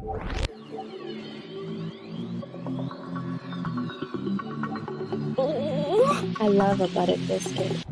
I love a buttered biscuit.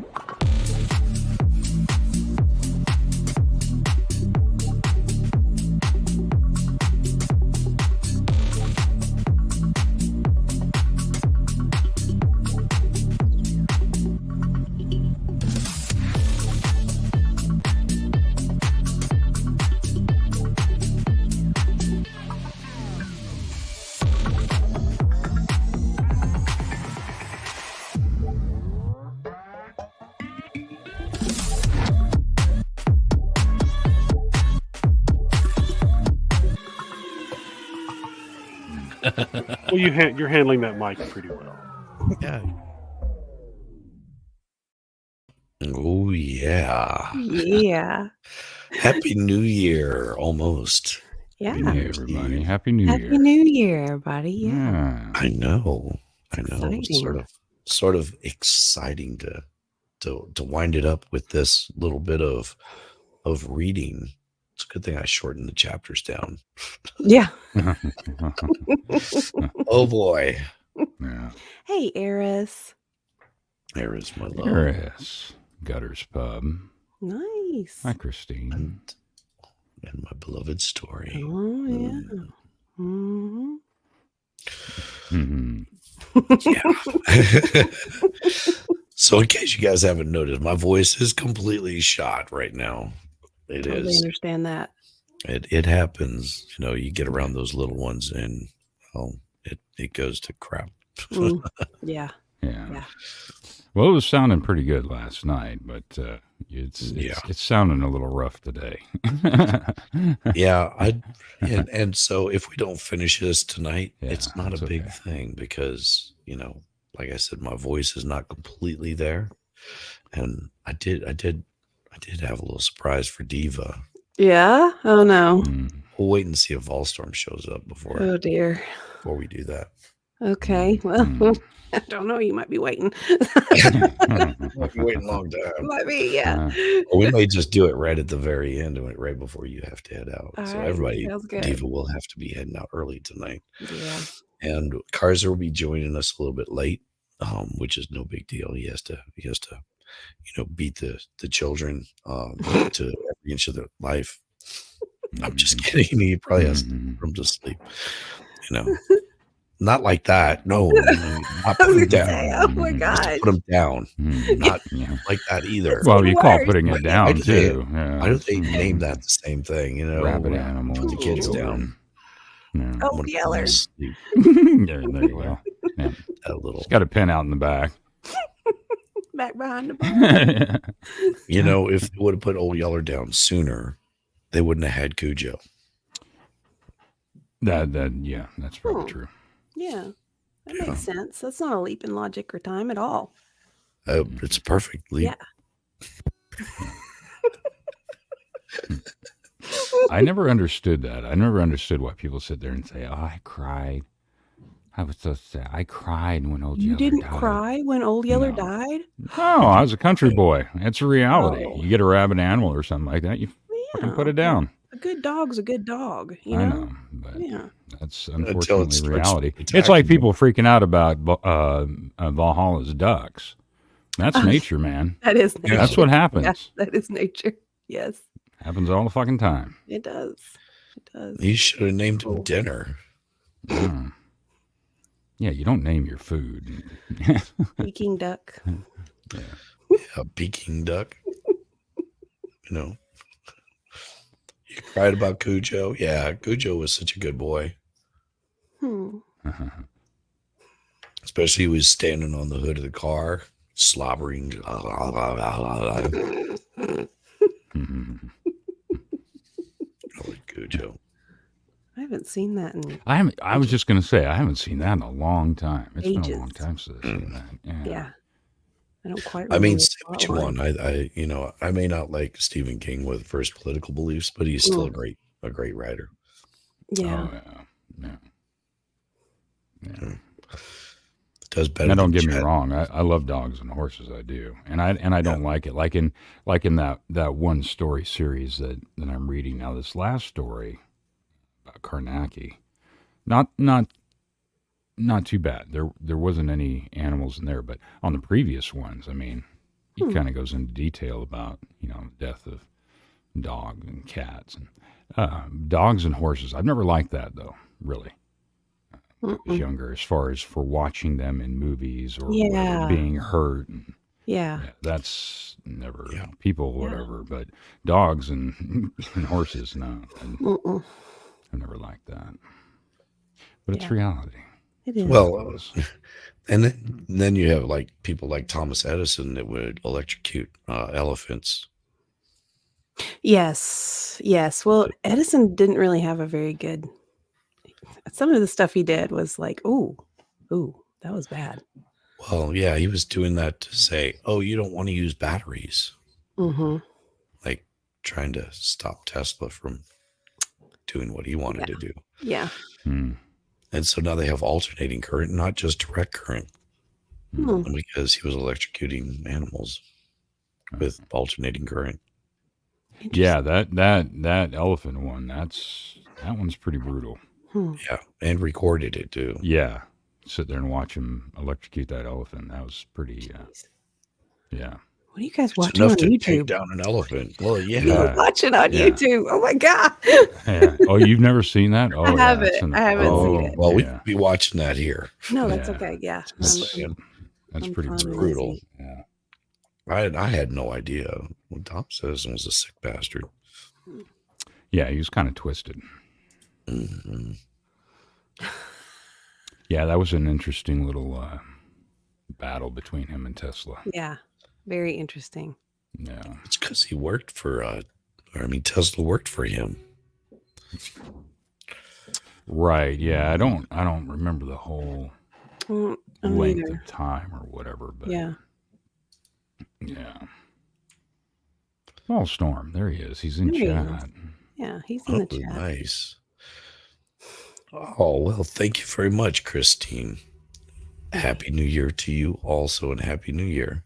Well, you're handling that mic pretty well. Yeah. Oh, yeah. Yeah. Happy New Year, almost. Yeah. Happy New Hey, Year, everybody. Steve. Happy New Year. Happy New Year, everybody. Yeah. I know. Exciting. Sort of exciting to wind it up with this little bit of reading. It's a good thing I shortened the chapters down. Yeah. Oh boy. Yeah. Hey, Eris. There is my love. Eris, Gutters Pub. Nice. Hi, Christine. And my beloved story. Oh, yeah. Mm-hmm. Mm-hmm. Yeah. So in case you guys haven't noticed, my voice is completely shot right now. It Totally is. understand that. It happens. You know, you get around those little ones and it goes to crap. Yeah. Yeah. Well, it was sounding pretty good last night, but it's sounding a little rough today. Yeah, and so if we don't finish this tonight, Yeah, it's not it's a big okay. thing because, you know, like I said, my voice is not completely there. And I did have a little surprise for Diva. Yeah? Oh, no. We'll wait and see if Volstorm shows up before Oh, dear. we do that. Okay. Well, I don't know. You might be waiting. Might be waiting a long time. Might be, yeah. Or we may just do it right at the very end and right before you have to head out. All So right, everybody, sounds good. Diva will have to be heading out early tonight. Yeah. And Karza will be joining us a little bit late, which is no big deal. He has to, you know, beat the children to every inch of their life. I'm just kidding. He probably has to put them to sleep. You know, not like that. No, not put them down. Oh my God. Put them down. Not like that either. Well, you call worse. putting it down too. Yeah. Why don't they name that the same thing? You know, Rabbit animal. put the kids down. Yeah. Oh, Yeller. There you go. Yeah. That little. It's got a pin out in the back. Back behind the bar. You know, if they would have put Old Yeller down sooner, they wouldn't have had Cujo. Yeah, that's probably true. Yeah. That makes sense. That's not a leap in logic or time at all. It's a perfect leap. Yeah. I never understood that. I never understood why people sit there and say, "Oh, I cried. I was so sad. I cried when Old You Yeller didn't died." cry when Old Yeller No. died? No, I was a country boy. It's a reality. Oh. You get a rabid animal or something like that, you fucking put it down. A good dog's a good dog, you know? I know, but Yeah. that's Until it unfortunately starts reality. attacking It's like you. people freaking out about Valhalla's ducks. That's nature, man. That is nature. That's what happens. Yeah, that is nature. Yes, Happens all the fucking time. it does. It does. You should have named him Dinner. Mm. Yeah, you don't name your food. Peking duck. A Peking duck. You know. You cried about Cujo. Yeah, Cujo was such a good boy. Especially he was standing on the hood of the car, slobbering. I like Cujo. I haven't seen that in I was just going to say, I haven't seen that in a long time. It's been a Ages. long time since I've seen that. yeah. I don't quite. I mean, remember say the what you plot line. want. I may not like Stephen King with first political beliefs, but he's still a great writer. Yeah. Oh, yeah. Does better. Now, don't than get me Chad. wrong. I love dogs and horses. I do, and I don't like it. Like in that one story series that I'm reading now. This last story, Karnaki. Not too bad. There wasn't any animals in there, but on the previous ones, I mean, he kind of goes into detail about death of dogs and cats and dogs and horses. I've never liked that though, really. When I was younger, as far as for watching them in movies or whatever, being hurt and that's never people, whatever. But dogs and horses, no. I never liked that. But it's reality. It is. Well, and then you have like people like Thomas Edison that would electrocute elephants. Yes. Well, Edison didn't really have a very good. Some of the stuff he did was like, ooh, that was bad. Well, yeah, he was doing that to say, oh, you don't want to use batteries. Mm-hmm. Like trying to stop Tesla from doing what he wanted to do. Yeah. And so now they have alternating current, not just direct current, because he was electrocuting animals with alternating current. Yeah, that elephant one, that one's pretty brutal. Yeah, and recorded it too. Yeah, sit there and watch him electrocute that elephant. That was pretty. Yeah. What are you guys It's watching enough on to YouTube? take down an elephant. Well, You're watching on YouTube. Oh my god! Yeah. Oh, you've never seen that? Oh, I haven't. I haven't seen it. Well, we could be watching that here. No, that's okay. Yeah, That's pretty brutal. Yeah. I had no idea. Well, Tom says was a sick bastard. Yeah, he was kind of twisted. Mm-hmm. Yeah, that was an interesting little battle between him and Tesla. Yeah, very interesting. Yeah, it's because he worked for. Tesla worked for him. Right. Yeah, I don't remember the whole length either. of time or whatever. But Yeah. Oh, Storm, there he is. He's in chat. Yeah, he's in the chat. Nice. Oh, well, thank you very much, Christine. Happy New Year to you also, and Happy New Year.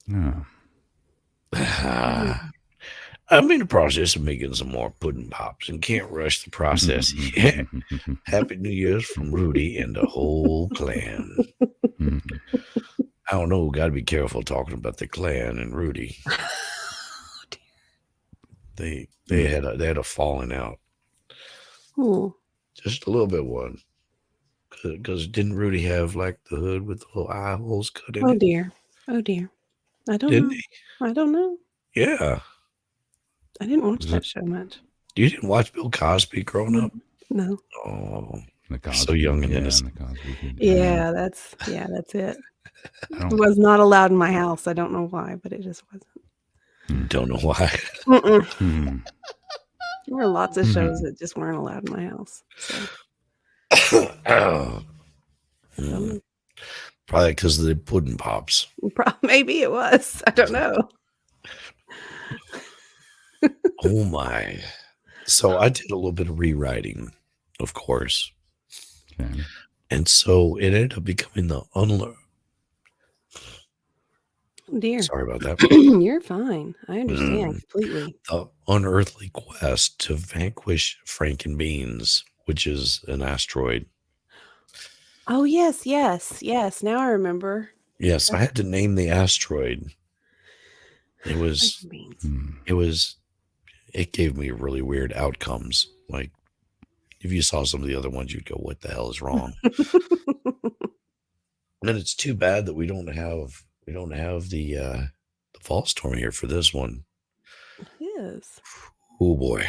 Yeah. I'm in the process of making some more pudding pops and can't rush the process yet. Happy New Year's from Rudy and the whole clan. I don't know, got to be careful talking about the clan and Rudy. They had a falling out. Ooh. Just a little bit one. Because didn't Rudy have like the hood with the little eye holes cut in it? Oh dear. I don't Didn't know. he? I don't know. Yeah. I didn't watch that show much. You didn't watch Bill Cosby growing up? No. Oh, the Cosby, so young and innocent. Yeah, that's it. It was not allowed in my house. I don't know why, but it just wasn't. Don't know why. There were lots of shows that just weren't allowed in my house. So. Probably because of the pudding pops. Maybe it was. I don't know. Oh my. So I did a little bit of rewriting, of course. Okay. And so it ended up becoming the Dear. Sorry about that. You're fine. I understand completely. The unearthly quest to vanquish Frankenbeans, which is an asteroid. Oh, yes. Now I remember. Yes, I had to name the asteroid. It gave me really weird outcomes. Like if you saw some of the other ones, you'd go, what the hell is wrong? And it's too bad that we don't have the fall storm here for this one. It is. Oh boy.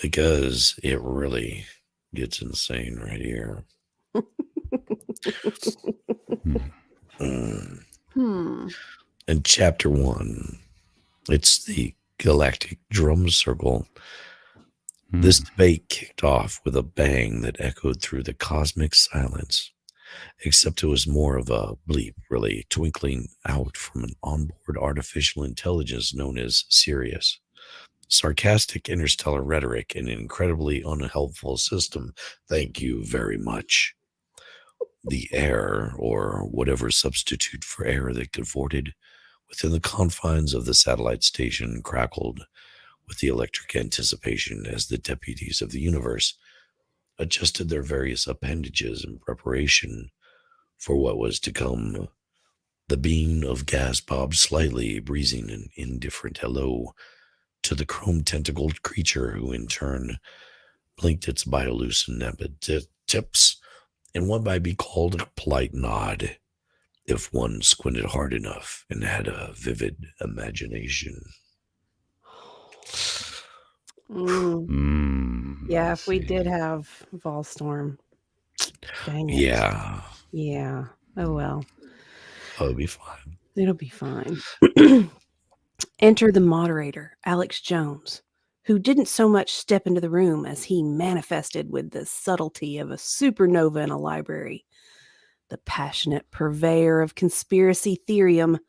Because it really gets insane right here. In chapter 1, it's the galactic drum circle. This debate kicked off with a bang that echoed through the cosmic silence, except it was more of a bleep, really, twinkling out from an onboard artificial intelligence known as Sirius. Sarcastic interstellar rhetoric and an incredibly unhelpful system. Thank you very much. The air, or whatever substitute for air that cavorted within the confines of the satellite station, crackled with the electric anticipation as the deputies of the universe adjusted their various appendages in preparation for what was to come. The bean of gas bobbed slightly, breezing an indifferent hello to the chrome-tentacled creature, who in turn blinked its bioluminescent tips in what might be called a polite nod, if one squinted hard enough and had a vivid imagination. Yeah, let's if we see. did have Volstorm. Dang it. Yeah, Yeah. Oh well. it'll be fine. It'll be fine. Enter the moderator, Alex Jones, who didn't so much step into the room as he manifested with the subtlety of a supernova in a library. The passionate purveyor of conspiracy theorium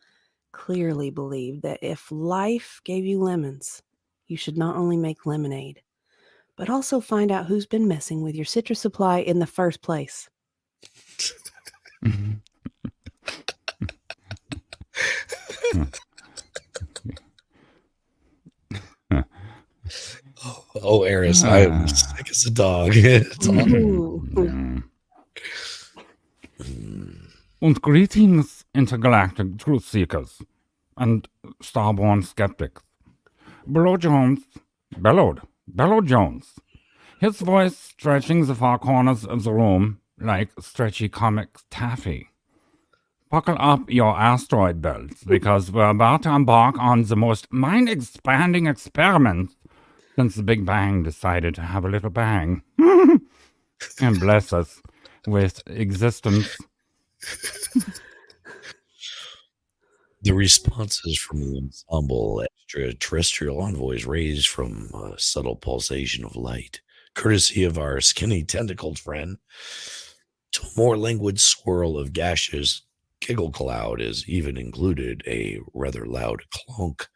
clearly believed that if life gave you lemons, you should not only make lemonade, but also find out who's been messing with your citrus supply in the first place. Oh, Eris, I am sick as a dog. It's all- And greetings, intergalactic truth seekers and starborn skeptics. Bellow Jones, his voice stretching the far corners of the room like stretchy comic taffy. Buckle up your asteroid belts, because we're about to embark on the most mind-expanding experiment since the Big Bang decided to have a little bang and bless us with existence. The responses from the ensemble extraterrestrial envoys raised from a subtle pulsation of light, courtesy of our skinny tentacled friend, to a more languid swirl of gaseous giggle cloud, is even included a rather loud clunk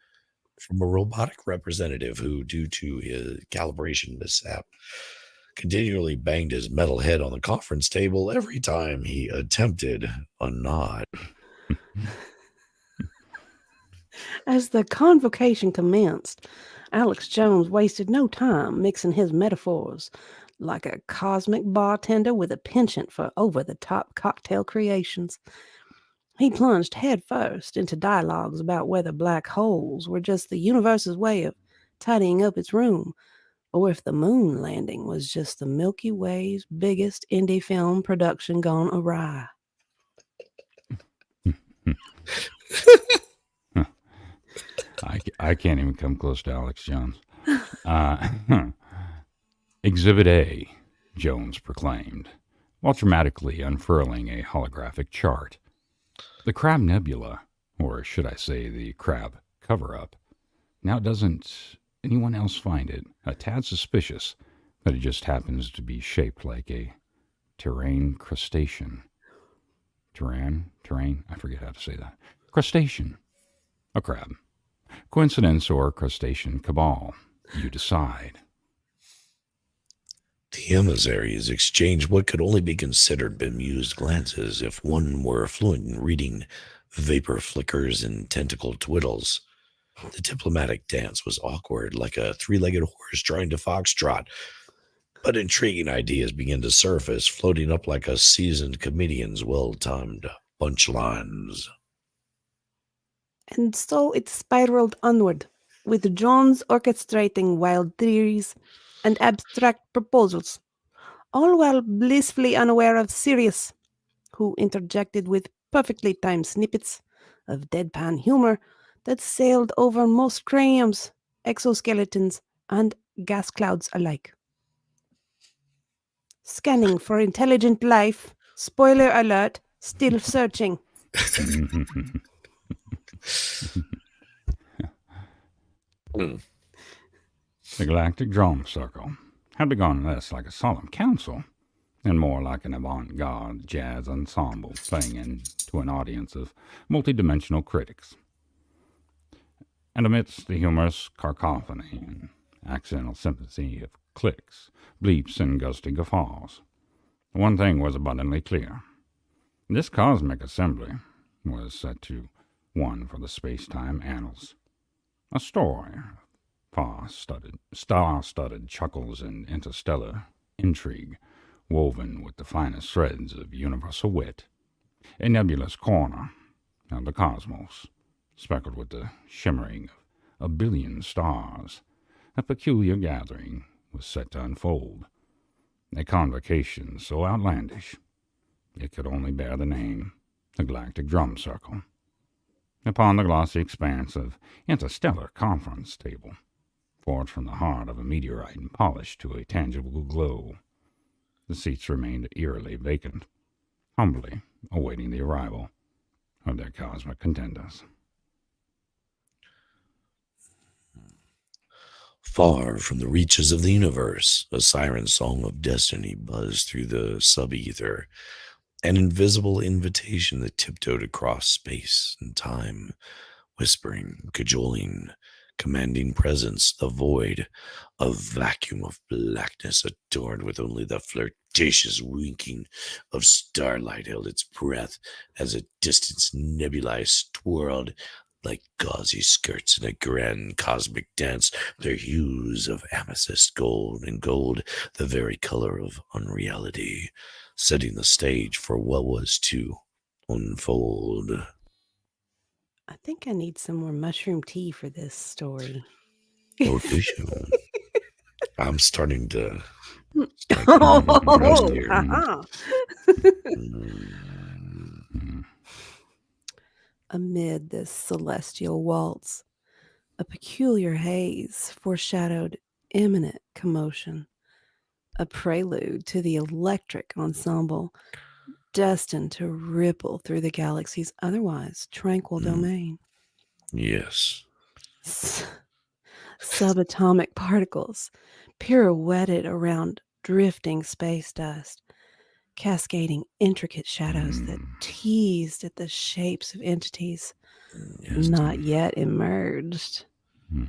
from a robotic representative who, due to his calibration mishap, continually banged his metal head on the conference table every time he attempted a nod. As the convocation commenced, Alex Jones wasted no time mixing his metaphors like a cosmic bartender with a penchant for over-the-top cocktail creations. He plunged headfirst into dialogues about whether black holes were just the universe's way of tidying up its room, or if the moon landing was just the Milky Way's biggest indie film production gone awry. I can't even come close to Alex Jones. Exhibit A, Jones proclaimed, while dramatically unfurling a holographic chart. The Crab Nebula, or should I say the Crab cover-up. Now, doesn't anyone else find it a tad suspicious that it just happens to be shaped like a terrain crustacean? Terrain? I forget how to say that. Crustacean. A crab. Coincidence or crustacean cabal? You decide. The emissaries exchanged what could only be considered bemused glances if one were fluent in reading vapor flickers and tentacle twiddles. The diplomatic dance was awkward, like a three-legged horse trying to foxtrot, but intriguing ideas began to surface, floating up like a seasoned comedian's well-timed punchlines. And so it spiraled onward, with Jones orchestrating wild theories and abstract proposals, all while blissfully unaware of Sirius, who interjected with perfectly timed snippets of deadpan humor that sailed over most craniums, exoskeletons, and gas clouds alike. Scanning for intelligent life. Spoiler alert, still searching. The Galactic Drum Circle had begun less like a solemn council and more like an avant-garde jazz ensemble playing into an audience of multidimensional critics. And amidst the humorous cacophony and accidental sympathy of clicks, bleeps, and gusty guffaws, one thing was abundantly clear. This cosmic assembly was set to one for the space-time annals. A story star-studded chuckles and interstellar intrigue woven with the finest threads of universal wit, a nebulous corner of the cosmos, speckled with the shimmering of a billion stars, a peculiar gathering was set to unfold, a convocation so outlandish it could only bear the name the Galactic Drum Circle. Upon the glossy expanse of interstellar conference table, forged from the heart of a meteorite and polished to a tangible glow, the seats remained eerily vacant, humbly awaiting the arrival of their cosmic contenders. Far from the reaches of the universe, a siren song of destiny buzzed through the sub-ether, an invisible invitation that tiptoed across space and time, whispering, cajoling, commanding presence, the void, a vacuum of blackness adorned with only the flirtatious winking of starlight held its breath as a distant nebulae twirled like gauzy skirts in a grand cosmic dance, their hues of amethyst gold and gold, the very color of unreality, setting the stage for what was to unfold. I think I need some more mushroom tea for this story. Oh, do you? I'm starting to Oh, here. aha. Mm. Amid this celestial waltz, a peculiar haze foreshadowed imminent commotion, a prelude to the electric ensemble destined to ripple through the galaxy's otherwise tranquil domain. Yes. Subatomic particles pirouetted around drifting space dust, cascading intricate shadows that teased at the shapes of entities Yes. not yet emerged,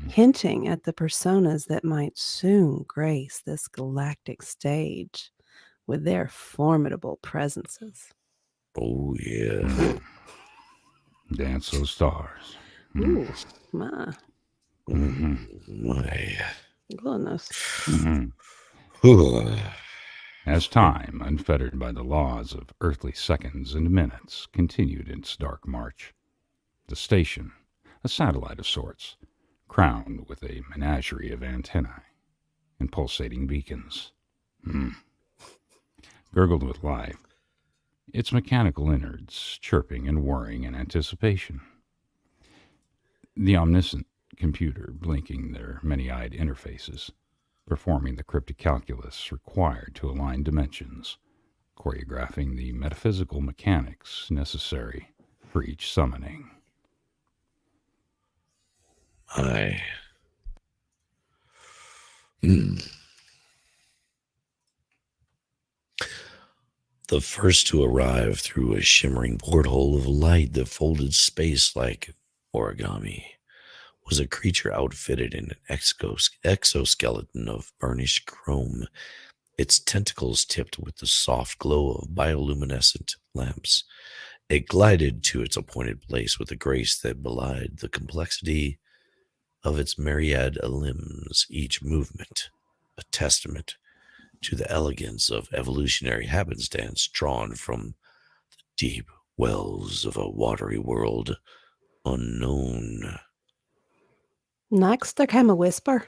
hinting at the personas that might soon grace this galactic stage with their formidable presences. Oh, yeah. Dance those stars. Ooh, my My. goodness. As time, unfettered by the laws of earthly seconds and minutes, continued its dark march, the station, a satellite of sorts, crowned with a menagerie of antennae and pulsating beacons, gurgled with life, its mechanical innards chirping and whirring in anticipation. The omniscient computer blinking their many-eyed interfaces, performing the cryptic calculus required to align dimensions, choreographing the metaphysical mechanics necessary for each summoning. The first to arrive through a shimmering porthole of light that folded space like origami was a creature outfitted in an exoskeleton of burnished chrome, its tentacles tipped with the soft glow of bioluminescent lamps. It glided to its appointed place with a grace that belied the complexity of its myriad limbs, each movement a testament to the elegance of evolutionary happenstance drawn from the deep wells of a watery world unknown. Next, there came a whisper,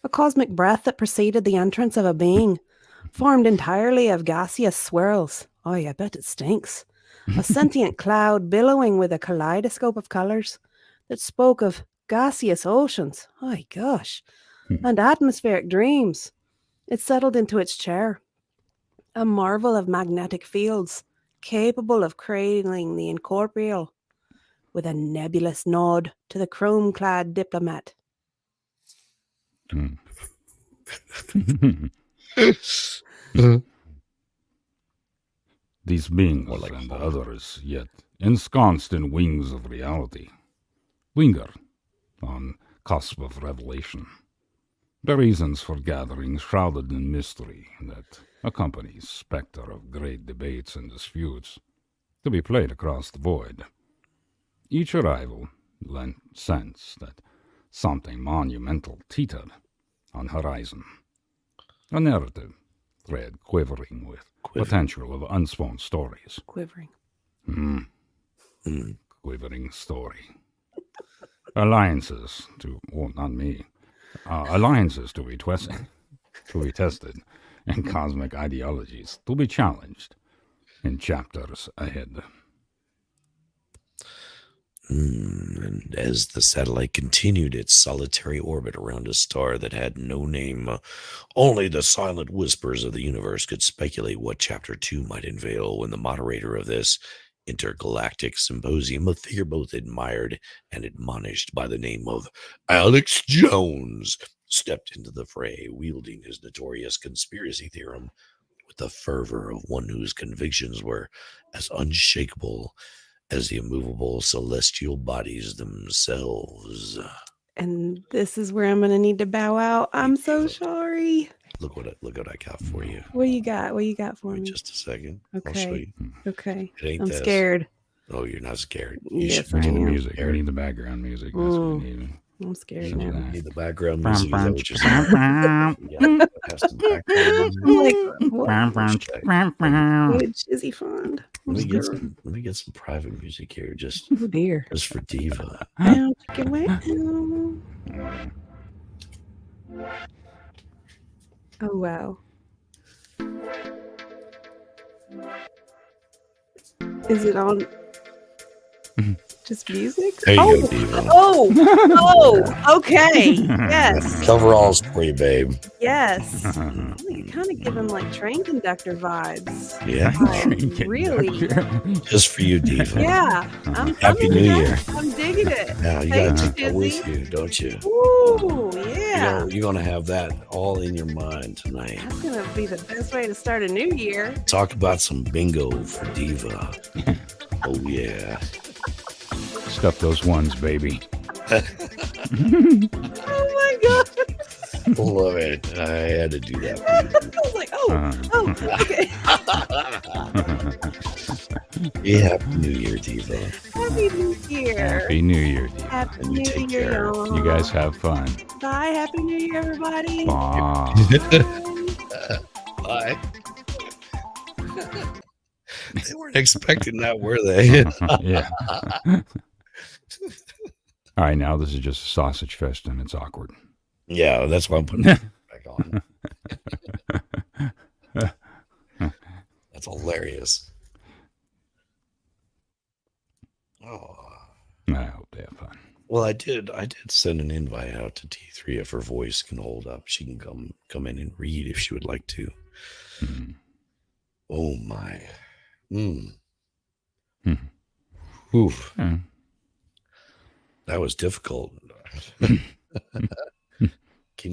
a cosmic breath that preceded the entrance of a being, formed entirely of gaseous swirls. Oh, I bet it stinks. A sentient cloud billowing with a kaleidoscope of colors that spoke of gaseous oceans. Oh, gosh. And atmospheric dreams. It settled into its chair, a marvel of magnetic fields, capable of cradling the incorporeal, with a nebulous nod to the chrome-clad diplomat. These beings and others yet ensconced in wings of reality linger on cusp of revelation. The reasons for gathering shrouded in mystery that accompanies specter of great debates and disputes to be played across the void. Each arrival lent sense that something monumental teetered on horizon. A narrative thread quivering with potential of unspoken stories. Quivering. Quivering story. Alliances not me. Alliances to be tested, and cosmic ideologies to be challenged in chapters ahead. And as the satellite continued its solitary orbit around a star that had no name, only the silent whispers of the universe could speculate what Chapter 2 might unveil when the moderator of this intergalactic symposium, a figure both admired and admonished by the name of Alex Jones, stepped into the fray, wielding his notorious conspiracy theorem with the fervor of one whose convictions were as unshakable as the immovable celestial bodies themselves. And this is where I'm going to need to bow out. I'm so sorry. Look what I got for you. What you got? What you got for Wait me? just a second. Okay. I'll show you. Okay. It ain't I'm this. scared. Oh, you're not scared. Yes, We I need the am. music. We need the background music. That's what we need. I'm scared You now. You need the background music. Is that what you're saying? What Yeah, has some background music. I'm like, what did Shizzy find? Let me get some private music here, just Oh dear. for Diva. Ow, chicken wing. Oh wow. Is it on? Just music? There you go, Diva. Oh, okay. Yes. Coveralls for you, babe. Yes. You kind of give him like train conductor vibes. Yeah, Really? just for you, Diva. Yeah. Happy New Year. I'm digging it. Now you Thank gotta you, take that with Shizzy. you, don't you? Ooh, yeah. You're gonna have that all in your mind tonight. That's gonna be the best way to start a new year. Talk about some bingo for Diva. Oh yeah. Stuff those ones, baby. Oh my god. Love it. I had to do that. I was like, okay. Yeah, Happy New Year, Diva. Happy New Year. Happy New Year, Diva. Happy And you New take Year, care. y'all. You guys have fun. Bye. Happy New Year, everybody. Bye. Bye. They weren't expecting that, were they? Yeah. All right, now this is just a sausage fest and it's awkward. Yeah, that's why I'm putting it back on. That's hilarious. Oh. I hope they have fun. Well, I did send an invite out to T3 if her voice can hold up. She can come in and read if she would like to. Mhm. Oh my. Mhm. Oof. Yeah. That was difficult. Can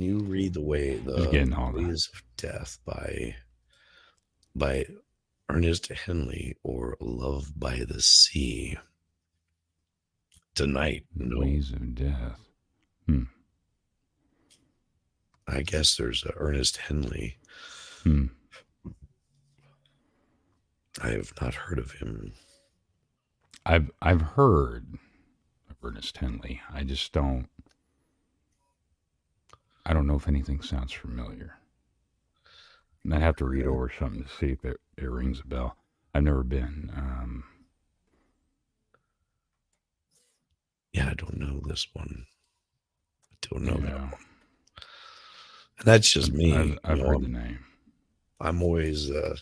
you read the Just getting all that. Ways of Death by Ernest Henley or Love by the Sea? Tonight. No, Ways of Death. I guess there's Ernest Henley. I have not heard of him. I've heard of Ernest Henley. I just don't know if anything sounds familiar. And I'd have to read over something to see if it rings a bell. I've never been. Yeah, I don't know this one. I don't know that Yeah. one. And that's just me. I've heard the name. I'm always a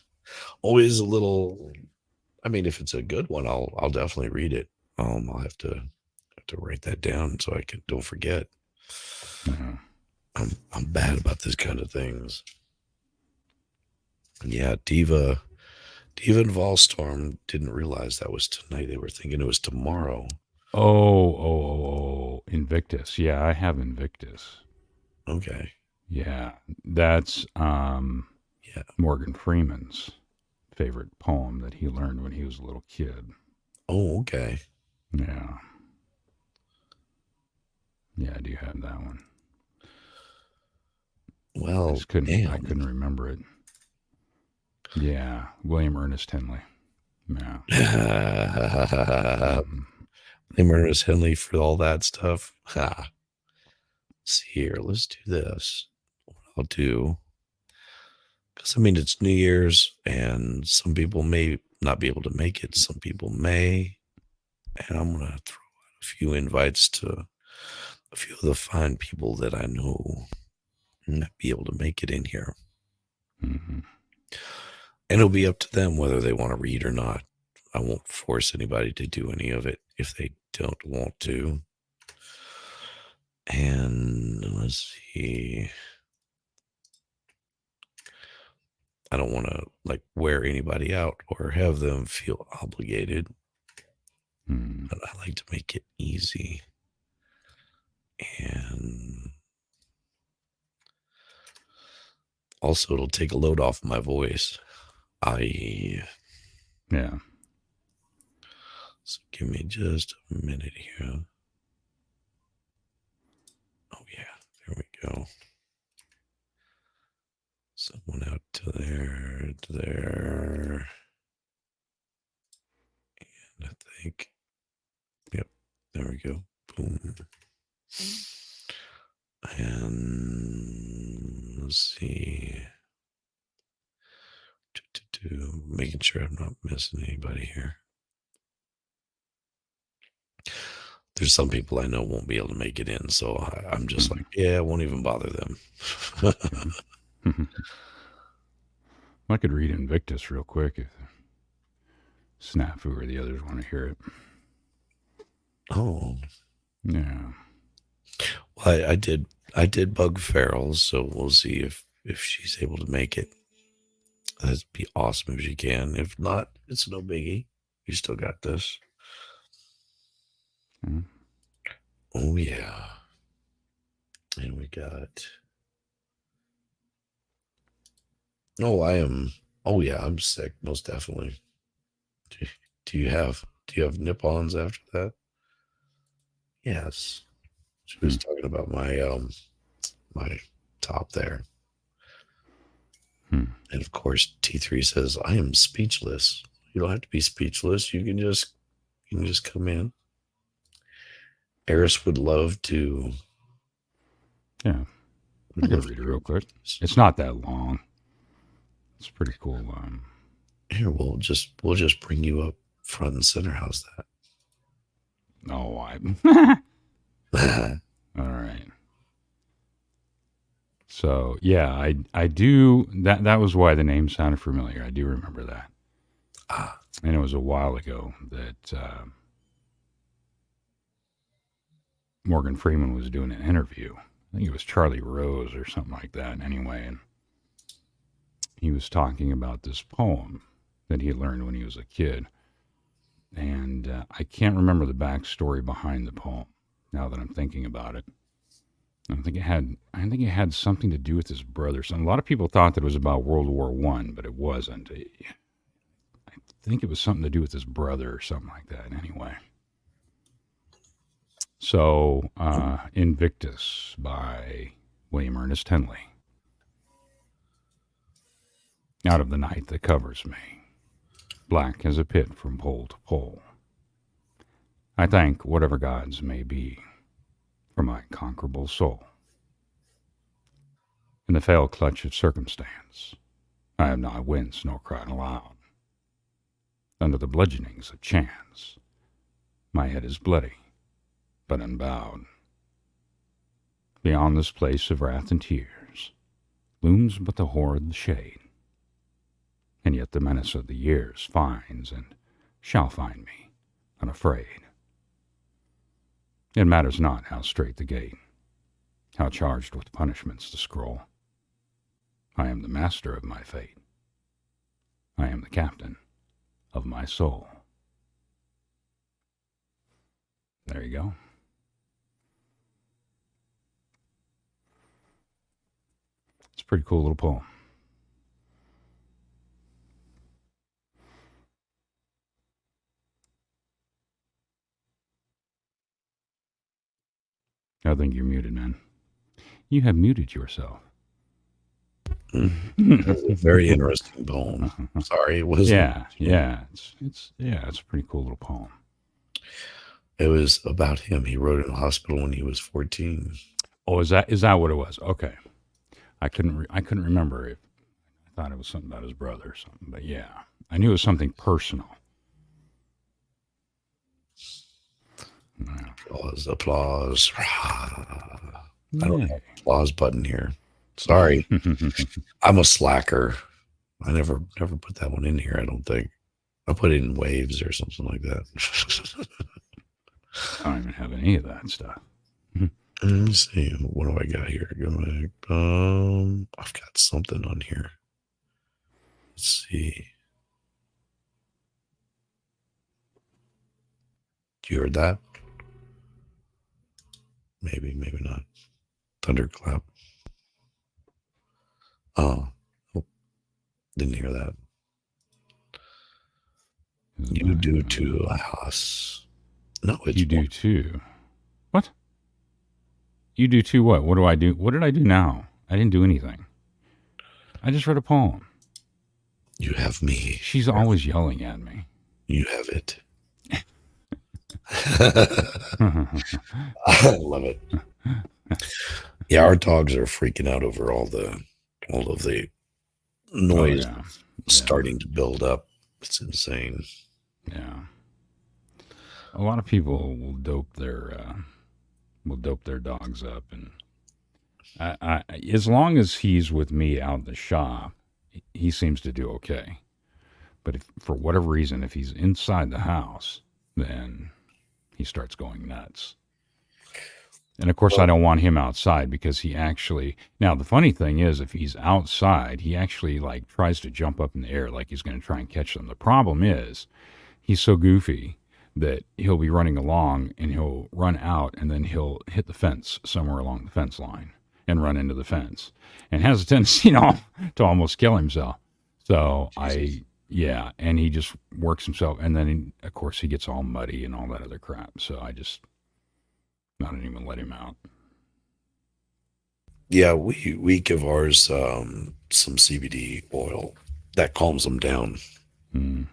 little. I mean, if it's a good one, I'll definitely read it. I'll have to write that down so I don't forget. Yeah. I'm bad about this kind of things. And yeah, Diva and Volstorm didn't realize that was tonight. They were thinking it was tomorrow. Oh, Invictus. Yeah, I have Invictus. Okay. Yeah, that's Morgan Freeman's favorite poem that he learned when he was a little kid. Oh, okay. Yeah. Yeah, I do have that one. Well, I couldn't remember it. Yeah, William Ernest Henley. Yeah. Ernest Henley for all that stuff. Ha. see here. Let's do this. What I'll do, because I mean, it's New Year's, and some people may not be able to make it. Some people may. And I'm going to throw out a few invites to a few of the fine people that I know not be able to make it in here. Mm-hmm. And it'll be up to them whether they want to read or not. I won't force anybody to do any of it if they don't want to. And let's see. I don't want to like wear anybody out or have them feel obligated. But I like to make it easy. And also it'll take a load off my voice. Yeah. So give me just a minute here. Oh yeah, there we go. Someone out to there. And I think, yep, there we go. Boom. And let's see. Making sure I'm not missing anybody here. There's some people I know won't be able to make it in, so I'm just like, yeah, I won't even bother them. I could read Invictus real quick if Snafu or the others want to hear it. Oh, yeah. Well, I did bug Farrell, so we'll see if she's able to make it. That'd be awesome if she can. If not, it's no biggie. You still got this. Mm-hmm. Oh yeah. And we got. Oh, I'm sick, most definitely. Do you have nip-ons after that? Yes. She was talking about my my top there. And of course T3 says, I am speechless. You don't have to be speechless. You can just come in. Eris would love to. Yeah. I can read it real quick. It's not that long. It's pretty cool. Here, we'll just bring you up front and center. How's that? No, all right. So yeah, I do that was why the name sounded familiar. I do remember that. And it was a while ago that Morgan Freeman was doing an interview. I think it was Charlie Rose or something like that. Anyway, and he was talking about this poem that he learned when he was a kid. And I can't remember the backstory behind the poem now that I'm thinking about it. I think it had something to do with his brother. So a lot of people thought that it was about World War I, but it wasn't. I think it was something to do with his brother or something like that. Anyway. So, Invictus by William Ernest Henley. Out of the night that covers me, black as a pit from pole to pole, I thank whatever gods may be for my conquerable soul. In the fell clutch of circumstance, I have not winced nor cried aloud. Under the bludgeonings of chance, my head is bloody, but unbowed. Beyond this place of wrath and tears looms but the horror of the shade, and yet the menace of the years finds and shall find me unafraid. It matters not how strait the gate, how charged with punishments the scroll. I am the master of my fate. I am the captain of my soul. There you go. It's a pretty cool little poem. I think you're muted, man. You have muted yourself. That's a very interesting poem. Sorry, it was. Yeah. It's a pretty cool little poem. It was about him. He wrote it in a hospital when he was 14. Oh, is that what it was? Okay, I couldn't remember if I thought it was something about his brother or something, but yeah, I knew it was something personal. Applause, applause. I don't Yay. have an applause button here. Sorry. I'm a slacker. I never put that one in here, I don't think. I put it in waves or something like that. I don't even have any of that stuff. Let me see. What do I got here? Go back. I've got something on here. Let's see. You heard that? Maybe, maybe not. Thunderclap. Oh, didn't hear that. You do too, House. No, it's you do too. What? You do too what? What do I do? What did I do now? I didn't do anything. I just read a poem. You have me. She's always yelling at me. You have it. I love it. Yeah, our dogs are freaking out over all of the noise starting to build up. It's insane. Yeah. A lot of people will dope their dogs up, and I as long as he's with me out in the shop, he seems to do okay. But if for whatever reason, if he's inside the house, then he starts going nuts. And of course, I don't want him outside because he actually. Now, the funny thing is, if he's outside, he actually like tries to jump up in the air like he's going to try and catch them. The problem is, he's so goofy that he'll be running along and he'll run out and then he'll hit the fence somewhere along the fence line and run into the fence and has a tendency to almost kill himself. So and he just works himself. And then, of course, he gets all muddy and all that other crap. So I just not even let him out. Yeah, we give ours some CBD oil that calms them down. Mm.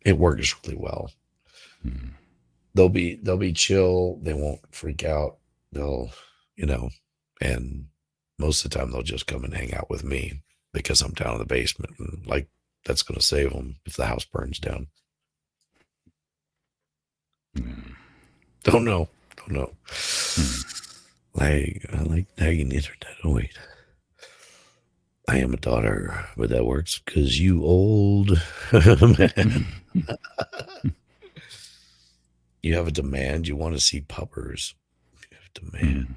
It works really well. Mm. They'll be chill. They won't freak out. They'll, and most of the time they'll just come and hang out with me because I'm down in the basement, and like that's going to save them if the house burns down. Mm. Don't know. I like nagging the internet. Oh wait, I am a daughter, but that works because you old man. You have a demand. You want to see puppers. You have a demand. Mm.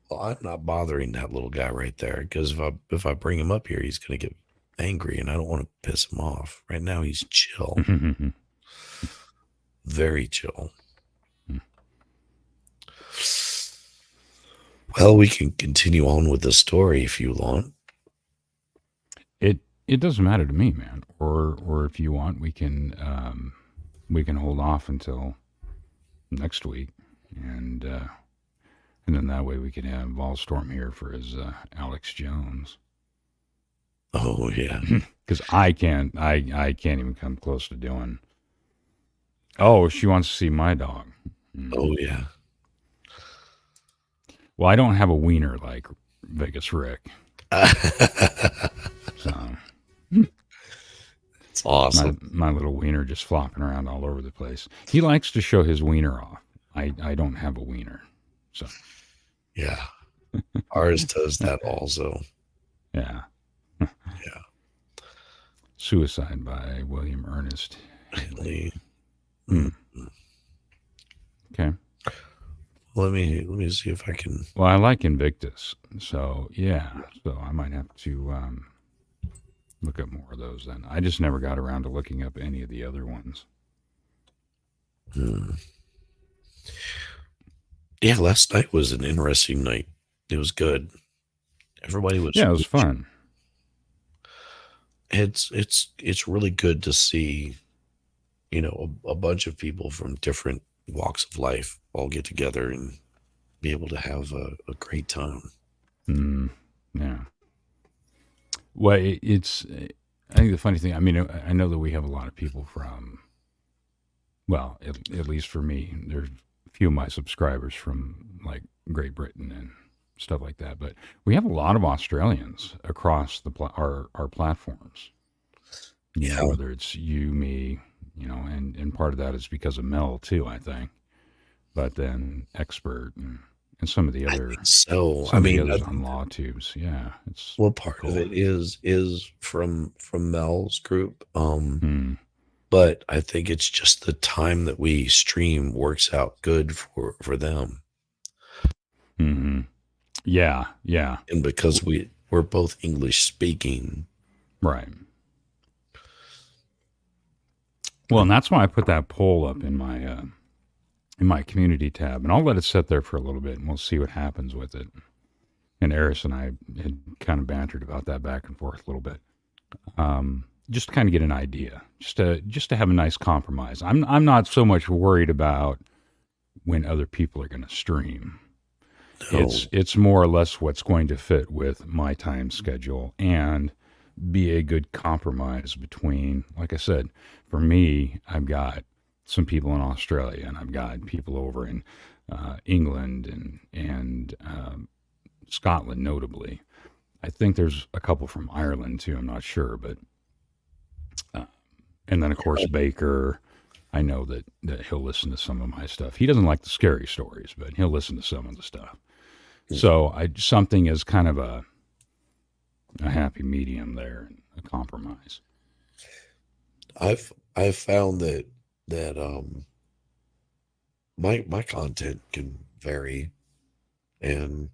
Well, I'm not bothering that little guy right there because if I bring him up here, he's going to get angry, and I don't want to piss him off. Right now, he's chill, very chill. Well, we can continue on with the story if you want. It doesn't matter to me, man. Or if you want, we can hold off until next week, and then that way we can have Volstorm here for his Alex Jones. Oh yeah, because I can't even come close to doing. Oh, she wants to see my dog. Oh yeah. Well, I don't have a wiener like Vegas Rick. So it's awesome. My little wiener just flopping around all over the place. He likes to show his wiener off. I don't have a wiener. So yeah. Ours does that also. Yeah. Yeah. Suicide by William Ernest Henley. Okay. Let me see if I can. Well, I like Invictus, so yeah. So I might have to look up more of those then. I just never got around to looking up any of the other ones. Yeah, last night was an interesting night. It was good. Everybody was. Yeah, it was fun. It's really good to see, a bunch of people from different walks of life all get together and be able to have a great time. Yeah. Well, it's. I think the funny thing. I mean, I know that we have a lot of people from. Well, at least for me, there's a few of my subscribers from like Great Britain and stuff like that. But we have a lot of Australians across our platforms. You know, whether it's you, me, you know, and part of that is because of Mel too, I think. But then Expert and some of the other, so some I of the mean, others on Law Tubes. Yeah, it's well, part cool. of it is from Mel's group. Hmm. But I think it's just the time that we stream works out good for them. Hmm. Yeah, yeah, And because we're both English speaking. right. Well, and that's why I put that poll up in my community tab, and I'll let it sit there for a little bit, and we'll see what happens with it. And Eris and I had kind of bantered about that back and forth a little bit, just to kind of get an idea, just to have a nice compromise. I'm not so much worried about when other people are going to stream. No. It's more or less what's going to fit with my time schedule and be a good compromise between, like I said, for me, I've got some people in Australia and I've got people over in England and Scotland, notably. I think there's a couple from Ireland too. I'm not sure, but and then of course Baker. I know that he'll listen to some of my stuff. He doesn't like the scary stories, but he'll listen to some of the stuff. So something is kind of a happy medium there, a compromise. I've found that my content can vary, and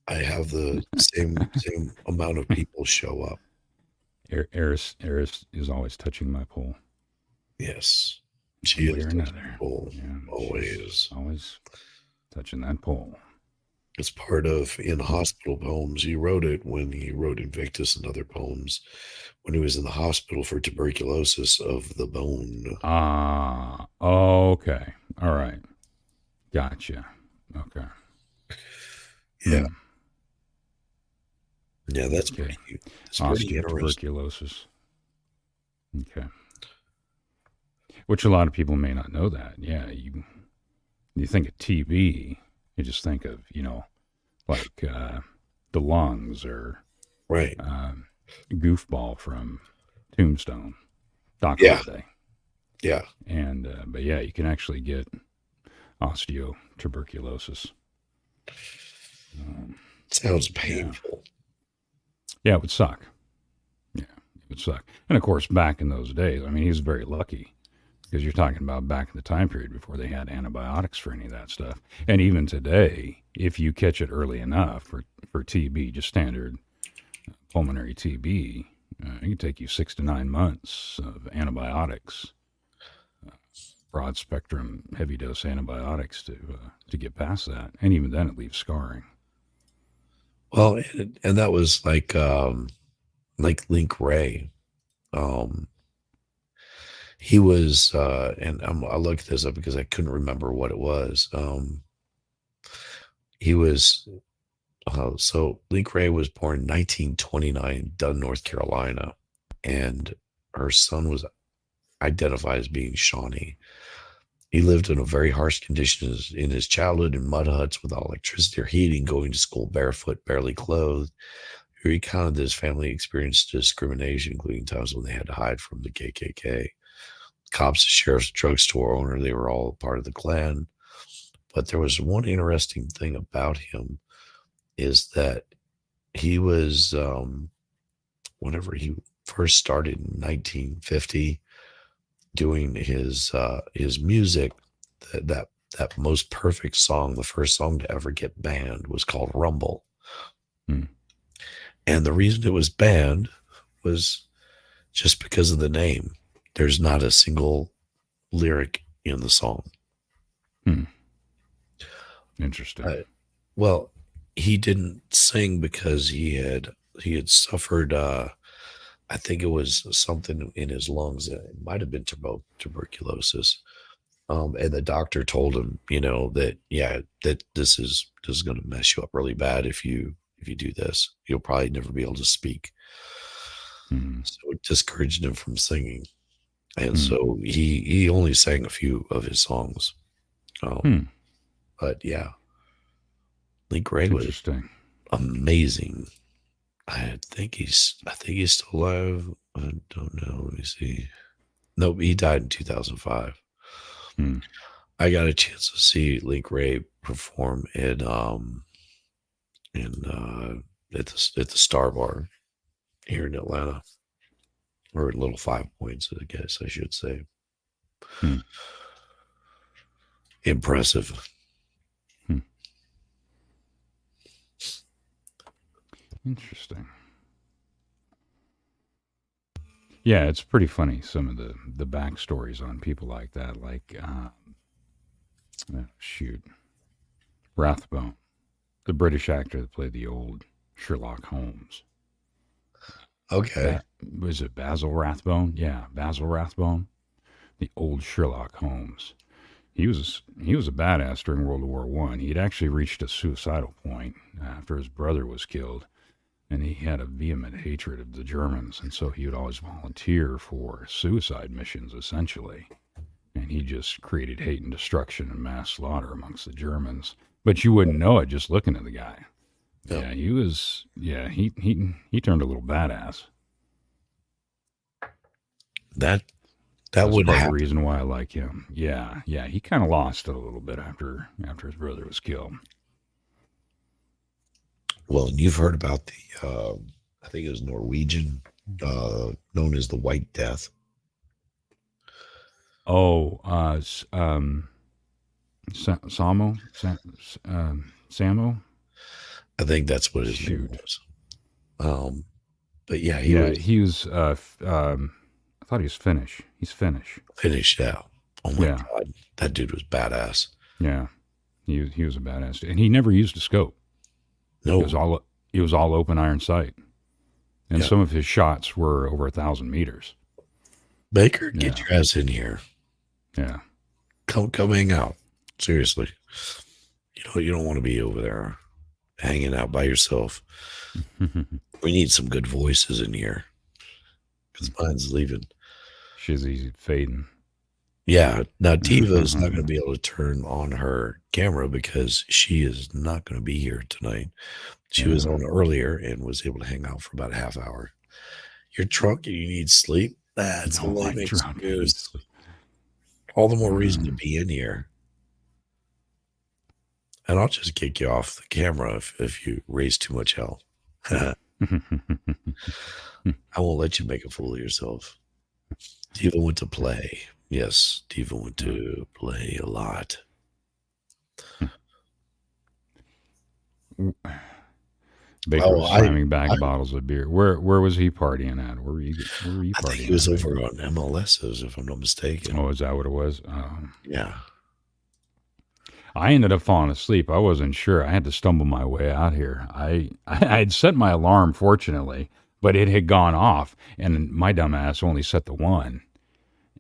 I have the same amount of people show up. Eris is always touching my pole. Yes, she is another. Yeah, always touching that pole. It's part of In Hospital Poems. He wrote it when he wrote Invictus and other poems when he was in the hospital for tuberculosis of the bone. Ah, okay. All right. Gotcha. Okay. Yeah. Yeah, that's okay. pretty interesting. Tuberculosis. Okay. Which a lot of people may not know that. Yeah, you think of TB, you just think of, you know, like the lungs or right. Goofball from Tombstone, Doc Holliday. Yeah. And but yeah, you can actually get osteotuberculosis. Sounds painful. Yeah, it would suck. Yeah, it would suck. And of course, back in those days, I mean, he was very lucky because you're talking about back in the time period before they had antibiotics for any of that stuff. And even today, if you catch it early enough for TB, just standard pulmonary TB, it can take you 6 to 9 months of antibiotics, broad spectrum, heavy dose antibiotics to get past that. And even then, it leaves scarring. Well, and that was like Link Ray. He was, and I looked this up because I couldn't remember what it was. He was, so Link Ray was born in 1929 in Dunn, North Carolina, and her son was identified as being Shawnee. He lived in a very harsh conditions in his childhood in mud huts without electricity or heating, going to school barefoot, barely clothed. He recounted that his family experienced discrimination, including times when they had to hide from the KKK. Cops, the sheriff's drugstore owner, they were all part of the Klan. But there was one interesting thing about him is that he was, whenever he first started in 1950, doing his music, that most perfect song, the first song to ever get banned, was called Rumble. And the reason it was banned was just because of the name. There's not a single lyric in the song. Interesting. Well, he didn't sing because he had suffered, I think it was something in his lungs. It might have been tuberculosis. And the doctor told him, you know, that this is going to mess you up really bad if you do this. You'll probably never be able to speak. So it discouraged him from singing. And so he only sang a few of his songs. But yeah, Link Ray was Interesting. amazing. I think he's still alive. I don't know. Let me see. Nope, he died in 2005. Hmm. I got a chance to see Link Ray perform at the Star Bar here in Atlanta, or at Little 5 Points, I guess I should say. Hmm. Impressive. Interesting. Yeah, it's pretty funny, some of the backstories on people like that. Like, shoot, Rathbone, the British actor that played the old Sherlock Holmes. Okay. Was it Basil Rathbone? Yeah, Basil Rathbone, the old Sherlock Holmes. He was a badass during World War One. He had actually reached a suicidal point after his brother was killed, and he had a vehement hatred of the Germans, and so he would always volunteer for suicide missions, essentially. And he just created hate and destruction and mass slaughter amongst the Germans. But you wouldn't know it just looking at the guy. No. Yeah, he was. Yeah, he turned a little badass. That That's would part of happen. the reason why I like him. Yeah, he kind of lost it a little bit after his brother was killed. Well, and you've heard about the, I think it was Norwegian, known as the White Death. Oh, Samo. I think that's what his name was. But yeah, he was. I thought he was Finnish. He's Finnish. Finished out. Oh my God, that dude was badass. Yeah, he was a badass, and he never used a scope. No, it was all open iron sight, and some of his shots were over 1,000 meters. Baker, get your ass in here. Yeah, come hang out. Seriously, you don't want to be over there hanging out by yourself. We need some good voices in here because mine's leaving. Shizzy's fading. Yeah. Now, Diva is not going to be able to turn on her camera because she is not going to be here tonight. She was on earlier and was able to hang out for about a half hour. You're drunk and you need sleep? That's all that makes excuse. All the more reason to be in here. And I'll just kick you off the camera if you raise too much hell. I won't let you make a fool of yourself. Diva went to play. Yes, Diva went to play a lot. Baker was slamming back bottles of beer. Where was he partying at? Where were you partying? I think he was over on MLS's, if I'm not mistaken. Oh, is that what it was? Yeah. I ended up falling asleep. I wasn't sure. I had to stumble my way out here. I had set my alarm, fortunately, but it had gone off, and my dumb ass only set the one.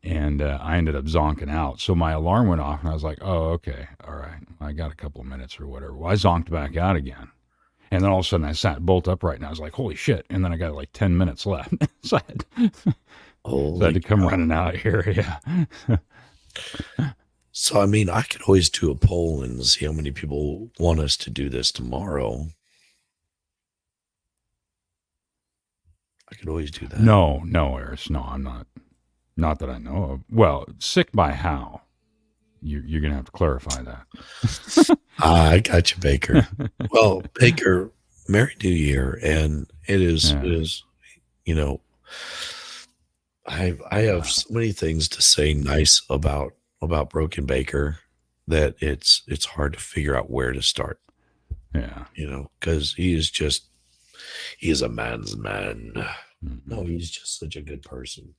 And I ended up zonking out. So my alarm went off, and I was like, oh, okay, all right. I got a couple of minutes or whatever. Well, I zonked back out again. And then all of a sudden, I sat bolt upright, and I was like, holy shit. And then I got like 10 minutes left. So I had to come running out here, yeah. So, I mean, I could always do a poll and see how many people want us to do this tomorrow. I could always do that. No, Eris. No, I'm not. Not that I know of. Well, sick by how? You're going to have to clarify that. I got you, Baker. Well, Baker, Merry New Year. And it is, I have so many things to say nice about Broken Baker that it's hard to figure out where to start. Yeah. Because he is a man's man. Mm-hmm. No, he's just such a good person.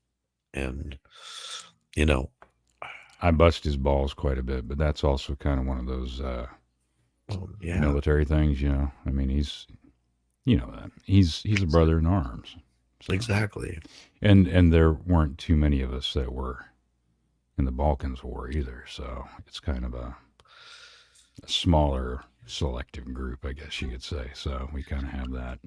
And, I bust his balls quite a bit, but that's also kind of one of those military things, I mean, he's a brother in arms. So. Exactly. And there weren't too many of us that were in the Balkans War either, so it's kind of a smaller selective group, I guess you could say. So we kind of have that,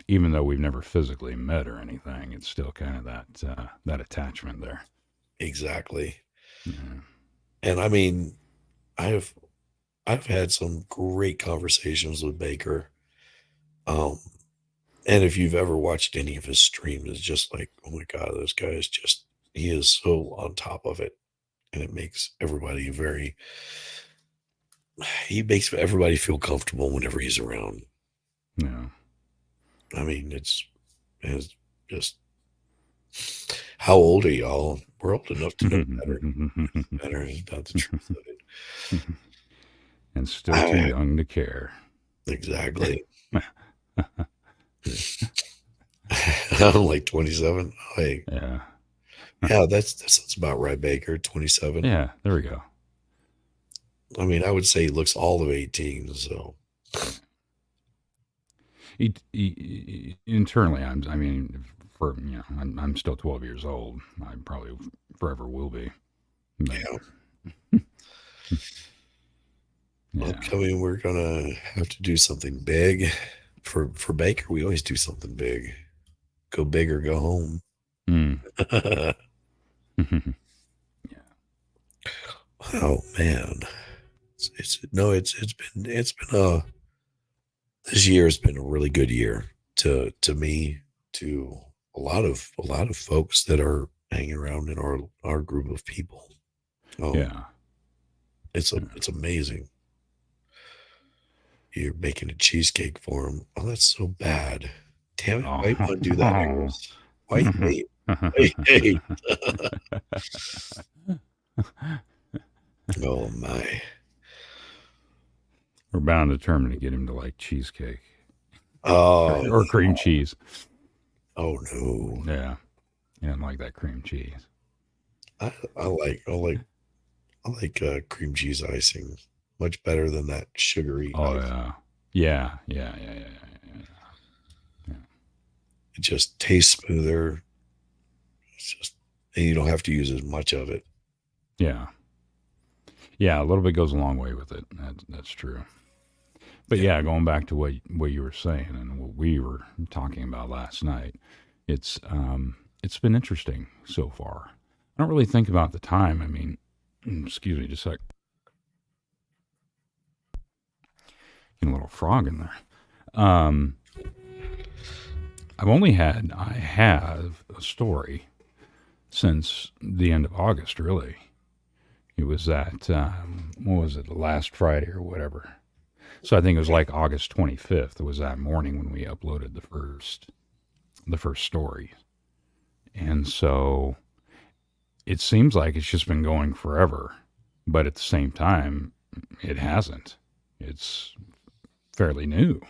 even though we've never physically met or anything, it's still kind of that attachment there. Exactly. Yeah. And I mean, I have I've had some great conversations with Baker. Um, and if you've ever watched any of his streams, it's just like, oh my God, this guy is just, he is so on top of it. And it makes everybody he makes everybody feel comfortable whenever he's around. Yeah. I mean, it's just, how old are y'all? We're old enough to know better. Better is about the truth of it. And still too young to care. Exactly. I'm like 27. Like, Yeah. yeah, that sounds about right, Baker. 27. Yeah, there we go. I mean, I would say he looks all of 18. So internally, I'm still 12 years old. I probably forever will be. But, yeah. Yeah. Upcoming, we're gonna have to do something big. For Baker, we always do something big. Go big or go home. Yeah. Oh man, it's been this year has been a really good year to me, to a lot of folks that are hanging around in our group of people. Yeah. It's amazing. You're making a cheesecake for him. Oh, that's so bad. Damn it! Why you want to do that, Harris? Why you hate? Why you hate? Oh my! We're bound determined to get him to like cheesecake. Oh, or cream cheese. Oh no! Yeah, yeah, I like that cream cheese. I like cream cheese icing much better than that sugary. Oh icing. Yeah. It just tastes smoother. It's just, and you don't have to use as much of it. Yeah, a little bit goes a long way with it. That's true. But yeah, going back to what you were saying and what we were talking about last night, it's been interesting so far. I don't really think about the time. I mean, excuse me, just a sec. A little frog in there. I have a story since the end of August, really. It was that, what was it, last Friday or whatever. So I think it was like August 25th. It was that morning when we uploaded the first story. And so it seems like it's just been going forever, but at the same time, it hasn't. It's fairly new.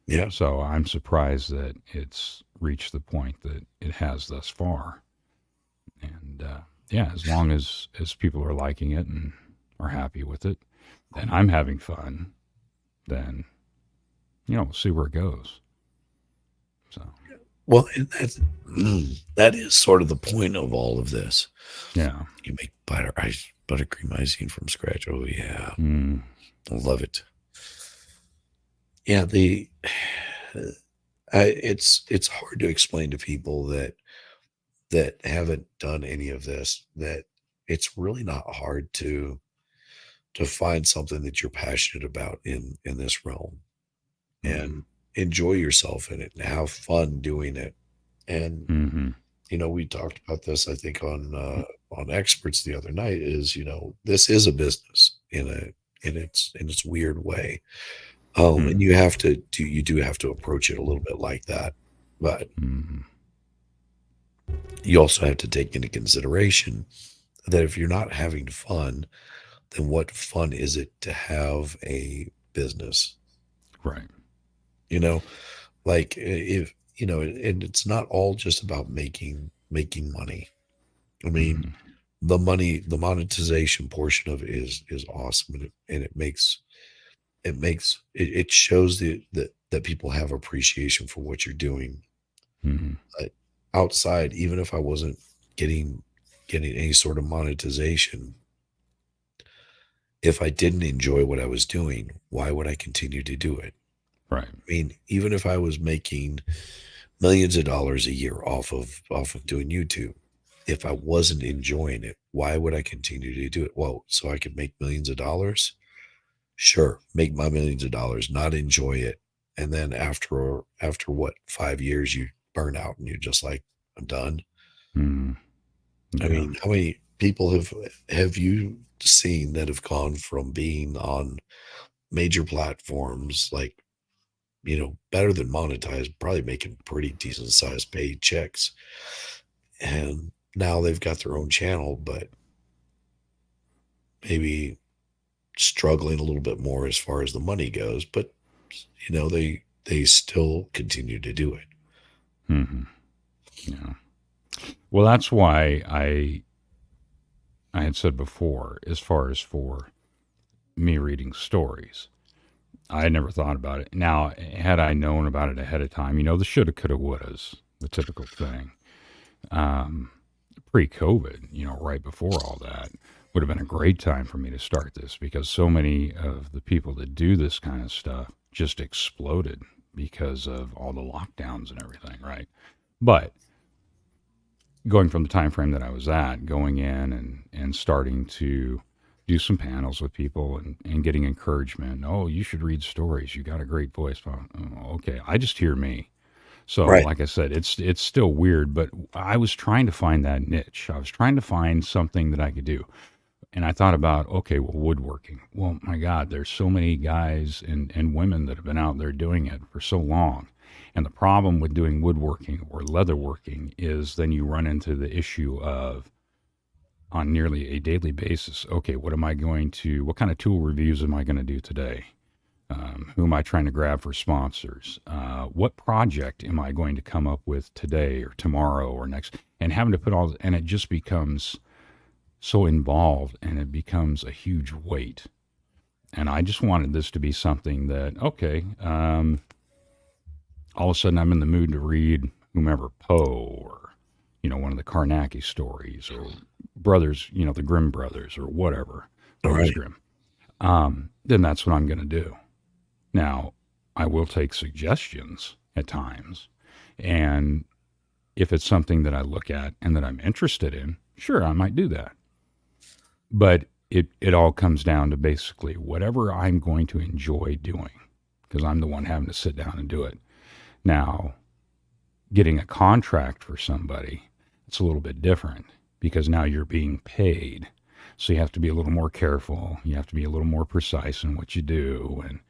Yeah. So I'm surprised that it's reached the point that it has thus far. And as long as people are liking it and are happy with it, and I'm having fun, then we'll see where it goes. So, well, that is sort of the point of all of this. Yeah, you make buttercream icing from scratch. Oh yeah, I love it. Yeah, it's hard to explain to people that haven't done any of this that it's really not hard to find something that you're passionate about in this realm and enjoy yourself in it and have fun doing it. And we talked about this, I think, on Experts the other night. Is this is a business in its weird way. And you do have to approach it a little bit like that, but you also have to take into consideration that if you're not having fun, then what fun is it to have a business? Right. Like if and it's not all just about making money. I mean, the monetization portion of it is awesome, and it shows that people have appreciation for what you're doing. But outside, even if I wasn't getting any sort of monetization, if I didn't enjoy what I was doing, why would I continue to do it? Right. I mean, even if I was making millions of dollars a year off of doing YouTube, if I wasn't enjoying it, why would I continue to do it? Well, so I could make millions of dollars? Sure, make my millions of dollars, not enjoy it. And then after what, 5 years, you burn out and you're just like, I'm done. Mm, I yeah. mean, how many people have you seen that have gone from being on major platforms, like, better than monetized, probably making pretty decent sized paid checks, and now they've got their own channel, but maybe struggling a little bit more as far as the money goes, but they still continue to do it. Mm-hmm. Yeah. Well, that's why I had said before, as far as for me reading stories, I had never thought about it. Now, had I known about it ahead of time, the shoulda, coulda, wouldas, the typical thing. Pre-COVID, right before all that, would have been a great time for me to start this, because so many of the people that do this kind of stuff just exploded because of all the lockdowns and everything, right? But going from the time frame that I was at, going in and starting to do some panels with people and getting encouragement. Oh, you should read stories. You got a great voice. Oh, okay, I just hear me. So, Right. like I said, it's still weird, but I was trying to find that niche. I was trying to find something that I could do. And I thought about, okay, well, woodworking. Well, my God, there's so many guys and women that have been out there doing it for so long. And the problem with doing woodworking or leatherworking is then you run into the issue of, on nearly a daily basis, okay, what kind of tool reviews am I going to do today? Who am I trying to grab for sponsors? What project am I going to come up with today or tomorrow or next? And having to and it just becomes so involved and it becomes a huge weight. And I just wanted this to be something that, okay, all of a sudden I'm in the mood to read whomever, Poe or, one of the Carnacki stories or brothers, the Grimm brothers or whatever, Brothers Right. Grimm. Then that's what I'm going to do. Now, I will take suggestions at times. And if it's something that I look at and that I'm interested in, sure, I might do that. But it all comes down to basically whatever I'm going to enjoy doing, because I'm the one having to sit down and do it. Now, getting a contract for somebody, it's a little bit different, because now you're being paid. So you have to be a little more careful. You have to be a little more precise in what you do. And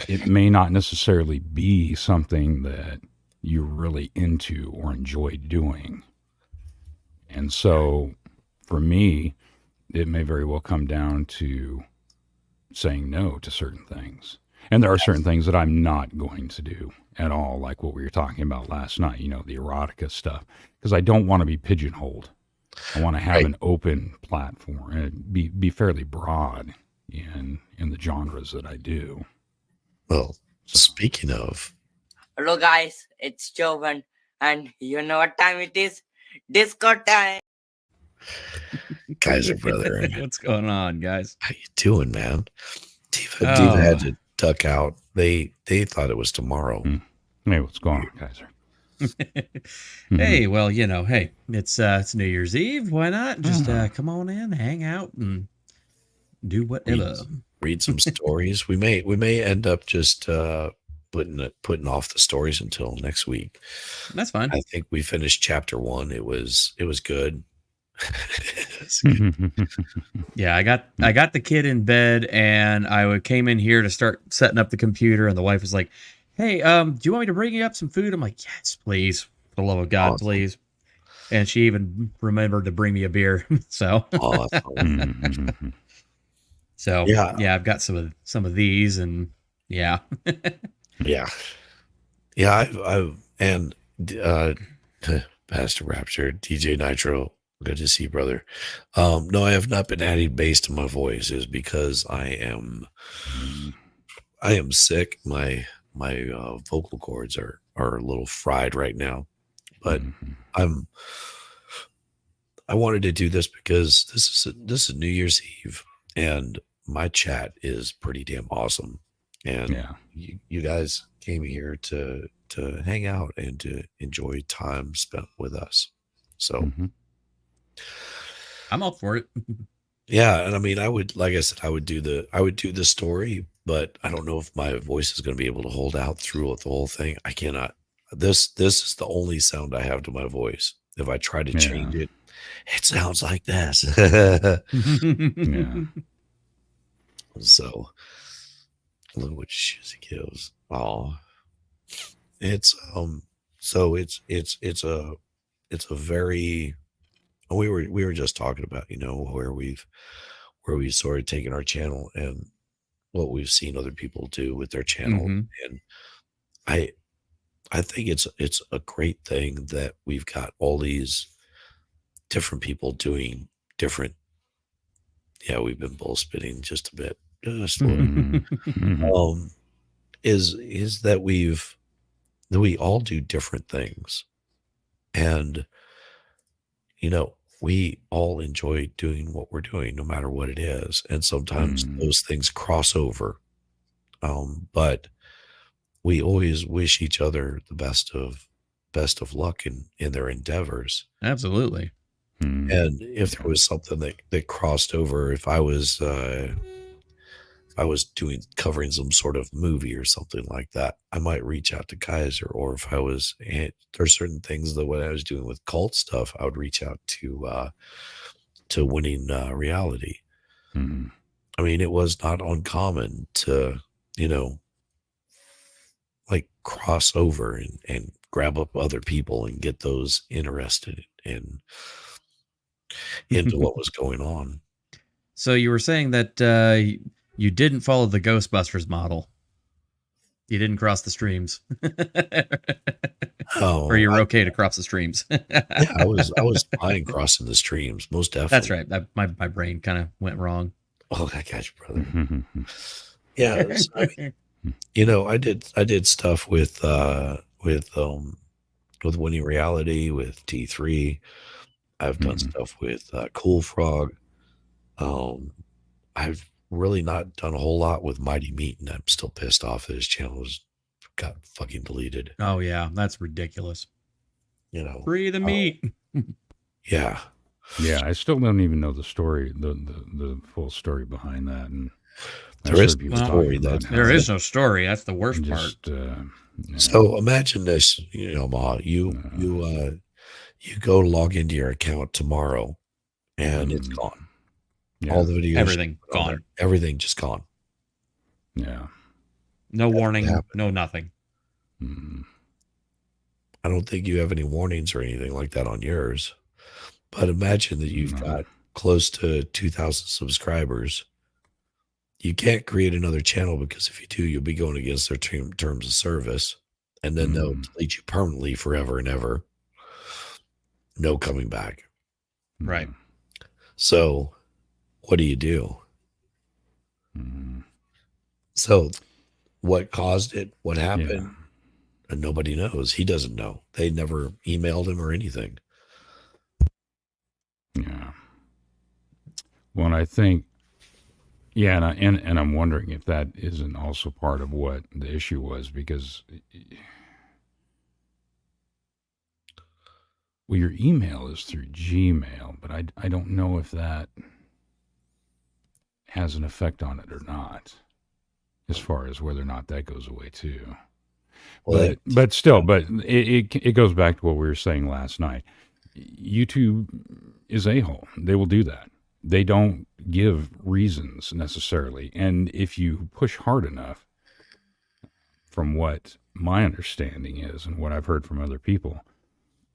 it may not necessarily be something that you're really into or enjoy doing. And so for me, it may very well come down to saying no to certain things. And there are certain things that I'm not going to do at all, like what we were talking about last night, the erotica stuff, because I don't want to be pigeonholed. I want to have Right. an open platform and be fairly broad in the genres that I do. Well, speaking of, Hello guys, it's Jovan, and you know what time it is? Disco time! Kaiser brother, What's going on, guys? how you doing, man? Diva Oh. had to duck out. They thought it was tomorrow. Hey, what's going on, Kaiser? Hey, well, hey, it's New Year's Eve. Why not just come on in, hang out, and do whatever. Read some stories. We may end up just putting off the stories until next week. That's fine. I think we finished chapter 1. It was good. It's good. Yeah, I got the kid in bed, and I came in here to start setting up the computer, and the wife was like, "Hey, do you want me to bring you up some food?" I'm like, "Yes, please, for the love of God, Awesome. please." And she even remembered to bring me a beer. So, Awesome. so Yeah. I've got some of these, and yeah. Yeah. I've and Pastor Rapture, DJ Nitro, good to see you, brother. No, I have not been adding bass to my voice, is because I am sick. My vocal cords are a little fried right now, but I wanted to do this because this is New Year's Eve, and my chat is pretty damn awesome. And Yeah. you guys came here to hang out and to enjoy time spent with us. So I'm all for it. Yeah, and I mean, I would, like I said, I would do the story, but I don't know if my voice is going to be able to hold out through the whole thing. I cannot. This is the only sound I have to my voice. If I try to change Yeah. it sounds like this. Yeah. So look what Shizzy gives. Oh, it's so it's a very, we were just talking about, where we've sort of taken our channel and what we've seen other people do with their channel. Mhm. And I I think it's a great thing that we've got all these different people doing different. Yeah, we've been bull spitting just a bit. Just a little. Mhm. Um is that we all do different things. And we all enjoy doing what we're doing, no matter what it is. And sometimes Mhm. those things cross over. But we always wish each other the best of luck in their endeavors. Absolutely. Mhm. And if there was something that crossed over, if I was doing covering some sort of movie or something like that, I might reach out to Kaiser. Or if I was, there's certain things that when I was doing with cult stuff, I would reach out to Winning Reality. Mhm. I mean, it was not uncommon to, you know, like cross over and grab up other people and get those interested in into what was going on. So you were saying that you didn't follow the Ghostbusters model. You didn't cross the streams. Oh, Or you were okay to cross the streams. yeah, I was fine crossing the streams, most That's definitely. right. My brain kind of went wrong. Oh, I got you, brother. Mhm. Yeah, I mean, I did stuff with Winning Reality, with T3. I've done Mhm. stuff with Cool Frog. Um, I've really not done a whole lot with Mighty Meat, and I'm still pissed off that his channel got fucking deleted. Oh yeah, that's ridiculous. Free the Uh, meat. yeah. Yeah, I still don't even know the story, the full story behind that, and There I've is heard no people Well, story. talking about That's There how is no story. That's the worst part. just yeah. so. Imagine this, Ma. You go log into your account tomorrow, and it's Mm. gone. Yeah. All the videos, Everything on there, gone. everything just gone. Yeah. No That's what warning. happened. No nothing. Mhm. I don't think you have any warnings or anything like that on yours. But imagine that you've No. got close to 2,000 subscribers. You can't create another channel because if you do, you'll be going against their terms of service, and then they'll Mhm. delete you permanently forever and ever. No coming back. Right. So, what do you do? Mhm. So, what caused it? What Yeah. happened? And nobody knows. He doesn't know. They never emailed him or anything. Yeah. Well, and I think, yeah, and I'm wondering if that isn't also part of what the issue was, because, well, your email is through Gmail, but I don't know if that has an effect on it or not, as far as whether or not that goes away too. Well, But still, but it goes back to what we were saying last night. YouTube is a-hole. They will do that. They don't give reasons necessarily. And if you push hard enough, from what my understanding is and what I've heard from other people,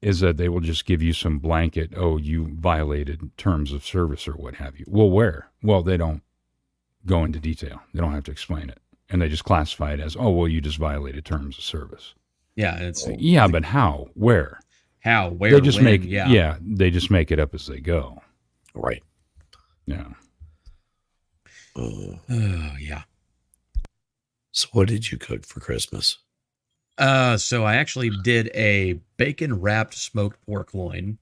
is that they will just give you some blanket, oh, you violated terms of service or what have you. Well, where? Well, they don't go into detail. They don't have to explain it. And they just classify it as, oh, well, you just violated terms of service. Yeah. It's Yeah, but how? Where? how, where, They just when. make Yeah. they just make it up as they go. right. Yeah. Uh, Oh yeah. so, what did you cook for Christmas? So I actually did a bacon wrapped smoked pork loin.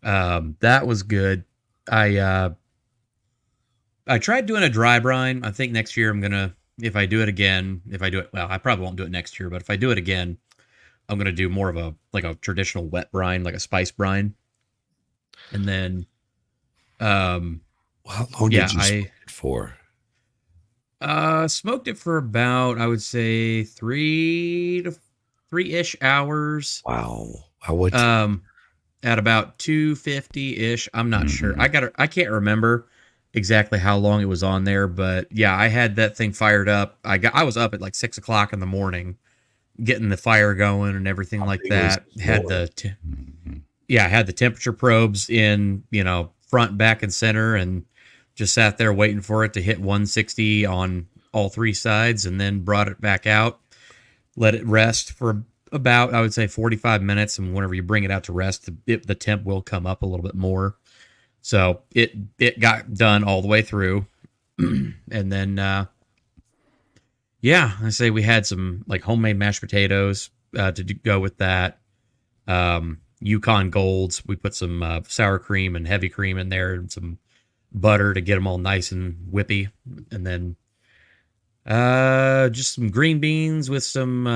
That was good. I tried doing a dry brine. I think next year I'm gonna, if I do it again, well, I probably won't do it next year, but if I do it again, I'm gonna do more of a traditional wet brine, like a spice brine. And then How long Yeah, did you smoke it for? Smoked it for about, I would say, 3-ish hours. Wow. What? At about 250-ish. I'm not sure. I can't remember exactly how long it was on there, but yeah, I had that thing fired up. I was up at like 6 o'clock in the morning, getting the fire going and everything like big was that. the Had blower? I had the temperature probes in, front, back, and center, and just sat there waiting for it to hit 160 on all three sides, and then brought it back out, let it rest for about, I would say, 45 minutes. And whenever you bring it out to rest, the temp will come up a little bit more. So it got done all the way through. And then, I say we had some like homemade mashed potatoes to go with that. Yukon Golds. We put some sour cream and heavy cream in there and some butter to get them all nice and whippy. And then just some green beans with some,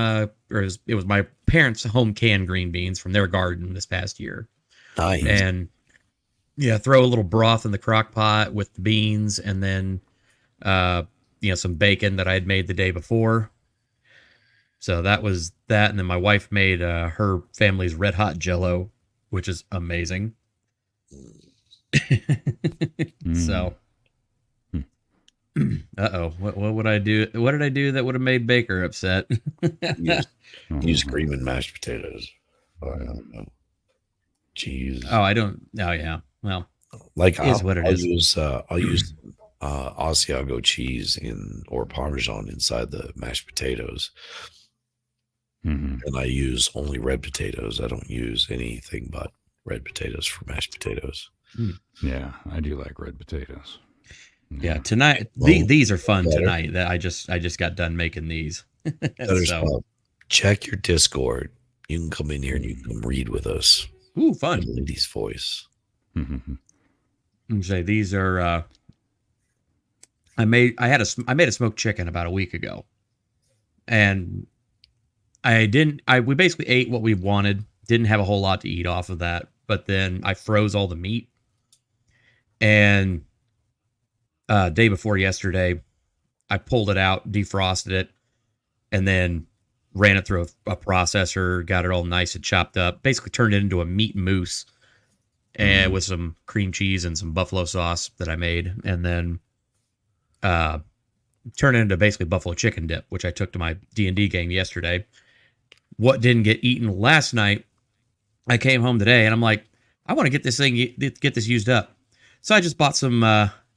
it was my parents' home canned green beans from their garden this past year. Nice. And yeah, throw a little broth in the crock pot with the beans, and then, some bacon that I had made the day before. So that was that. And then my wife made her family's red hot Jello, which is amazing. So, what would I do? What did I do that would have made Baker upset? Use cream and mashed potatoes. I don't know. Jeez. Oh, I don't. Oh, yeah. Well, Like is what it I'll is. use Asiago cheese or Parmesan inside the mashed potatoes. And I use only red potatoes. I don't use anything but red potatoes for mashed potatoes. Yeah, I do like red potatoes. Yeah, tonight these are fun tonight. That I just got done making these. So, check your Discord. You can come in here and you can read with us. Ooh, fun! Lady's voice. Say these are. I made a smoked chicken about a week ago, and we basically ate what we wanted. Didn't have a whole lot to eat off of that, but then I froze all the meat. And day before yesterday, I pulled it out, defrosted it, and then ran it through a processor, got it all nice and chopped up, basically turned it into a meat mousse, and with some cream cheese and some buffalo sauce that I made, and then turned it into basically buffalo chicken dip, which I took to my D&D game yesterday. What didn't get eaten last night, I came home today and I'm like, I want to get this used up. So I just bought some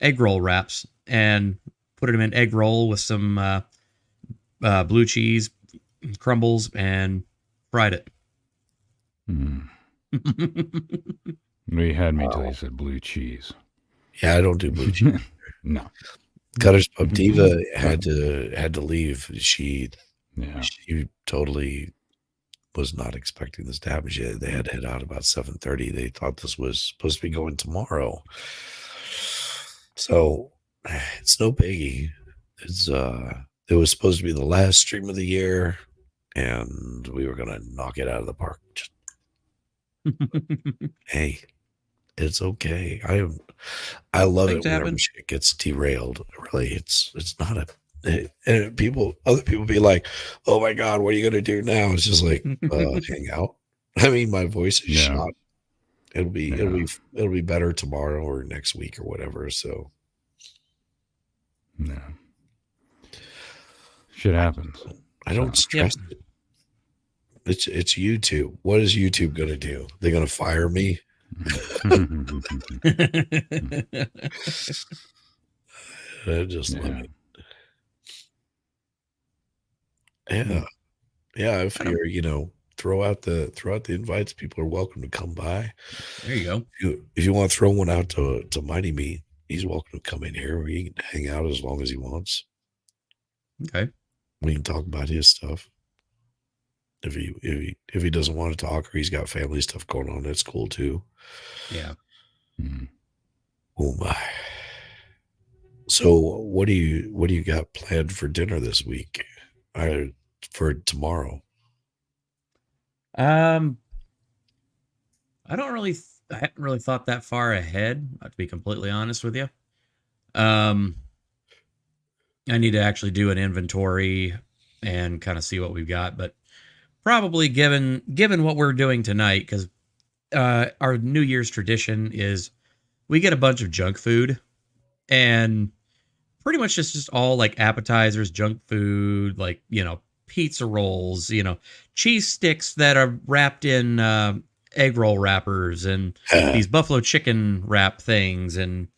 egg roll wraps and put them in egg roll with some blue cheese crumbles and fried it. You had me till you said blue cheese. Yeah, I don't do blue cheese. No. Gutters Pub Diva had to leave. She totally was not expecting this to happen. They had to head out about 7:30. They thought this was supposed to be going tomorrow. So it's no biggie. It was supposed to be the last stream of the year, and we were gonna knock it out of the park. Hey, it's okay. I love it whenever shit gets derailed. Really, it's not a. And other people be like, "Oh my God, what are you gonna do now?" It's just like hang out. I mean, my voice is shot. It'll be better tomorrow or next week or whatever. So, yeah, shit happens. I don't stress it. It's YouTube. What is YouTube gonna do? They're gonna fire me. Just let me. Yeah. I figure, throw out the invites. People are welcome to come by. There you go. If you want to throw one out to Mighty Meat, he's welcome to come in here. We can hang out as long as he wants. Okay. We can talk about his stuff. If he doesn't want to talk or he's got family stuff going on, that's cool too. Yeah. Oh my. So what do you got planned for dinner this week? For tomorrow? I haven't really thought that far ahead, to be completely honest with you. I need to actually do an inventory and kind of see what we've got, but probably given what we're doing tonight, because our New Year's tradition is we get a bunch of junk food, and pretty much just all like appetizers, junk food, like, pizza rolls, cheese sticks that are wrapped in egg roll wrappers, and these buffalo chicken wrap things, and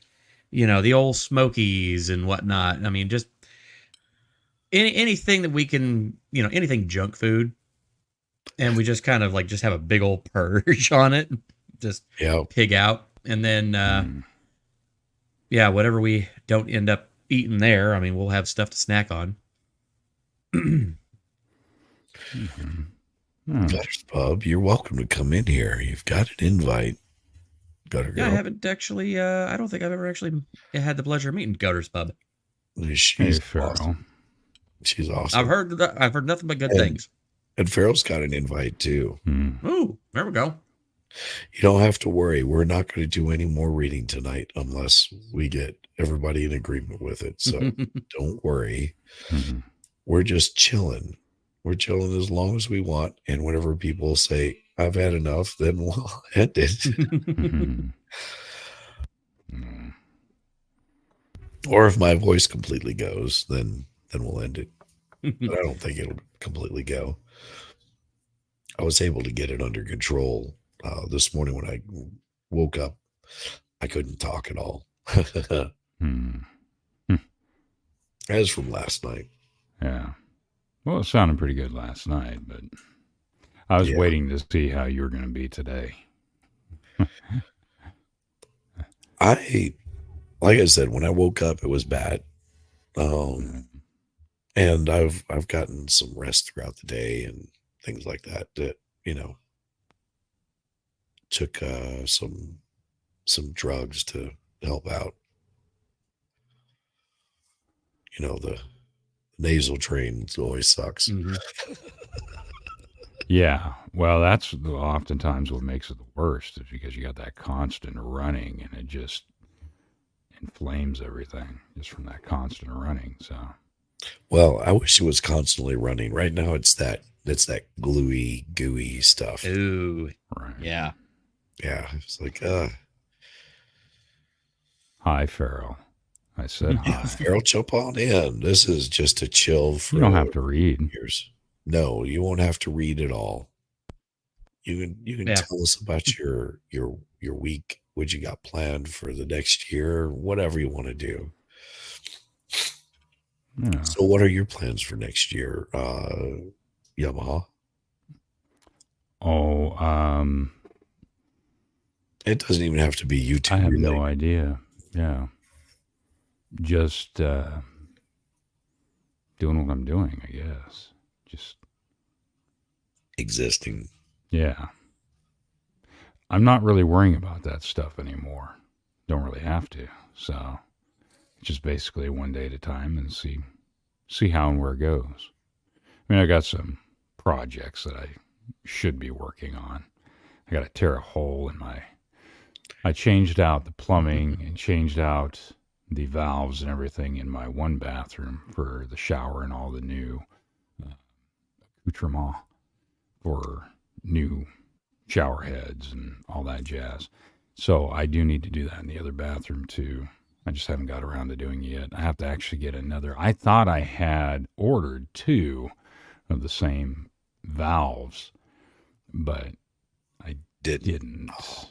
the old Smokies and whatnot. I mean, just anything that we can, anything junk food, and we just kind of like just have a big old purge on it, just pig out, and then whatever we don't end up eating there, I mean, we'll have stuff to snack on. Gutters Pub, you're welcome to come in here. You've got an invite. Gutter Girl. Yeah, I haven't actually. I don't think I've ever actually had the pleasure of meeting Gutters Pub. She's awesome. She's awesome. I've heard nothing but good things. And Farrell's got an invite too. Ooh, there we go. You don't have to worry. We're not going to do any more reading tonight unless we get everybody in agreement with it. So don't worry. We're just chilling. We're chilling as long as we want. And whenever people say, I've had enough, then we'll end it. Or if my voice completely goes, then we'll end it. But I don't think it'll completely go. I was able to get it under control this morning when I woke up. I couldn't talk at all. As from last night. Yeah. Well, it sounded pretty good last night, but I was waiting to see how you were going to be today. Like I said, when I woke up, it was bad. And I've gotten some rest throughout the day and things like that, took some drugs to help out. The nasal train always sucks. Yeah. Well, that's oftentimes what makes it the worst, is because you got that constant running, and it just inflames everything just from that constant running. So, well, I wish it was constantly running. Right now, it's that gluey, gooey stuff. Ooh, right. Yeah. It's like, Hi, Farrell. I said hi. Farrell, jump on in. This is just a chill for You don't have to read. years. No, you won't have to read at all. You can tell us about your week, what you got planned for the next year, whatever you want to do. Yeah. So what are your plans for next year, Yamaha? It doesn't even have to be YouTube. I have related. no idea. Yeah. Just doing what I'm doing, I guess. Just existing. Yeah. I'm not really worrying about that stuff anymore. Don't really have to. So just basically one day at a time and see how and where it goes. I mean, I got some projects that I should be working on. I got to tear a hole in I changed out the plumbing and changed out the valves and everything in my one bathroom for the shower and all the new accoutrement for new shower heads and all that jazz. So I do need to do that in the other bathroom too. I just haven't got around to doing it yet. I have to actually get another. I thought I had ordered 2 of the same valves, but I didn't. Oh,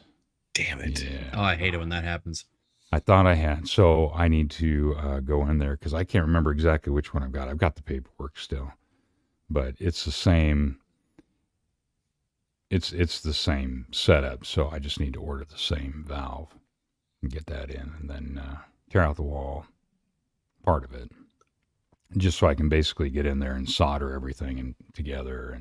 damn it. Yeah. Oh, I hate it when that happens. I thought I had. So I need to go in there because I can't remember exactly which one I've got. I've got the paperwork still, but it's the same. It's the same setup. So I just need to order the same valve and get that in, and then tear out the wall, part of it, just so I can basically get in there and solder everything together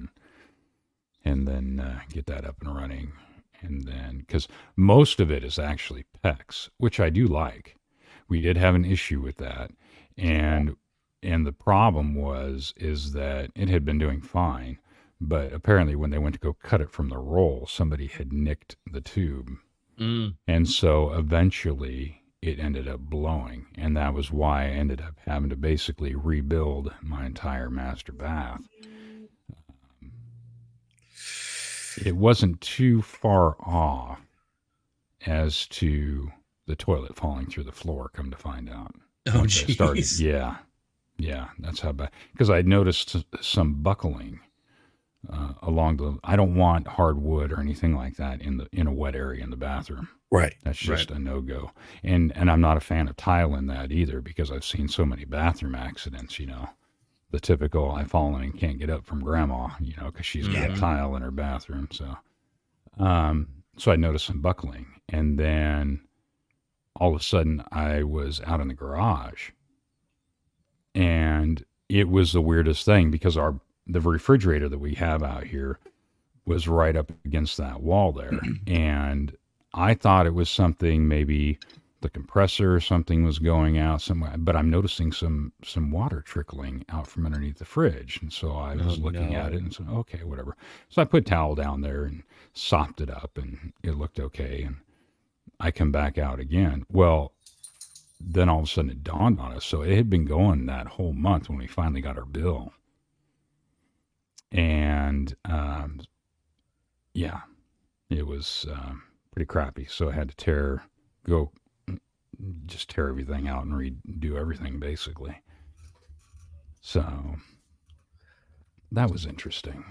and then get that up and running. And then, because most of it is actually PEX, which I do like. We did have an issue with that. And the problem is that it had been doing fine. But apparently when they went to go cut it from the roll, somebody had nicked the tube. And so eventually it ended up blowing. And that was why I ended up having to basically rebuild my entire master bath. It wasn't too far off as to the toilet falling through the floor, come to find out. Oh, Once I started, jeez. yeah, that's how bad. Because I noticed some buckling along the. I don't want hardwood or anything like that in a wet area in the bathroom. Right. That's just a no go. And I'm not a fan of tile in that either, because I've seen so many bathroom accidents. The typical I've fallen and can't get up from grandma. Because she's got tile in her bathroom. So I noticed some buckling, and then all of a sudden I was out in the garage. And it was the weirdest thing, because the refrigerator that we have out here was right up against that wall there. And I thought it was something, maybe the compressor or something was going out somewhere, but I'm noticing some water trickling out from underneath the fridge. And so I was looking at it and said, okay, whatever. So I put towel down there and sopped it up, and it looked okay. And I come back out again. Well, then all of a sudden it dawned on us. So it had been going that whole month when we finally got our bill. And it was pretty crappy. So I had to tear everything out and redo everything, basically. So that was interesting.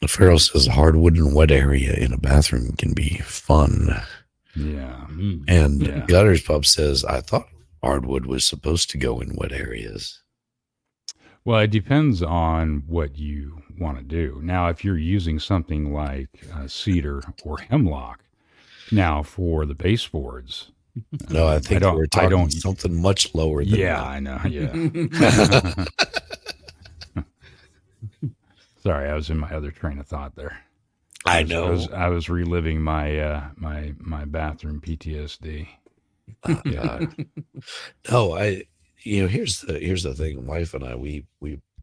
Farrell says hardwood and wet area in a bathroom can be fun. Yeah. And Gutters Pub says, I thought hardwood was supposed to go in wet areas. Well, it depends on what you want to do. Now, if you're using something like cedar or hemlock, now for the baseboards. No, I think we're talking something much lower than that. I know. Yeah. Sorry, I was in my other train of thought there. I know. I was reliving my my bathroom PTSD. Oh, God. No, here's the thing. Wife and I, we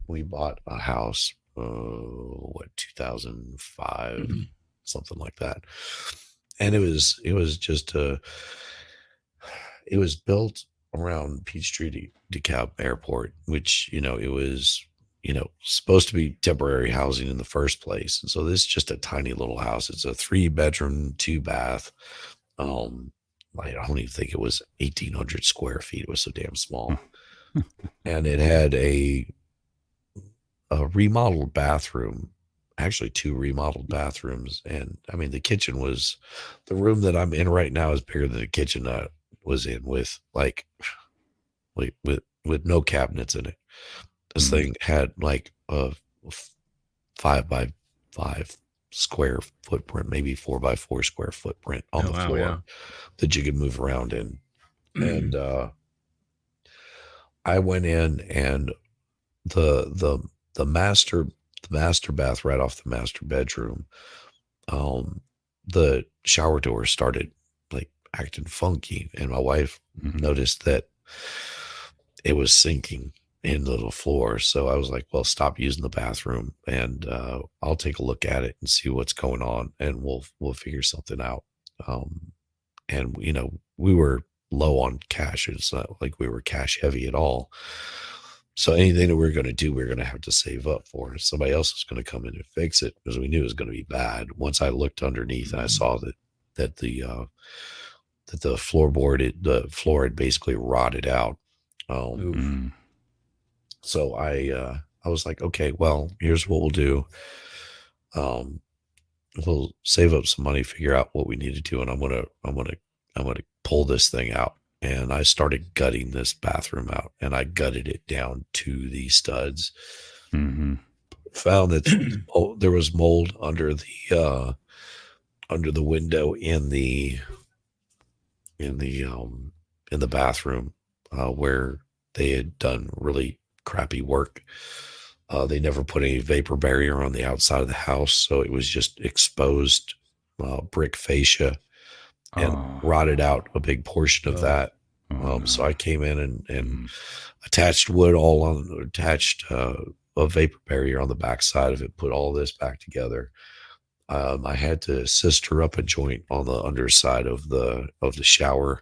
bought a house, 2005, something like that, and it was just it was built around Peachtree DeKalb Airport, which it was supposed to be temporary housing in the first place. And so this is just a tiny little house. It's a 3-bedroom, 2-bath. I don't even think it was 1,800 square feet. It was so damn small. And it had a remodeled bathroom, actually 2 remodeled bathrooms. And I mean, the room that I'm in right now is bigger than the kitchen I was in, with no cabinets in it. This thing had like a 5 by 5 square footprint, maybe 4 by 4 square footprint on the floor that you could move around in. And I went in, and the master bath right off the master bedroom, the shower door started like acting funky, and my wife noticed that it was sinking into the floor. So I was like, well, stop using the bathroom, and I'll take a look at it and see what's going on, and we'll figure something out. And we were low on cash. It's not like we were cash heavy at all. So anything that we were going to do, we were going to have to save up for. Somebody else was going to come in and fix it, because we knew it was going to be bad. Once I looked underneath and I saw that the floorboard, the floor had basically rotted out. So I was like, okay, well, here's what we'll do. We'll save up some money, figure out what we need to do, and I'm gonna pull this thing out. And I started gutting this bathroom out, and I gutted it down to the studs. Found that there was mold under the window in the bathroom where they had done really crappy work. They never put any vapor barrier on the outside of the house, so it was just exposed brick fascia and rotted out a big portion of that. So I came in and attached wood attached a vapor barrier on the back side of it, put all this back together. I had to sister up a joint on the underside of the shower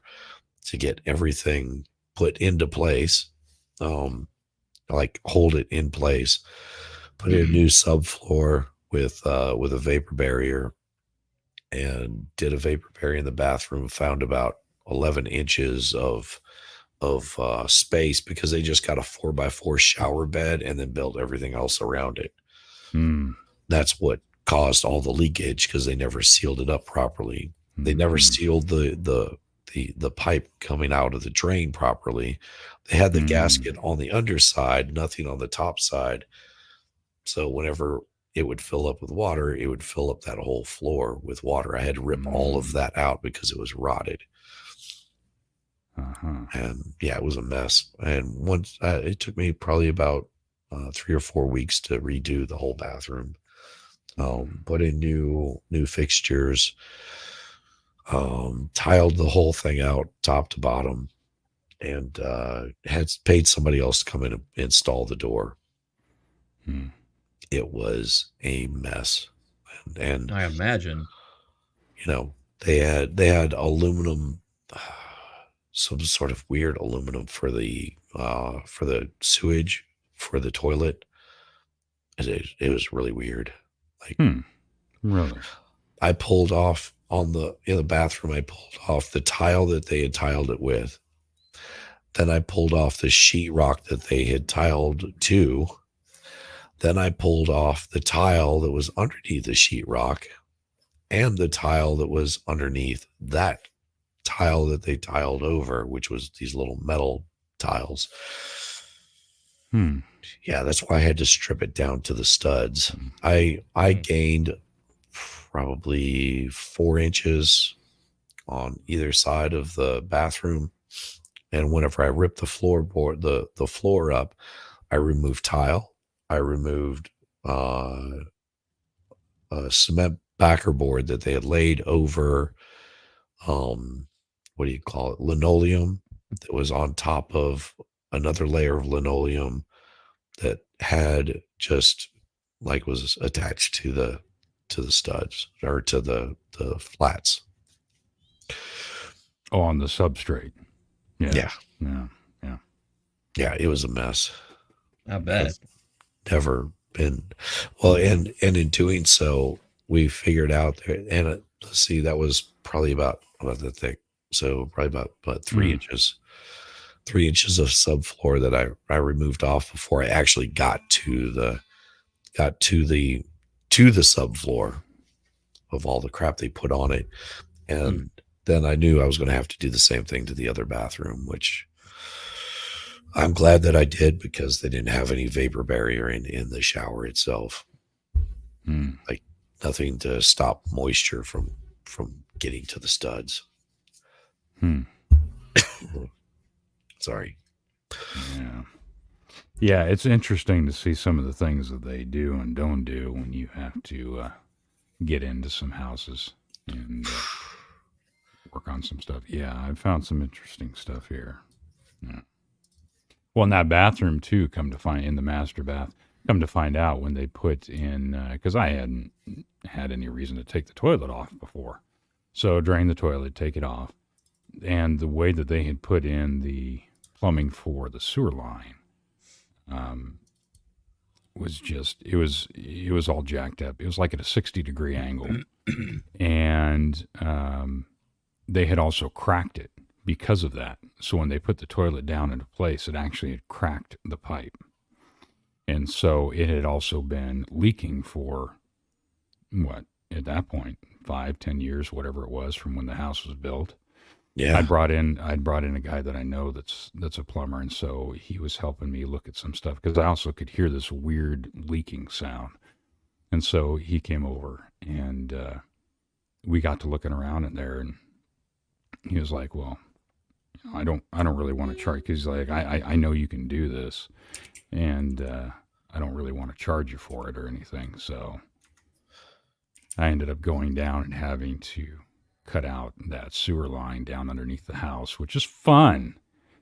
to get everything put into place, like hold it in place. Put in a new subfloor with a vapor barrier, and did a vapor barrier in the bathroom. Found about 11 inches of space because they just got a 4x4 shower bed and then built everything else around it. That's what caused all the leakage because they never sealed it up properly. They never sealed the pipe coming out of the drain properly. They had the gasket on the underside, nothing on the top side. So whenever it would fill up with water, it would fill up that whole floor with water. I had to rip all of that out because it was rotted. And yeah, it was a mess. And once it took me probably about 3 or 4 weeks to redo the whole bathroom. Put in new fixtures, tiled the whole thing out top to bottom, and had paid somebody else to come in and install the door. It was a mess, and I imagine, they had aluminum, some sort of weird aluminum for the sewage for the toilet. It was really weird. Like, really, I pulled off in the bathroom. I pulled off the tile that they had tiled it with. Then I pulled off the sheetrock that they had tiled to. Then I pulled off the tile that was underneath the sheetrock and the tile that was underneath that tile that they tiled over, which was these little metal tiles. Yeah, that's why I had to strip it down to the studs. I gained probably 4 inches on either side of the bathroom. And whenever I ripped the floorboard, the floor up, I removed tile. I removed a cement backer board that they had laid over, what do you call it? Linoleum that was on top of another layer of linoleum that had just like was attached to the studs or to the flats. Oh, on the substrate. Yeah. It was a mess. I bet. Never been well, and in doing so, we figured out there, and let's see, that was probably about the thick, so probably about 3 inches. 3 inches of subfloor that I removed off before I actually got to the subfloor of all the crap they put on it. And then I knew I was going to have to do the same thing to the other bathroom, which I'm glad that I did because they didn't have any vapor barrier in the shower itself. Like nothing to stop moisture from getting to the studs. Sorry. Yeah, it's interesting to see some of the things that they do and don't do when you have to get into some houses and work on some stuff. Yeah, I've found some interesting stuff here. Yeah. Well, in that bathroom too, in the master bath, come to find out when they put in, because I hadn't had any reason to take the toilet off before. So drain the toilet, take it off. And the way that they had put in the plumbing for the sewer line was just, it was all jacked up. It was like at a 60-degree angle. And they had also cracked it because of that. So when they put the toilet down into place, it actually had cracked the pipe. And so it had also been leaking for, at that point, 5-10 years, whatever it was from when the house was built. Yeah. I'd brought in a guy that I know that's a plumber, and so he was helping me look at some stuff because I also could hear this weird leaking sound. And so he came over and we got to looking around in there, and he was like, "Well, I don't really want to charge," because he's like, I know you can do this, and I don't really want to charge you for it or anything. So I ended up going down and having to cut out that sewer line down underneath the house, which is fun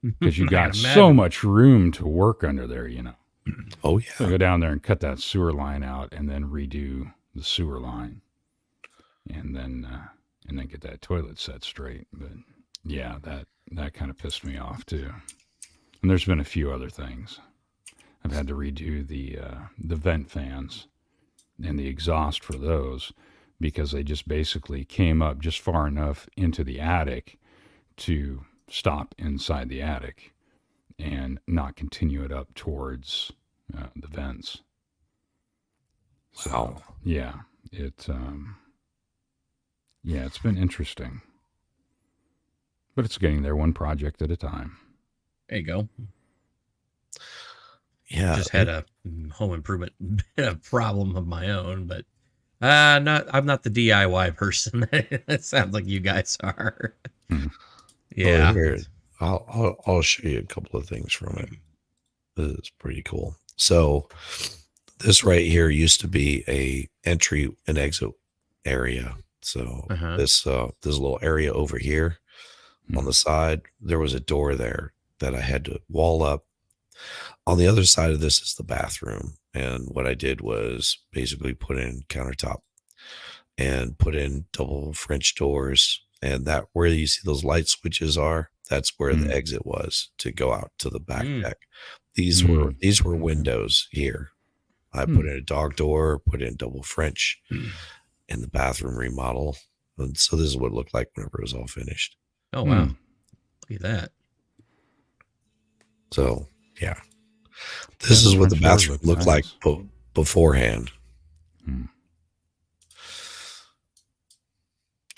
because you got so much room to work under there, Oh yeah. So go down there and cut that sewer line out and then redo the sewer line and then get that toilet set straight. But yeah, that kind of pissed me off too. And there's been a few other things. I've had to redo the vent fans and the exhaust for those because they just basically came up just far enough into the attic to stop inside the attic and not continue it up towards the vents. So, Wow. yeah, it's been interesting, but it's getting there one project at a time. There you go. Yeah. Just had a home improvement problem of my own, but I'm not the DIY person. It sounds like you guys are. Hmm. Yeah. Oh, here, I'll show you a couple of things from it. It's pretty cool. So this right here used to be a entry and exit area. So this little area over here on the side, there was a door there that I had to wall up. On the other side of this is the bathroom. And what I did was basically put in countertop and put in double French doors. And that where you see those light switches are, that's where the exit was to go out to the back deck. These were windows here. I put in a dog door, put in double French in the bathroom remodel. And so this is what it looked like whenever it was all finished. Oh, wow. Look at that. So, yeah. This is what the bathroom looked like beforehand. And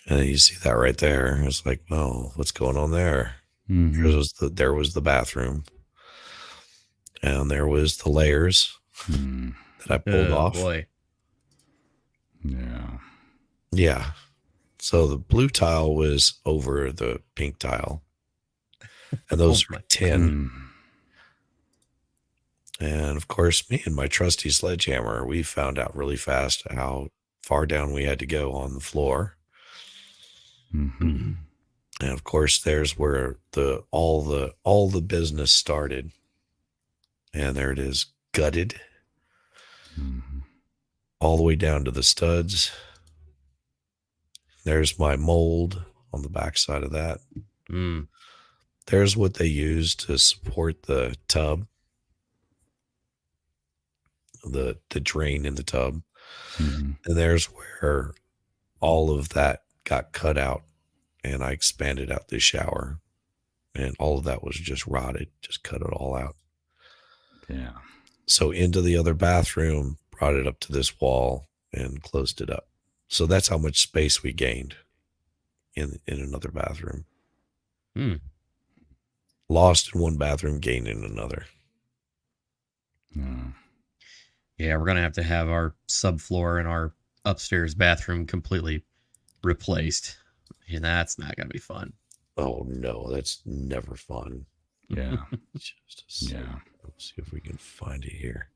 you see that right there. It's like, oh, what's going on there? There was the bathroom. And there was the layers that I pulled off. Boy. Yeah. Yeah. So the blue tile was over the pink tile. And those were 10. And of course, me and my trusty sledgehammer, we found out really fast how far down we had to go on the floor. And of course, there's where all the business started. And there it is, gutted. All the way down to the studs. There's my mold on the back side of that. There's what they use to support the tub. The drain in the tub. And there's where all of that got cut out and I expanded out this shower and all of that was just rotted, just cut it all out. Yeah. So into the other bathroom, brought it up to this wall and closed it up. So that's how much space we gained in another bathroom. Lost in one bathroom, gained in another. Yeah, we're going to have our subfloor and our upstairs bathroom completely replaced. And that's not going to be fun. Oh, no, that's never fun. Yeah. Yeah. Let's see if we can find it here.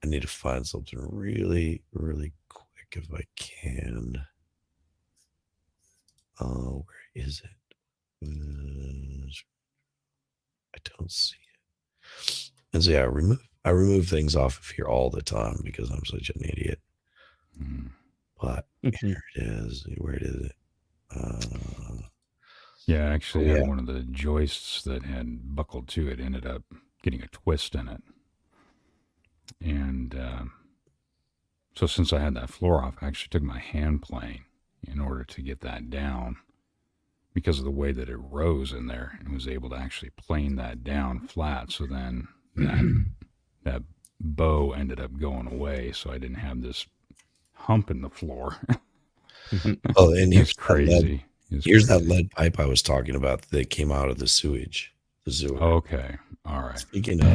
I need to find something really, really quick if I can. Oh, where is it? I don't see it. And so, yeah, I remove things off of here all the time because I'm such an idiot. But here it is. Where is it? Yeah, actually, I had one of the joists that had buckled to it ended up getting a twist in it. And so since I had that floor off, I actually took my hand plane in order to get that down because of the way that it rose in there and was able to actually plane that down flat. So then that bow ended up going away. So I didn't have this hump in the floor. Oh, and it's crazy. Here's that lead pipe I was talking about that came out of the sewage. The sewer. Okay. All right. Speaking of.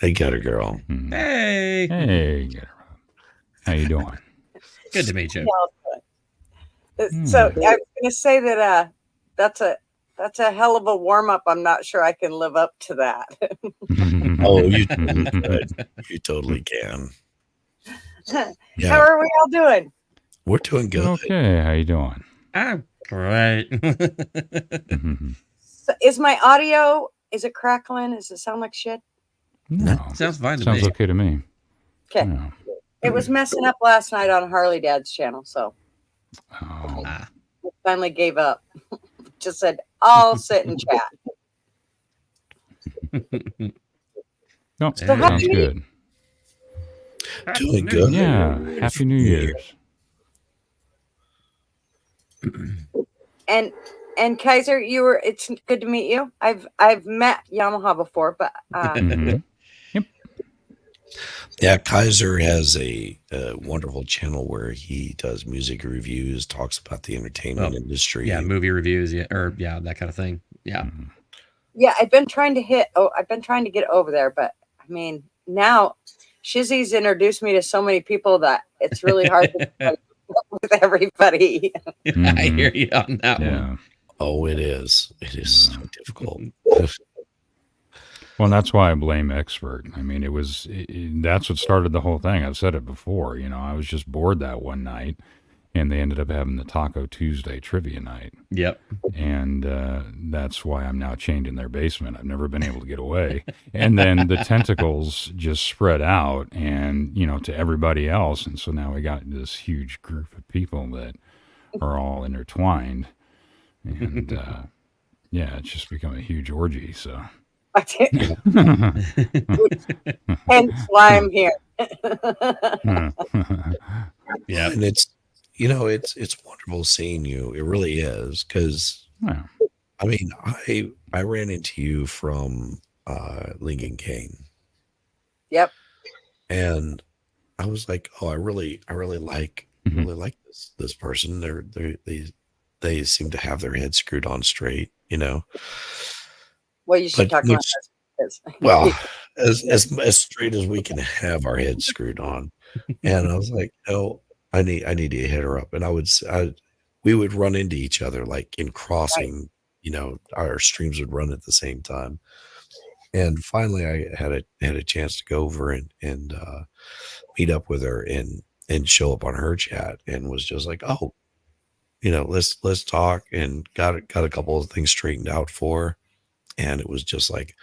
Hey, Gutter Girl. Hey. Hey, get her up. How you doing? Good to meet you. So I was going to say that that's a hell of a warm up. I'm not sure I can live up to that. Oh, you totally could. You totally can. How Yeah, are we all doing? we're doing good. Okay, how you doing? I'm great. So is my audio? Is it crackling? Does it sound like shit? No, Sounds fine to sounds me. okay to me. Okay. Yeah. It was messing up last night on Harley Dad's channel, so Oh, Ah, I finally gave up. Just said, I'll sit and chat. no, So how sounds do you- good. Doing good. Yeah, Happy New Year's. And Kaiser, it's good to meet you. I've met Yamaha before, but Mhm. Yeah, Kaiser has a wonderful channel where he does music reviews, talks about the entertainment industry. yeah, movie reviews, that kind of thing. Yeah. yeah, I've been trying to get over there, but I mean now Shizzy's introduced me to so many people that it's really hard to keep up with everybody. I hear you on that one. Yeah. Oh, it is. It is so difficult. Well, that's why I blame Expert. I mean, that's what started the whole thing. I've said it before. I was just bored that one night, and they ended up having the Taco Tuesday trivia night. Yep. And that's why I'm now chained in their basement. I've never been able to get away. And then the tentacles just spread out and, to everybody else. And so now we got this huge group of people that are all intertwined. And yeah, it's just become a huge orgy. So Hence why I'm here. Yeah. And it's wonderful seeing you. It really is. Because, yeah. I mean, I ran into you from Lincoln Kane. Yep. And I was like, oh, I really like this person. They seem to have their head screwed on straight, Well, you should But talk about this. Well, as straight as we can have our heads screwed on. And I was like, oh, I need to hit her up. And we would run into each other like in crossing, our streams would run at the same time. And finally I had a chance to go over and meet up with her and show up on her chat, and was just like, oh, let's talk, and got a couple of things straightened out for her. And it was just like,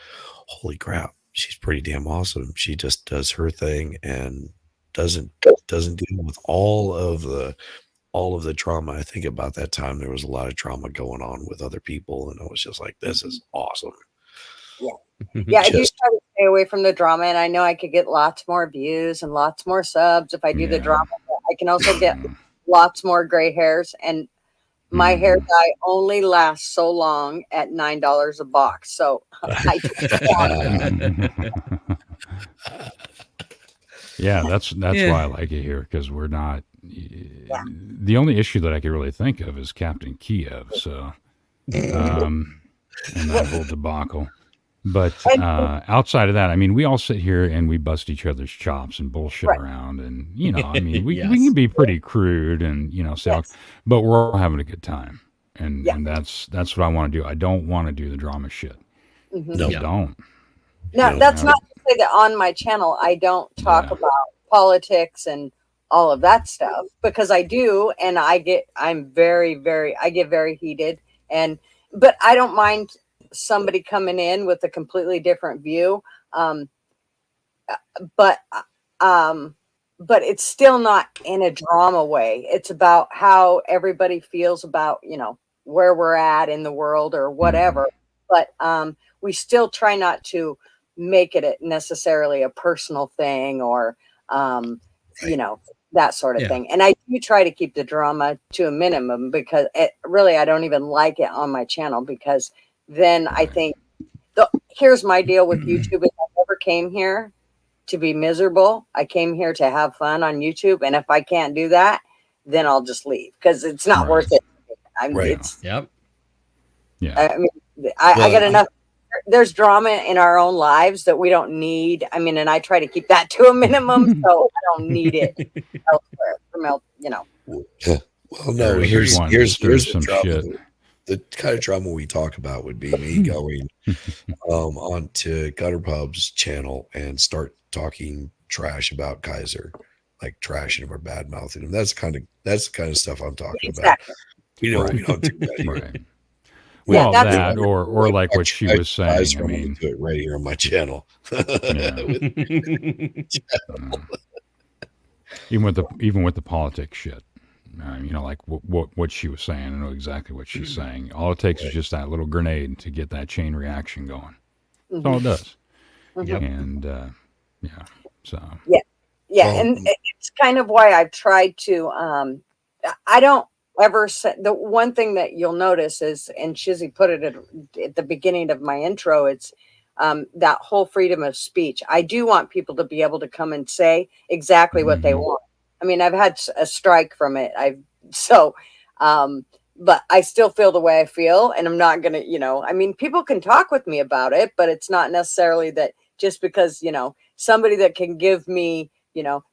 holy crap, she's pretty damn awesome. She just does her thing and doesn't deal with all of the trauma. I think about that time there was a lot of trauma going on with other people, and I was just like, this is awesome. Yeah, I do try to stay away from the drama, and I know I could get lots more views and lots more subs if I do the drama. But I can also get lots more gray hairs, and my hair dye only lasts so long at $9 a box. So Yeah, that's why I like it here, because we're not. The only issue that I could really think of is Captain Kiev. So, and that whole debacle. But outside of that, I mean, we all sit here and we bust each other's chops and bullshit around, and I mean, we can be pretty crude and say, but we're all having a good time, and that's what I want to do. I don't want to do the drama shit. No, I don't. now that's not to say that on my channel I don't talk about politics and all of that stuff, because I do, and I get very heated, but I don't mind somebody coming in with a completely different view, but it's still not in a drama way. It's about how everybody feels about where we're at in the world or whatever, but we still try not to make it necessarily a personal thing or that sort of thing. And I do try to keep the drama to a minimum, because I don't even like it on my channel, because then I think here's my deal with YouTube. Is I never came here to be miserable. I came here to have fun on YouTube. And if I can't do that, then I'll just leave, because it's not worth it. I mean, Yep. I mean, I got enough there's drama in our own lives that we don't need. I mean, and I try to keep that to a minimum, so I don't need it elsewhere from Well, Yeah, no. we're Here's just wanting to stir here's the some drama. shit. The kind of drama we talk about would be me going onto Gutter Pub's channel and start talking trash about Kaiser, like trashing him or bad mouthing him. That's the kind of stuff I'm talking about. exactly. We don't Right. do that here. Right. We- Well, that's- that or like what she was saying. Kaiser, I I'm gonna mean, do it right here on my channel. even with the politics shit, like what she was saying. I know exactly what she's saying. All it takes is just that little grenade to get that chain reaction going. That's all it does. Mhm. And yeah, so Yeah, Well, and it's kind of why I've tried to. I don't ever say the one thing that you'll notice is, and Shizzy put it at the beginning of my intro. It's that whole freedom of speech. I do want people to be able to come and say exactly what they Mhm. want. I mean, I've had a strike from it. But I still feel the way I feel, and I'm not gonna, I mean, people can talk with me about it, but it's not necessarily that just because somebody that can give me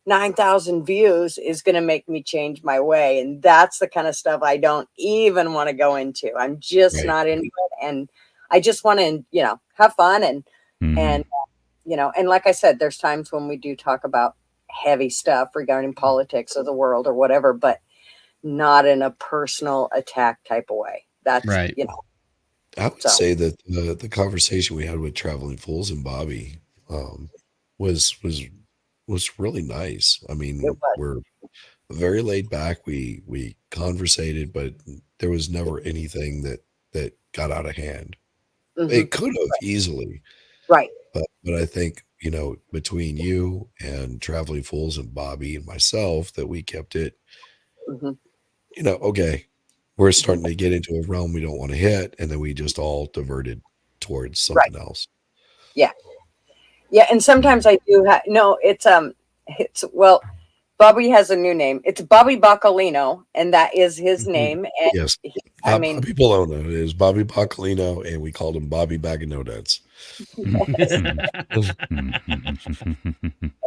9,000 views is going to make me change my way. And that's the kind of stuff I don't even want to go into. I'm just Right. not into it. And I just want to, have fun. And Mhm. and like I said, there's times when we do talk about heavy stuff regarding politics of the world or whatever, but not in a personal attack type of way. That's, Right. I would So- say that the conversation we had with Traveling Fools and Bobby was really nice. I mean, It was. we're very laid back. We conversated, but there was never anything that got out of hand. Mhm. It could have easily, Right. but I think between you and Traveling Fools and Bobby and myself, that we kept it. hmm Okay, we're starting to get into a realm we don't want to hit, and then we just all diverted towards something else. Yeah, and sometimes I do have well, Bobby has a new name. It's Bobby Boccolino, and that is his Mhm. name. And Yes, I mean, Bobby Bologna is Bobby Boccolino, and we called him Bobby Bag of No Nuts.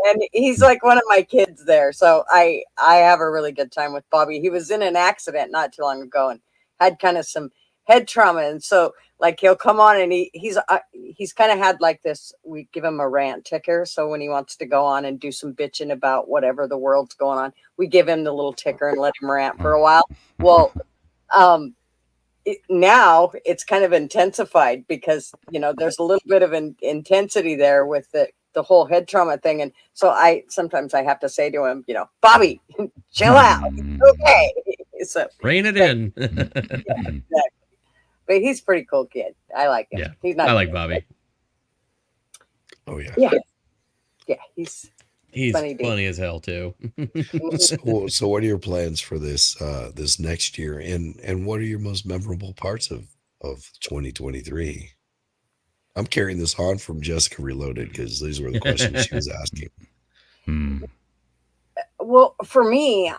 and he's like one of my kids there. So I have a really good time with Bobby. He was in an accident not too long ago and had kind of some head trauma, and so like he'll come on and he's kind of had like this. We give him a rant ticker, so when he wants to go on and do some bitching about whatever the world's going on, we give him the little ticker and let him rant for a while. Well, now it's kind of intensified because there's a little bit of an intensity there with the whole head trauma thing, and so sometimes I have to say to him, Bobby, chill out, okay. So, Rein it in. but he's a pretty cool kid. I like him. Yeah, He's not. I like Bobby. Oh yeah. Yeah, he's He's Funny dude. funny as hell too. So what are your plans for this next year, and what are your most memorable parts of 2023? I'm carrying this on from Jessica Reloaded because these were the questions she was asking. Well, for me,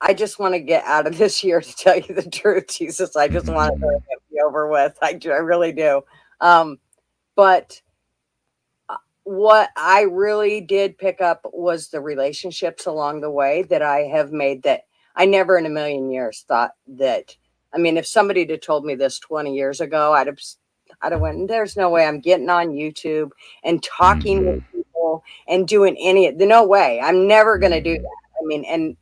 I just want to get out of this year, to tell you the truth. Jesus, I just want it to be over with. I really do. But what I really did pick up was the relationships along the way that I have made, that I never in a million years thought that. I mean, if somebody had told me this 20 years ago, I'd have went, there's no way I'm getting on YouTube and talking with people and doing no way. I'm never going to do that. I mean, and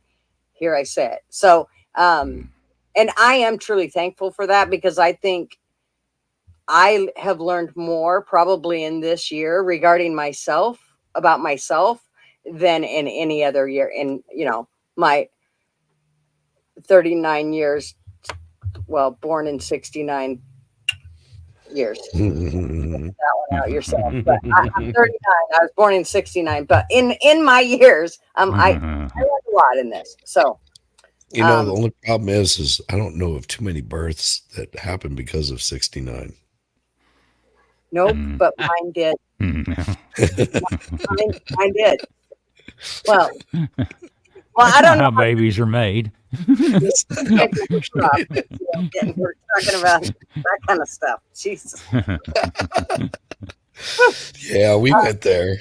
here I say it. So, and I am truly thankful for that, because I think I have learned more probably in this year regarding about myself than in any other year in, my 39 years, well, born in 69 years. That one out yourself. But I'm 39. I was born in 69, but in my years, I learned a lot in this. So, The only problem is I don't know of too many births that happened because of 69. nope, but mine did. Mine did. Well, Well, That's I not don't know how babies are made. we're talking about that kind of stuff. Jesus. Yeah, we went there.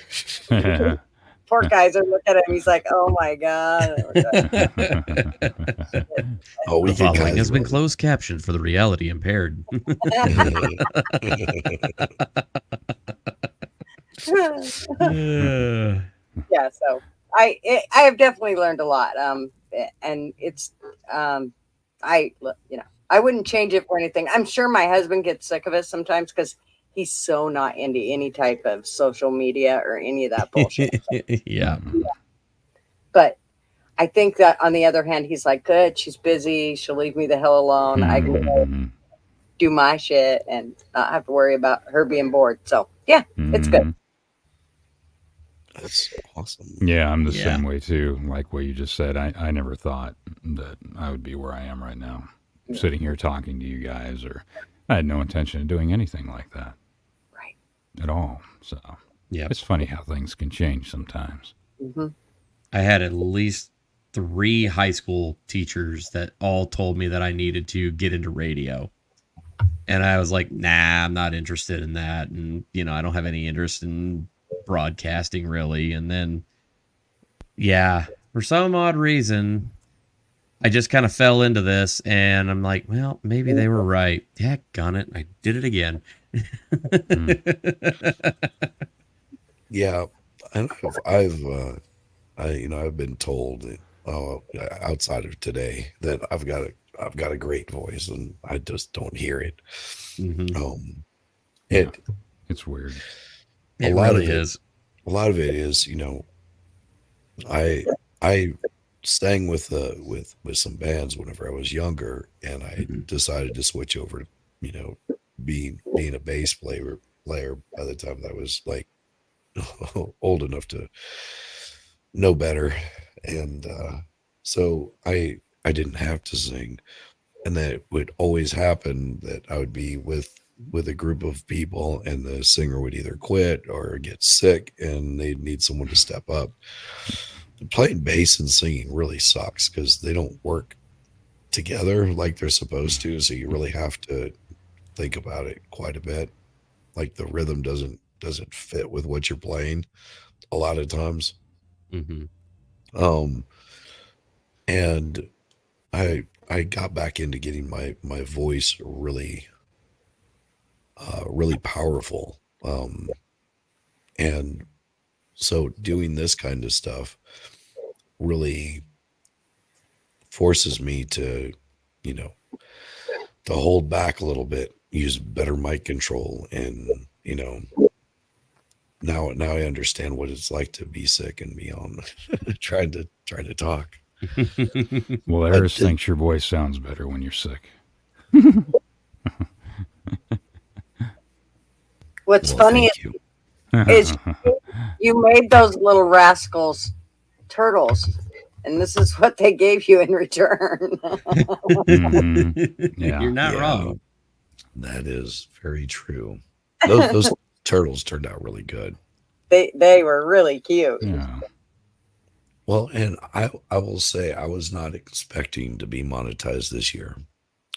Poor guys are looking at him. He's like, oh my God. Oh, we The following kind has been closed captioned for the reality impaired. Yeah, so I have definitely learned a lot. And it's I wouldn't change it for anything. I'm sure my husband gets sick of it sometimes because he's so not into any type of social media or any of that bullshit. Yeah. But I think that on the other hand, he's like, good, she's busy, she'll leave me the hell alone. I can go do my shit and not have to worry about her being bored. So yeah, it's good. That's awesome. Yeah, I'm the Yeah. same way too. Like what you just said, I never thought that I would be where I am right now, sitting here talking to you guys, or I had no intention of doing anything like that. Right. At all. So Yeah. it's funny how things can change sometimes. Mm-hmm. I had at least 3 high school teachers that all told me that I needed to get into radio. And I was like, nah, I'm not interested in that. And, I don't have any interest in broadcasting really. And then, yeah, for some odd reason, I just kind of fell into this and I'm like, well, maybe they were right. Yeah, gun it. I did it again. Yeah, and I've been told outside of today that I've got a great voice and I just don't hear it. It's weird. It really is. A lot of it is, I sang with some bands whenever I was younger, and I decided to switch over to, being a bass player by the time I was like old enough to know better. And so I didn't have to sing. And then it would always happen that I would be with a group of people and the singer would either quit or get sick and they'd need someone to step up. Playing bass and singing really sucks because they don't work together like they're supposed to. So you really have to think about it quite a bit. Like the rhythm doesn't fit with what you're playing a lot of times. And I got back into getting my voice really powerful. And so doing this kind of stuff really forces me to, to hold back a little bit, use better mic control, and, now I understand what it's like to be sick and be on trying to talk. Well, Eris thinks your voice sounds better when you're sick. What's funny is you made those little rascals turtles, and this is what they gave you in return. Yeah. You're not wrong. That is very true. Those turtles turned out really good. They were really cute. Yeah. Well, and I will say I was not expecting to be monetized this year.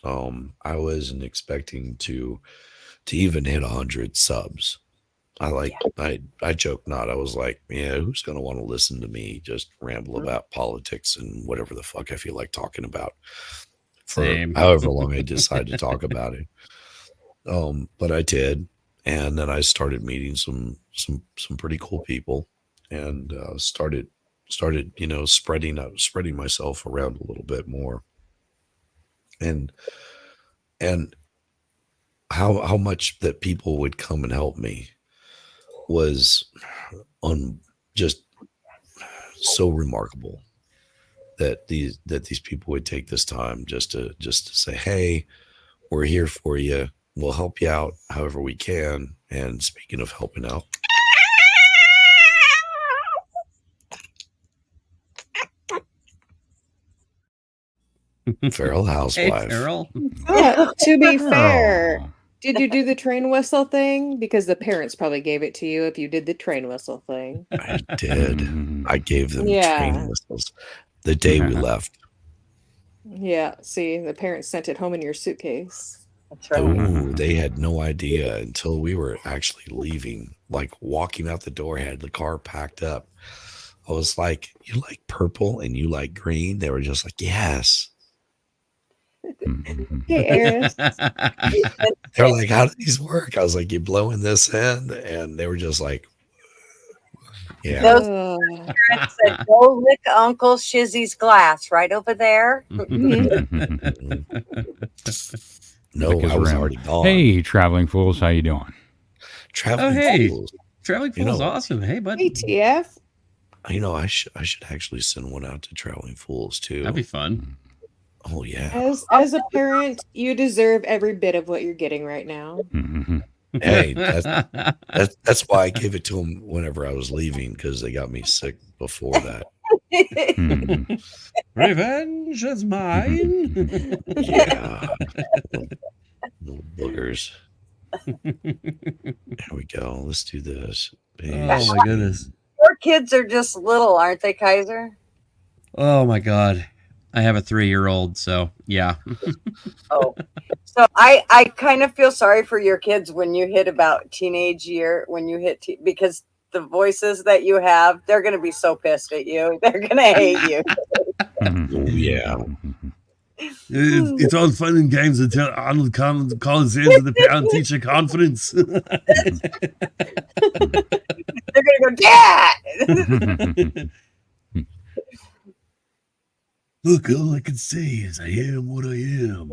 I wasn't expecting to even hit 100 subs. I joke not. I was like, yeah, who's going to want to listen to me just ramble about politics and whatever the fuck I feel like talking about for however long I decide to talk about it. But I did. And then I started meeting some pretty cool people and started, spreading myself around a little bit more. And how much that people would come and help me was just so remarkable that these people would take this time just to say, hey, we're here for you. We'll help you out however we can. And speaking of helping out, Feral Housewife. Hey, Feral. To be fair, did you do the train whistle thing? Because the parents probably gave it to you if you did the train whistle thing. I did. I gave them train whistles. the day we left. Yeah. See, the parents sent it home in your suitcase. That's right. Oh, they had no idea until we were actually leaving, like walking out the door, had the car packed up. I was like, "You like purple and you like green?" They were just like, "Yes." Hey, Eris. They're like, "How do these work?" I was like, "You blowing this in?" And they were just like, "Yeah." Those Ugh. parents said, "Go lick Uncle Shizzy's glass right over there." No, Because I was we're in- already gone. Hey, traveling fools, how you doing? Traveling hey. fools. Traveling You Fool's know- awesome. Hey, bud. Hey, TF. You know, I should actually send one out to Traveling Fools too. That'd be fun. Oh yeah. As a parent, you deserve every bit of what you're getting right now. Hey, that's why I gave it to them whenever I was leaving, because they got me sick before that. Revenge is mine. Yeah. Little boogers. There we go. Let's do this. Oh my goodness. Your kids are just little, aren't they, Kaiser? Oh my god. I have a 3-year-old, so yeah. Oh, so I kind of feel sorry for your kids when you hit about teenage year, when you hit because the voices that you have, they're going to be so pissed at you. They're going to hate you. Oh yeah. It's all fun and games until Arnold calls into the parent-teacher conference. They're going to go, Dad! Look, all I can say is I am what I am.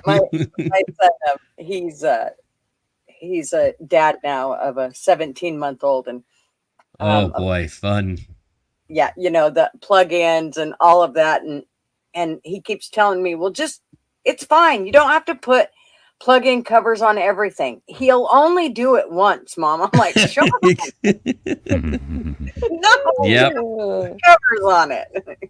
my son, he's a dad now of a 17-month-old, and Oh boy, fun. yeah, you know, the plug-ins and all of that, and he keeps telling me, well, it's fine, you don't have to put plug-in covers on everything. He'll only do it once, Mom. I'm like, sure. No, Yep. covers on it.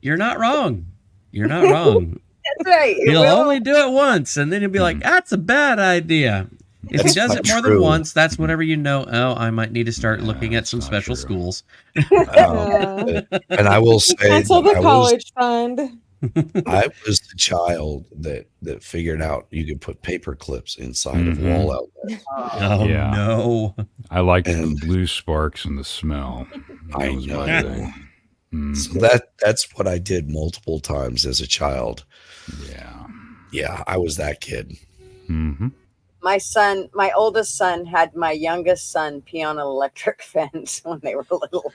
You're not wrong. You're not wrong. That's right. He'll only do it once, and then he'll be like, that's a bad idea. If That's he does not it more than true. once, that's whenever you know, oh, I might need to start looking at that's some not special true. schools. And I will say, Cancel the I was, college fund. I was the child that figured out you could put paper clips inside of wall outlets. Oh, Yeah. no. I liked the And- blue sparks and the smell. That I was know. my thing. So that's what I did multiple times as a child. Yeah. Yeah, I was that kid. Mm-hmm. My oldest son had my youngest son pee on an electric fence when they were little.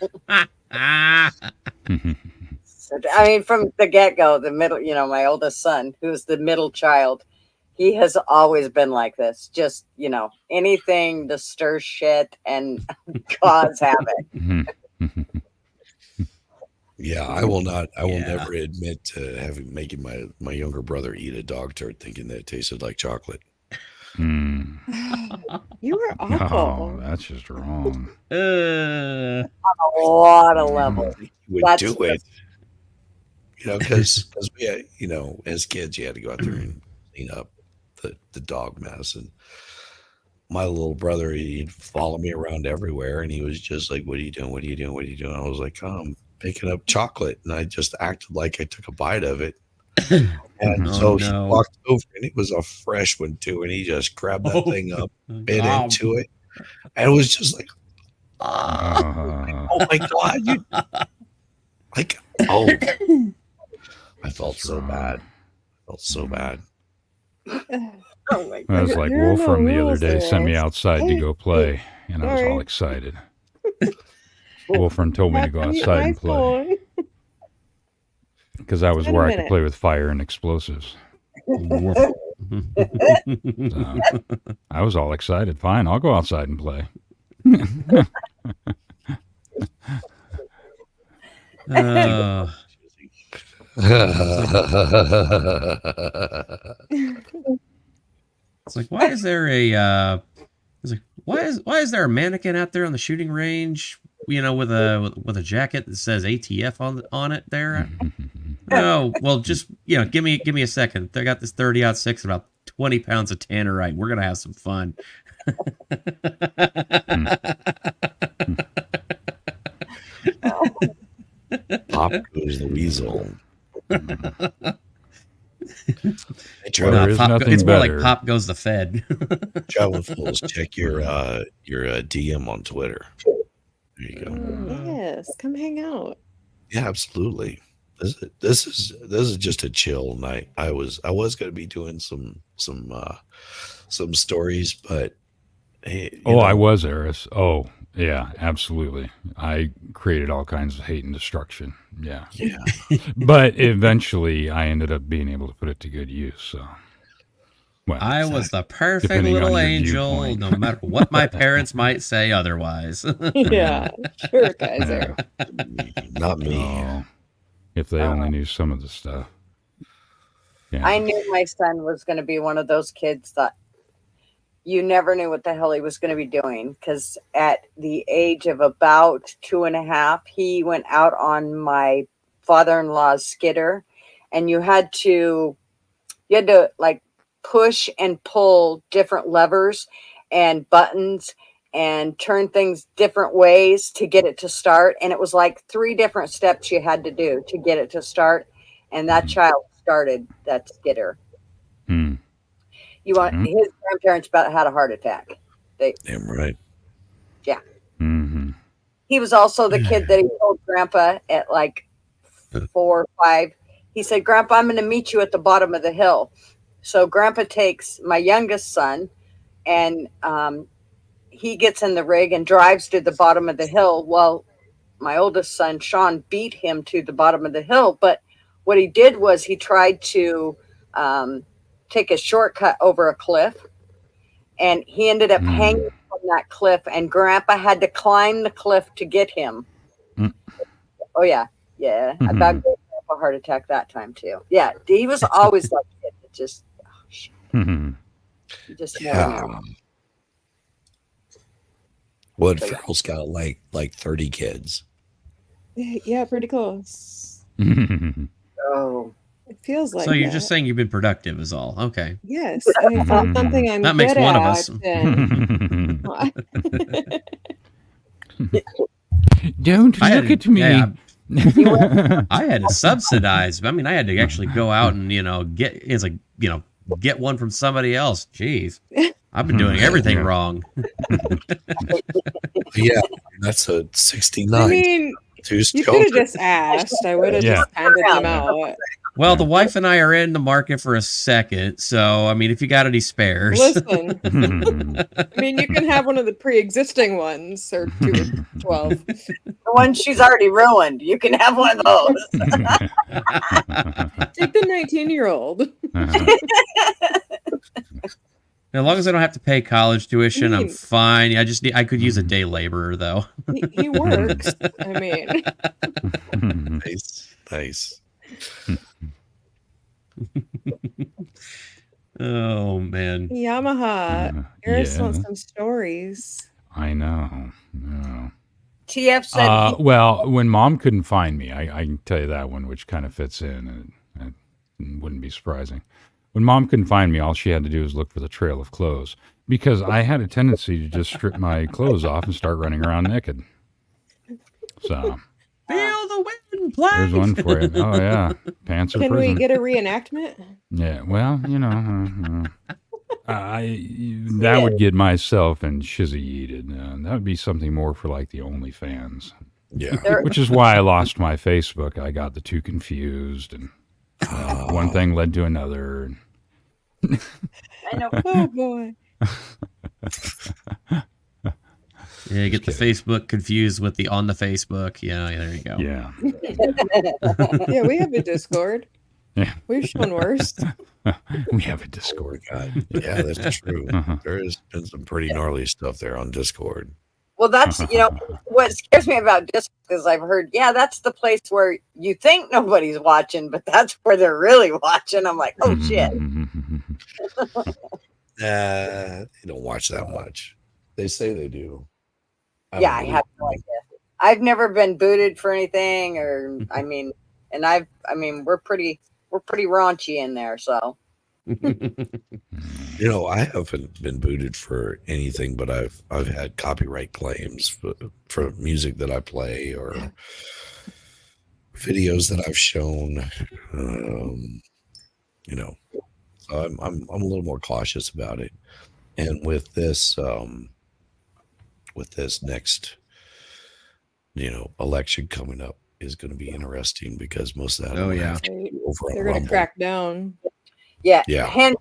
So, I mean, from the get-go, the middle, you know, my oldest son, who's the middle child, he has always been like this. Just, you know, anything to stir shit and cause havoc. Yeah, I will not. I will Yeah. never admit to making my younger brother eat a dog turd, thinking that it tasted like chocolate. Mm. You were Oh, awful. that's just wrong. A lot of levels. He would That's do it, you know, because we, had, you know, as kids, you had to go out there and clean up the dog mess. And my little brother, he'd follow me around everywhere, and he was just like, "What are you doing? What are you doing? What are you doing?" I was like, I'm picking up chocolate, and I just acted like I took a bite of it. And Oh, so no. he walked over, and it was a fresh one too, and he just grabbed that thing up, bit into it, and it was just like, oh my god, you like, oh, I felt so bad. I felt so bad. Oh my It was God. like There are no Wolfram the other rules day there, sent me Ace. outside to Hey, go play, and I was all sorry. excited. Wolfram told me to go outside and play because I was Wait a where I could minute. play with fire and explosives. So, I was all excited. Fine, I'll go outside and play. Oh. It's like, why is there a it's like, why is there a mannequin out there on the shooting range, you know, with a jacket that says ATF on it there? Oh, well, just, you know, give me a second. They got this 30-06 about 20 pounds of tannerite. We're gonna have some fun. Pop goes the weasel. There is nothing it's more better. like Pop goes the Fed. Traveling Fools, check your DM on Twitter. There you go. Yes, come hang out. Yeah, absolutely. This is just a chill night. I was going to be doing some stories, but hey, I was, Eris. Oh, yeah, absolutely. I created all kinds of hate and destruction. Yeah. But eventually I ended up being able to put it to good use. So, well, I was the perfect depending on little your angel, viewpoint. no matter what my parents might say otherwise. Yeah, sure, Kaiser. not me. Oh, if they only knew some of the stuff. Yeah. I knew my son was going to be one of those kids that you never knew what the hell he was going to be doing, because at the age of about 2.5, he went out on my father-in-law's skidder, and you had to like push and pull different levers and buttons and turn things different ways to get it to start. And it was like 3 different steps you had to do to get it to start. And that child started that skidder. Hmm. His grandparents about had a heart attack. Damn right. Yeah. Mm-hmm. He was also the kid that he told Grandpa at like 4 or 5. He said, "Grandpa, I'm going to meet you at the bottom of the hill." So Grandpa takes my youngest son, and he gets in the rig and drives to the bottom of the hill. Well, my oldest son, Sean, beat him to the bottom of the hill. But what he did was he tried to take a shortcut over a cliff, and he ended up hanging from that cliff, and Grandpa had to climb the cliff to get him. Oh, yeah. Yeah. I about gave Grandpa a heart attack that time, too. Yeah. He was always like it. Just, shit. You just never know. What, Farrell's got like 30 kids. Yeah, pretty close. Oh. It feels like So you're that. just saying you've been productive is all. Okay. Yes, I found something I'm That makes good one of at, us. and- Don't look at me. Yeah, I had to subsidize. I mean, I had to actually go out and get one from somebody else. Jeez, I've been doing everything wrong. Yeah, that's a 69. I mean, Two you children. could have just asked. I would have just handed them out. Well, the wife and I are in the market for a second, so I mean, if you got any spares, Listen, I mean, you can have one of the pre-existing ones, or 2 or 12. The one she's already ruined. You can have one of those. Take the 19-year-old. as long as I don't have to pay college tuition, I'm fine. I could use a day laborer though. He works. I mean, Nice. Oh man, Yamaha. Eris wants some stories. I know. TF said well, when Mom couldn't find me, I can tell you that one, which kind of fits in, and it wouldn't be surprising. When Mom couldn't find me, all she had to do was look for the trail of clothes, because I had a tendency to just strip my clothes off and start running around naked. So feel the wind play. there's one for you. Oh yeah, pants are Can prison. we get a reenactment? Yeah, well, that would get myself and Shizzy yeeted. That would be something more for like the OnlyFans. Yeah. Which is why I lost my Facebook. I got the two confused, and one thing led to another. I know. Oh boy. Yeah, get the Facebook confused with the on the Facebook. Yeah, there you go. Yeah. Yeah, we have a Discord. Yeah. We've shown worse. We have a Discord. God. Yeah, that's true. There has been some pretty gnarly stuff there on Discord. Well, that's, what scares me about Discord is I've heard, that's the place where you think nobody's watching, but that's where they're really watching. I'm like, oh, shit. They don't watch that much. They say they do. I have no idea. I've never been booted for anything, or, we're pretty raunchy in there, so. You know, I haven't been booted for anything, but I've had copyright claims for music that I play or videos that I've shown. You know, so I'm a little more cautious about it. And with this next, election coming up is going to be interesting because most of that I'm gonna have to do over on They're going to Rumble. crack down. Yeah. Yeah.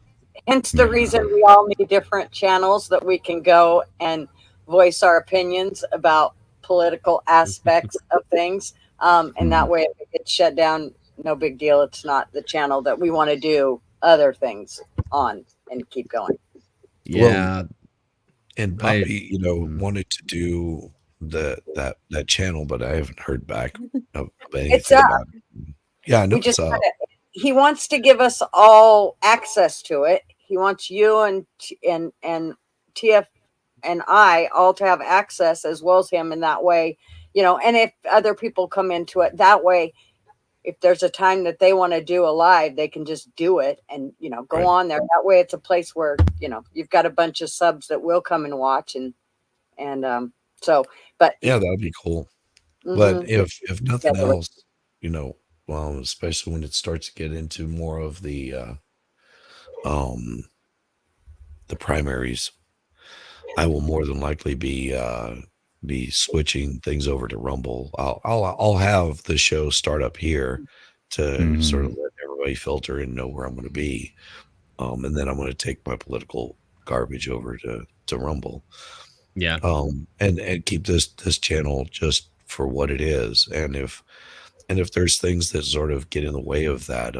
Hence the reason we all need different channels that we can go and voice our opinions about political aspects of things. And that way, if it gets shut down, no big deal. It's not the channel that we want to do other things on and keep going. Yeah. Well, and Bobby, wanted to do that channel, but I haven't heard back of anything It's up. about it. Yeah, I know it's up. He wants to give us all access to it. He wants you and TF and I all to have access as well as him in that way, and if other people come into it that way, if there's a time that they want to do a live, they can just do it and, go on there. That way it's a place where, you've got a bunch of subs that will come and watch but yeah, that'd be cool. But if nothing else, well, especially when it starts to get into more of the primaries, I will more than likely be switching things over to Rumble. I'll have the show start up here to sort of let everybody filter and know where I'm going to be, and then I'm going to take my political garbage over to Rumble. Yeah. And keep this channel just for what it is, and if there's things that sort of get in the way of that,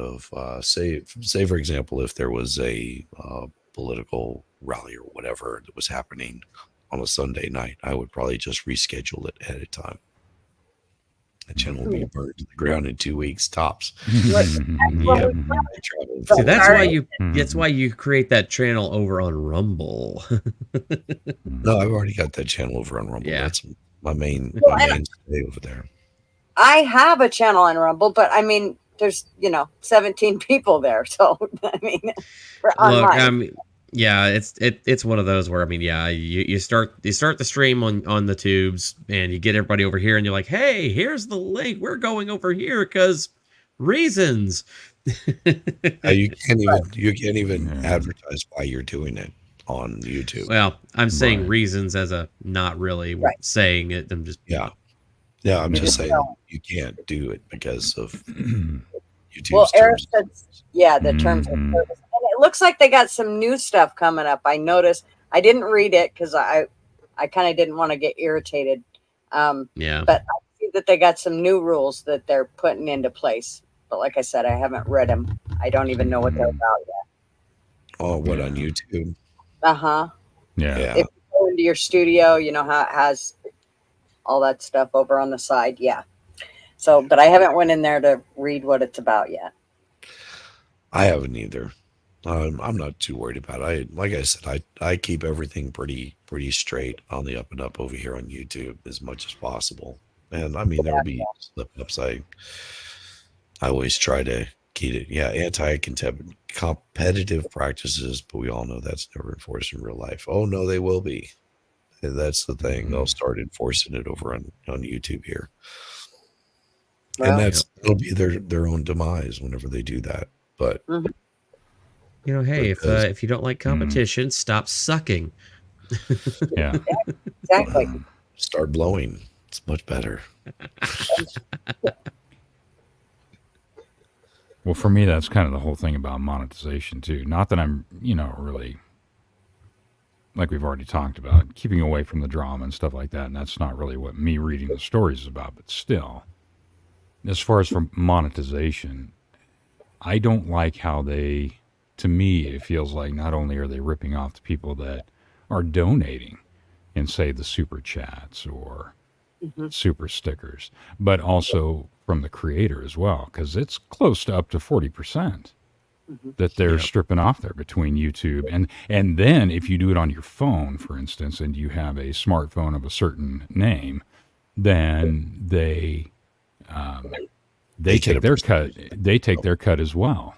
say for example, if there was a political rally or whatever that was happening on a Sunday night, I would probably just reschedule it ahead of time. The channel will be burned to the ground in 2 weeks tops. See, that's why you create that channel over on Rumble. No, I've already got that channel over on Rumble. Yeah. That's my main stay over there. I have a channel on Rumble, but I mean, there's 17 people there, so I mean, we're online. Yeah, it's one of those where you start the stream on the tubes and you get everybody over here and you're like, hey, here's the link. We're going over here because reasons. You can't even advertise why you're doing it on YouTube. Well, I'm saying reasons as a not really saying it. I'm just I'm just saying you can't do it because of YouTube's well, Eric terms. said, the terms of service. And it looks like they got some new stuff coming up. I noticed. I didn't read it because I kind of didn't want to get irritated. But I see that they got some new rules that they're putting into place. But like I said, I haven't read them. I don't even know what they're about yet. Oh, what, on YouTube? Uh-huh. Yeah. If you go into your studio, how it has all that stuff over on the side. Yeah. So, but I haven't went in there to read what it's about yet. I haven't either. I'm not too worried about it. Like I said, I keep everything pretty straight on the up and up over here on YouTube as much as possible. And I mean, there'll be slip ups. I always try to keep it. Yeah, anti-competitive practices, but we all know that's never enforced in real life. Oh no, they will be. And that's the thing. They'll start enforcing it over on YouTube here. And it'll be their own demise whenever they do that. But hey, if you don't like competition, stop sucking. Yeah. Exactly. Start blowing. It's much better. Well, for me, that's kind of the whole thing about monetization too. Not that I'm, really, like we've already talked about, keeping away from the drama and stuff like that. And that's not really what me reading the stories is about. But still, as far as for monetization, I don't like how to me, it feels like not only are they ripping off the people that are donating in, say, the super chats or super stickers, but also from the creator as well, because it's close to up to 40% that they're stripping off there between YouTube and then if you do it on your phone, for instance, and you have a smartphone of a certain name, then they take their cut. They take their cut as well.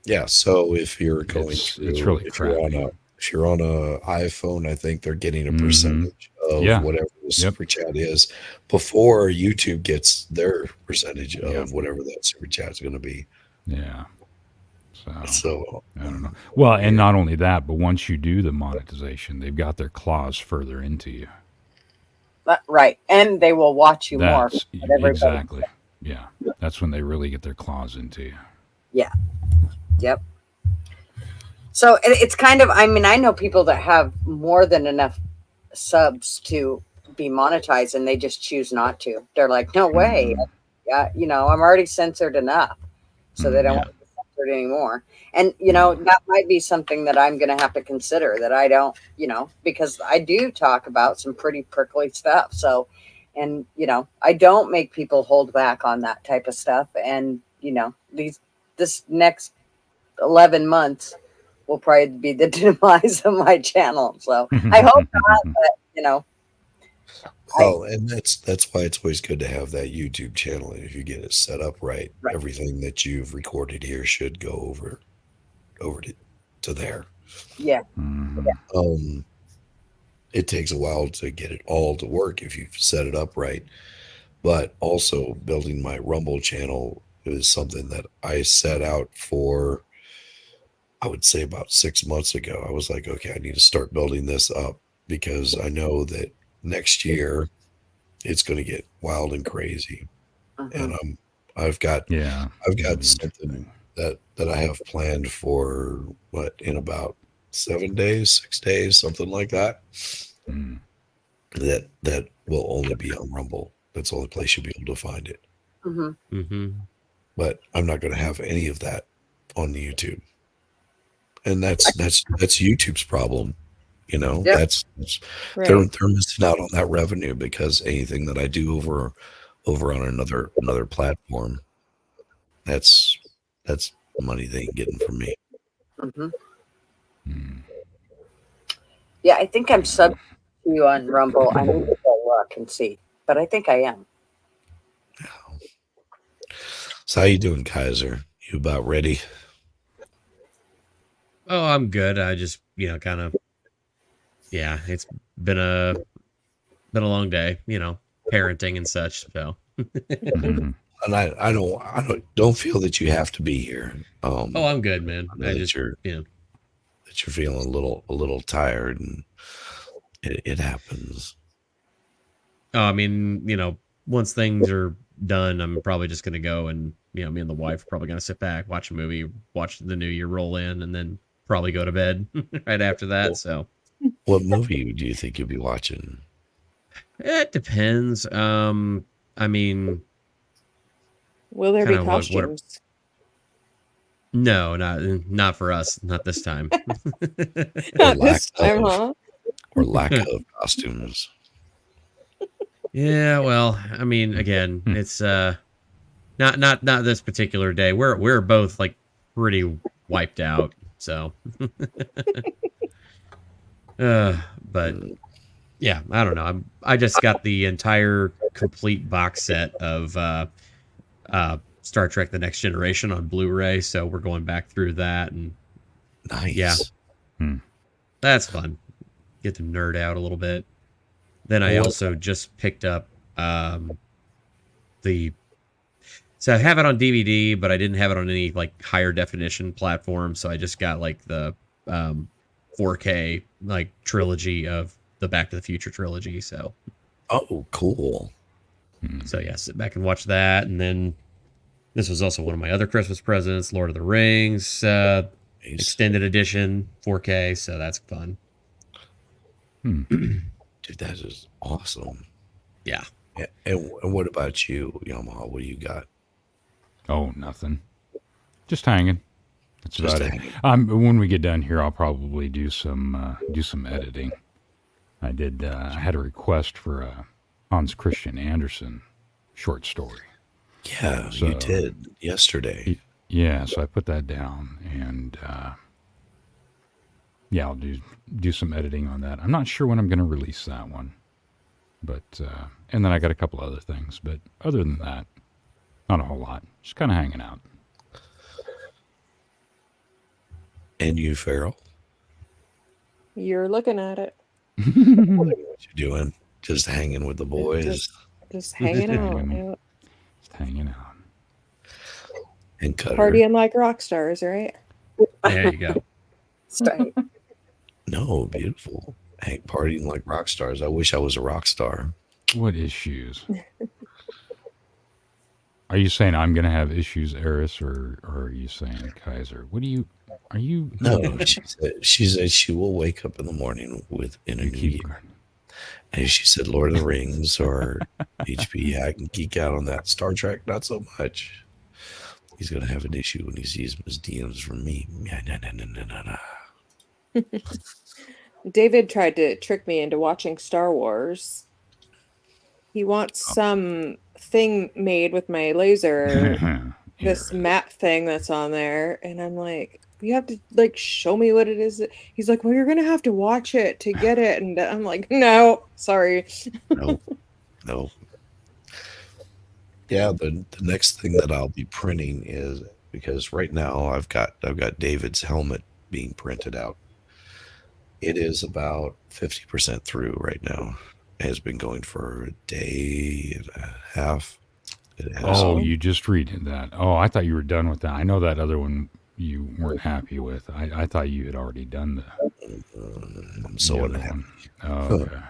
Yeah. So if you're going It's through, really if you're on crappy. a iPhone, I think they're getting a Mhm. percentage of Yeah. whatever the Yep. super chat is before YouTube gets their percentage Yep. of whatever that super chat is going to be. Yeah. So So I don't know. Well, and yeah. not only that, but once you do the monetization, they've got their claws further into you. Right. And they will watch you more. That's But everybody, exactly. Yeah. That's when they really get their claws into you. yeah. Yep. So it's kind of, I mean, I know people that have more than enough subs to be monetized and they just choose not to. They're like, no way. Mhm. Yeah, you know, I'm already censored enough. So they don't Yeah. want to be censored anymore. And, you know, that might be something that I'm going to have to consider, that I don't, you know, because I do talk about some pretty prickly stuff. So, and, you know, I don't make people hold back on that type of stuff. And, you know, this next 11 months will probably be the demise of my channel. So I hope not, but, you know. Well, and that's why it's always good to have that YouTube channel. And if you get it set up right, everything that you've recorded here should go over to there. Yeah. Mhm. It takes a while to get it all to work if you've set it up right. But also building my Rumble channel is something that I set out for, I would say about 6 months ago. I was like, okay, I need to start building this up because I know that next year it's going to get wild and crazy. And I've got Yeah. That'd be something interesting. that I have planned for in about 7 days, 6 days, something like that. Mm. That will only be on Rumble. That's the only place you'll be able to find it. But I'm not going to have any of that on YouTube. And that's YouTube's problem. You know, that's Right. they're missing out on that revenue because anything that I do over on another platform, that's money they ain't getting from me. Mm. Yeah, I think I'm sub to you on Rumble. I need to go look and see, but I think I am. So how you doing, Kaiser? You about ready? Oh, I'm good. I just, you know, kind of, yeah, it's been a long day, you know, parenting and such. So, Mhm. And I don't feel that you have to be here. oh, I'm good, man. I know I that just, you're you know, feeling a little tired, and it happens. oh, I mean, you know, once things are done, I'm probably just gonna go and, you know, me and the wife are probably gonna sit back, watch a movie, watch the new year roll in, and then probably go to bed right after that. So, What movie do you think you'll be watching? it depends. I mean, Will there be Kinda what- costumes? no, not for us, not this time. Not lack this time, of. huh? Or lack of costumes? Yeah, well, I mean, again, it's not this particular day. We're both like pretty wiped out, so but yeah, I don't know. I just got the entire complete box set of Star Trek: The Next Generation on Blu-ray, so we're going back through that, and Nice. Yeah. Hmm. that's fun. Get to nerd out a little bit. Then I also just picked up so I have it on DVD, but I didn't have it on any like higher definition platform, so I just got like the 4K like trilogy of the Back to the Future trilogy. So Oh, cool. So yeah, sit back and watch that, and then this was also one of my other Christmas presents, Lord of the Rings Nice. extended edition 4K. So that's fun. Dude, that is awesome. Yeah. And what about you, Yamaha? What do you got? Oh, nothing. Just hanging. That's Just about hanging. it. When we get done here, I'll probably do some editing. I had a request for a Hans Christian Andersen short story. Yeah, So- you did yesterday. Yeah, so I put that down, and yeah, I'll do some editing on that. I'm not sure when I'm going to release that one, but and then I got a couple other things, but other than that, not a whole lot. Just kind of hanging out. And you, Farrell? You're looking at it. What you doing? Just hanging with the boys Just hanging out. Just hanging out. and Cutter. Partying like rock stars, right? There you go. Right. No, beautiful. Partying like rock stars. I wish I was a rock star. What issues? Are you saying I'm going to have issues, Eris, or are you saying Kaiser? Are you? No, she said she will wake up in the morning in a new year. And she said Lord of the Rings or HP. I can geek out on that. Star Trek, not so much. He's going to have an issue when he sees his DMs from me. David tried to trick me into watching Star Wars. He wants some thing made with my laser, this map thing that's on there, and I'm like, you have to like show me what it is. He's like, well, you're gonna have to watch it to get it, and I'm like, no, sorry. No. Yeah, the next thing that I'll be printing is, because right now I've got David's helmet being printed out. It is about 50% through right now. It has been going for a day and a half. You just redid that. Oh, I thought you were done with that. I know that other one you weren't happy with. I thought you had already done the. I'm so unhappy. Oh, okay.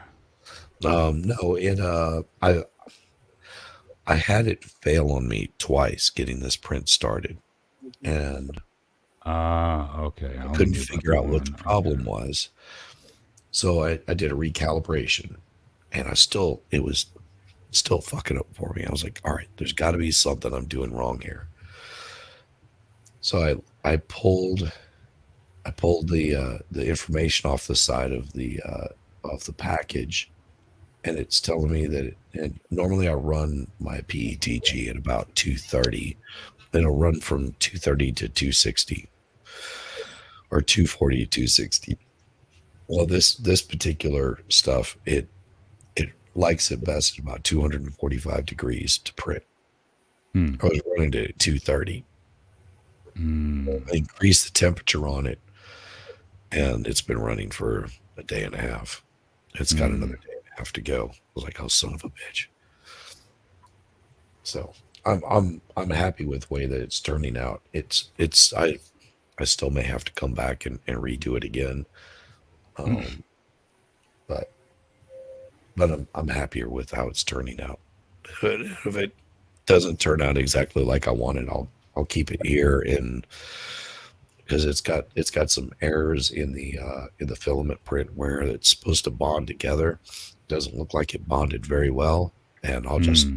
No, I had it fail on me twice getting this print started, and okay. I couldn't figure out what the problem was. So I did a recalibration, and it was still fucking up for me. I was like, all right, there's got to be something I'm doing wrong here. So I pulled the information off the side of the package, and it's telling me that and normally I run my PETG at about 230. It'll run from 230 to 260 or 240 to 260. Well, this particular stuff, it likes it best at about 245 degrees to print. I was running it at 230. I increased the temperature on it, and it's been running for a day and a half. It's got another day and a half to go. I was like, oh, son of a bitch. So I'm happy with the way that it's turning out. I still may have to come back and redo it again. But I'm happier with how it's turning out. If it doesn't turn out exactly like I wanted, I'll keep it here, and because it's got some errors in the filament print where it's supposed to bond together. It doesn't look like it bonded very well, and I'll just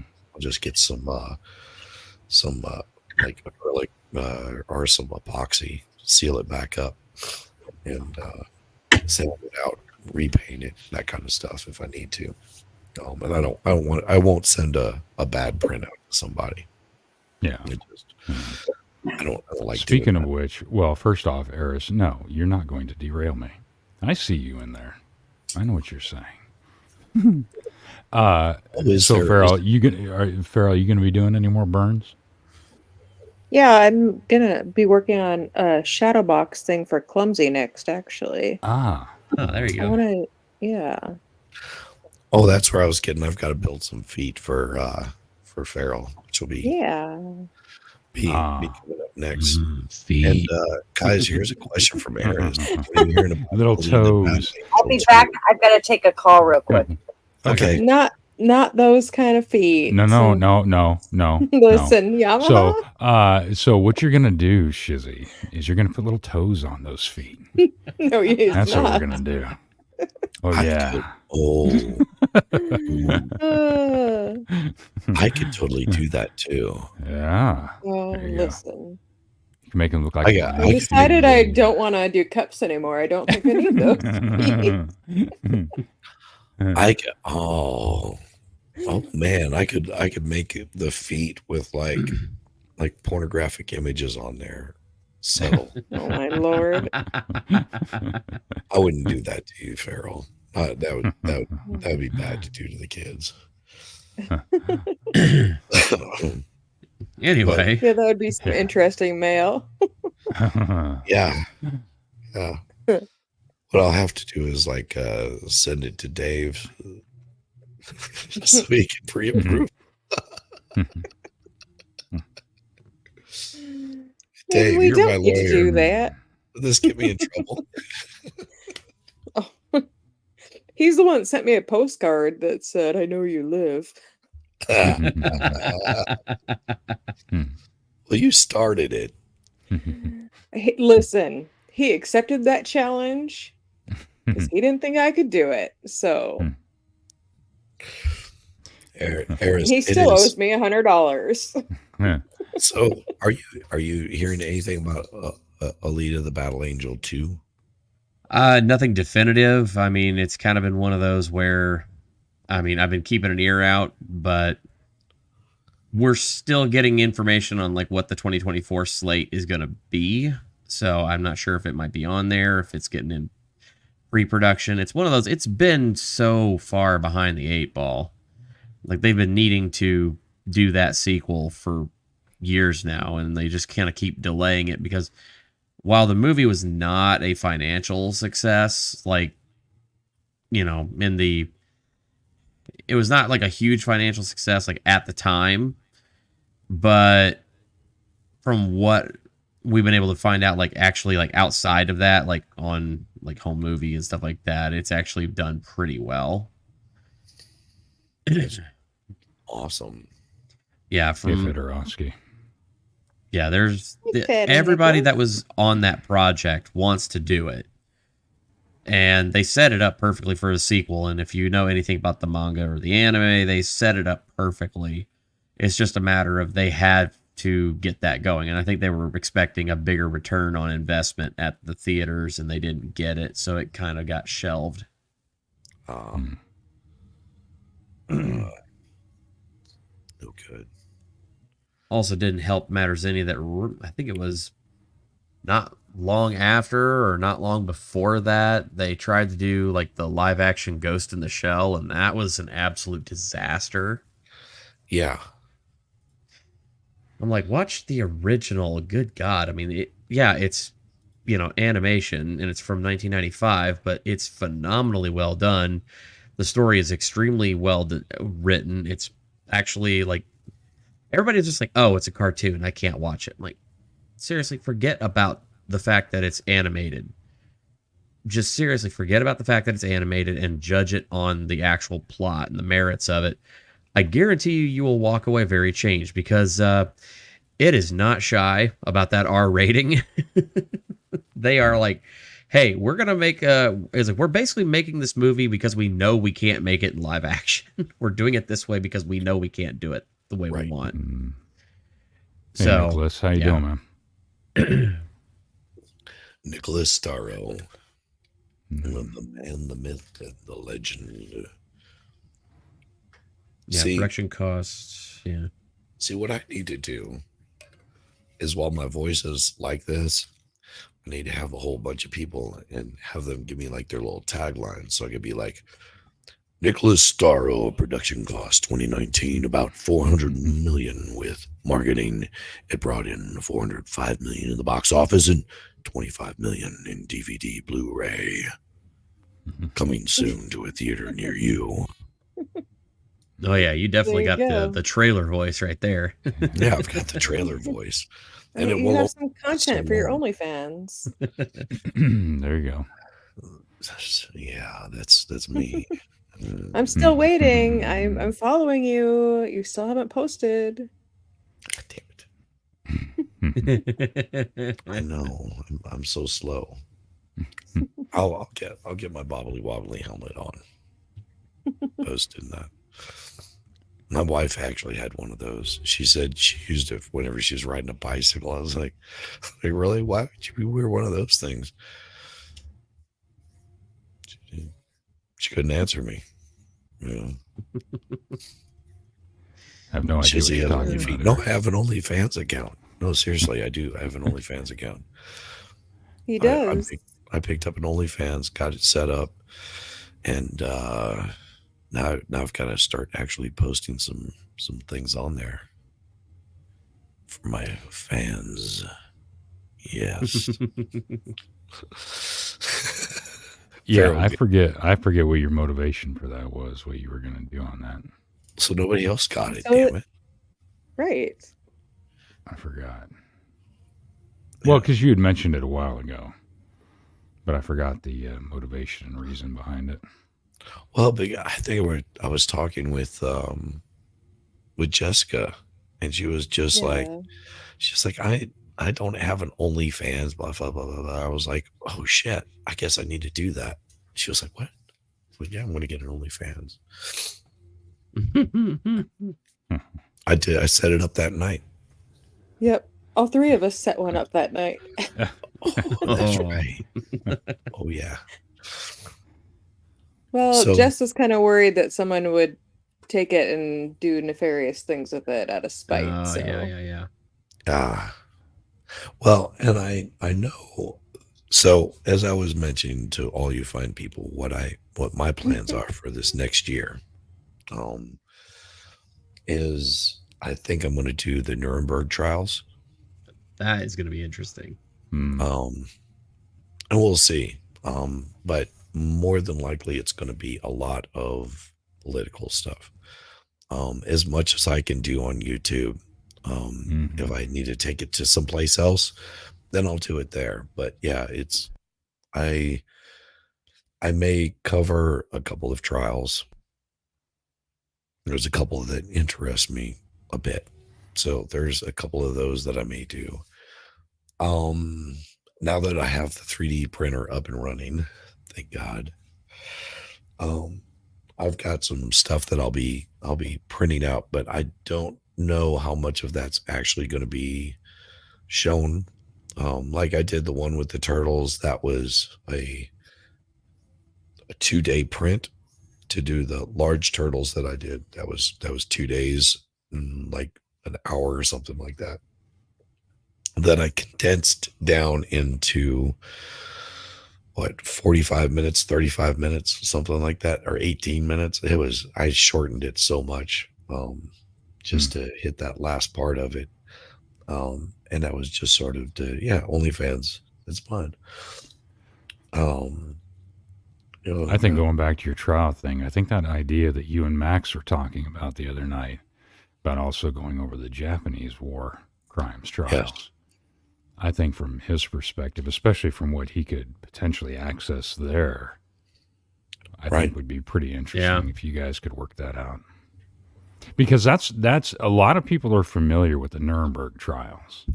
get some like acrylic or some epoxy, seal it back up, and sand it out, repaint it, that kind of stuff if I need to. And I won't send a bad print out to somebody. Yeah. I don't like. Speaking of which, well, first off, Eris, no, you're not going to derail me. I see you in there. I know what you're saying. So Farrell, you gonna be doing any more burns? Yeah, I'm gonna be working on a shadow box thing for Clumsy next, actually. Oh, there you go. Yeah. Oh, that's where I was kidding. I've got to build some feet for Farrell, which will be coming up next. Feet. And guys, here's a question from Aaron. Little toes. I'll be back. I've got to take a call real quick. Okay. Not those kind of feet. No. Listen, Yamaha. So what you're gonna do, Shizzy, is you're gonna put little toes on those feet. No, he's That's not. what we're gonna do. Oh yeah. I could totally do that too. Yeah. Oh, listen. You can make them look like. I decided I don't want to do cups anymore. I don't think I need those. Oh man, I could make the feet with like pornographic images on there. Subtle. Oh my lord. I wouldn't do that to you, Farrell. That would be bad to do to the kids. Anyway. Yeah, that would be some interesting mail. Yeah. Yeah. What I'll have to do is like send it to Dave so he can pre-approve. Dave, we you're don't my need to do lawyer. that. Will this get me in trouble? He's the one that sent me a postcard that said, "I know you live." Well, you started it. Hey, listen, he accepted that challenge because he didn't think I could do it. So Eris, he still owes me $100. Yeah. So, are you hearing anything about Alita the Battle Angel 2? Nothing definitive. I mean, it's kind of been one of those where, I mean, I've been keeping an ear out, but we're still getting information on like what the 2024 slate is going to be. So I'm not sure if it might be on there, if it's getting in pre-production. It's one of those, it's been so far behind the 8 ball. Like they've been needing to do that sequel for years now, and they just kind of keep delaying it because while the movie was not a financial success, like, you know, it was not like a huge financial success like at the time, but from what we've been able to find out, like actually like outside of that, like on like home movie and stuff like that, it's actually done pretty well. Awesome. Yeah, From Fedorowski. Yeah, there's Fed everybody Nickel. that was on that project wants to do it. And they set it up perfectly for a sequel. And if you know anything about the manga or the anime, they set it up perfectly. It's just a matter of they had to get that going. And I think they were expecting a bigger return on investment at the theaters, and they didn't get it. So it kind of got shelved. No good. Also didn't help matters any that I think it was not long after or not long before that they tried to do like the live action Ghost in the Shell, and that was an absolute disaster. Yeah. I'm like, watch the original. Good God. I mean, it's, you know, animation and it's from 1995, but it's phenomenally well done. The story is extremely well written. It's actually like, everybody's just like, oh, it's a cartoon, I can't watch it. I'm like, seriously, forget about the fact that it's animated. Just seriously forget about the fact that it's animated and judge it on the actual plot and the merits of it. I guarantee you will walk away very changed because it is not shy about that R rating. They are like, hey, we're going to make we're basically making this movie because we know we can't make it in live action. We're doing it this way because we know we can't do it the way we want. Hey, So, Nicholas, how you doing, man? Nicholas Starro. The man, the myth, and the legend. Yeah, See, production costs. Yeah. See, what I need to do is while my voice is like this, I need to have a whole bunch of people and have them give me like their little tagline. So I could be like, Nicholas Starro, production cost 2019, about 400 million with marketing. It brought in 405 million in the box office and 25 million in DVD Blu-ray. Coming soon to a theater near you. Oh yeah, you definitely There got you go. the trailer voice right there. Yeah, I've got the trailer voice. And You have some content for your OnlyFans. There you go. Yeah, that's me. I'm still waiting. I'm following you. You still haven't posted. Damn it. I know. I'm so slow. I'll get my bobbly wobbly helmet on. Posted that. My wife actually had one of those. She said she used it whenever she was riding a bicycle. I was like, really? Why would you wear one of those things? She couldn't answer me. Yeah. I have no idea what Shizzy you're has talking OnlyFans. about. No, I have an OnlyFans account. No, seriously, I do. I have an OnlyFans account. He does. I picked up an OnlyFans, got it set up, and now I've got to start actually posting some things on there for my fans. Yes. Yeah, Feral I game. forget what your motivation for that was, what you were going to do on that. So nobody else got it. So Damn it. Right. I forgot. Well, Yeah. because you had mentioned it a while ago, but I forgot the motivation and reason behind it. Well, but I think I was talking with Jessica, and she was just like, Yeah. she's like, I don't have an OnlyFans, blah blah blah blah blah. I was like, oh shit, I guess I need to do that. She was like, what? I was like, yeah, I'm going to get an OnlyFans. I did. I set it up that night. Yep. All three of us set one up that night. Oh, that's right. Oh yeah. Well, So- Jess was kind of worried that someone would take it and do nefarious things with it out of spite. Oh, so. yeah. Well, and I know. So as I was mentioning to all you fine people, what my plans are for this next year, is I think I'm going to do the Nuremberg trials. That is going to be interesting. Hmm. And we'll see. But more than likely, it's going to be a lot of political stuff. As much as I can do on YouTube. If I need to take it to someplace else, then I'll do it there. But yeah, I may cover a couple of trials. There's a couple that interest me a bit. So there's a couple of those that I may do. Now that I have the 3D printer up and running, thank God. I've got some stuff that I'll be printing out, but I don't know how much of that's actually going to be shown. Like I did the one with the turtles, that was a 2-day print. To do the large turtles that I did, that was 2 days, like an hour or something like that. Then I condensed down into 45 minutes, 35 minutes, something like that, or 18 minutes. I shortened it so much, just to hit that last part of it. And that was just sort of OnlyFans. It's fun. I think going back to your trial thing, I think that idea that you and Max were talking about the other night, about also going over the Japanese war crimes trials, I think from his perspective, especially from what he could potentially access there, I think would be pretty interesting if you guys could work that out. Because that's a lot of people are familiar with the Nuremberg trials,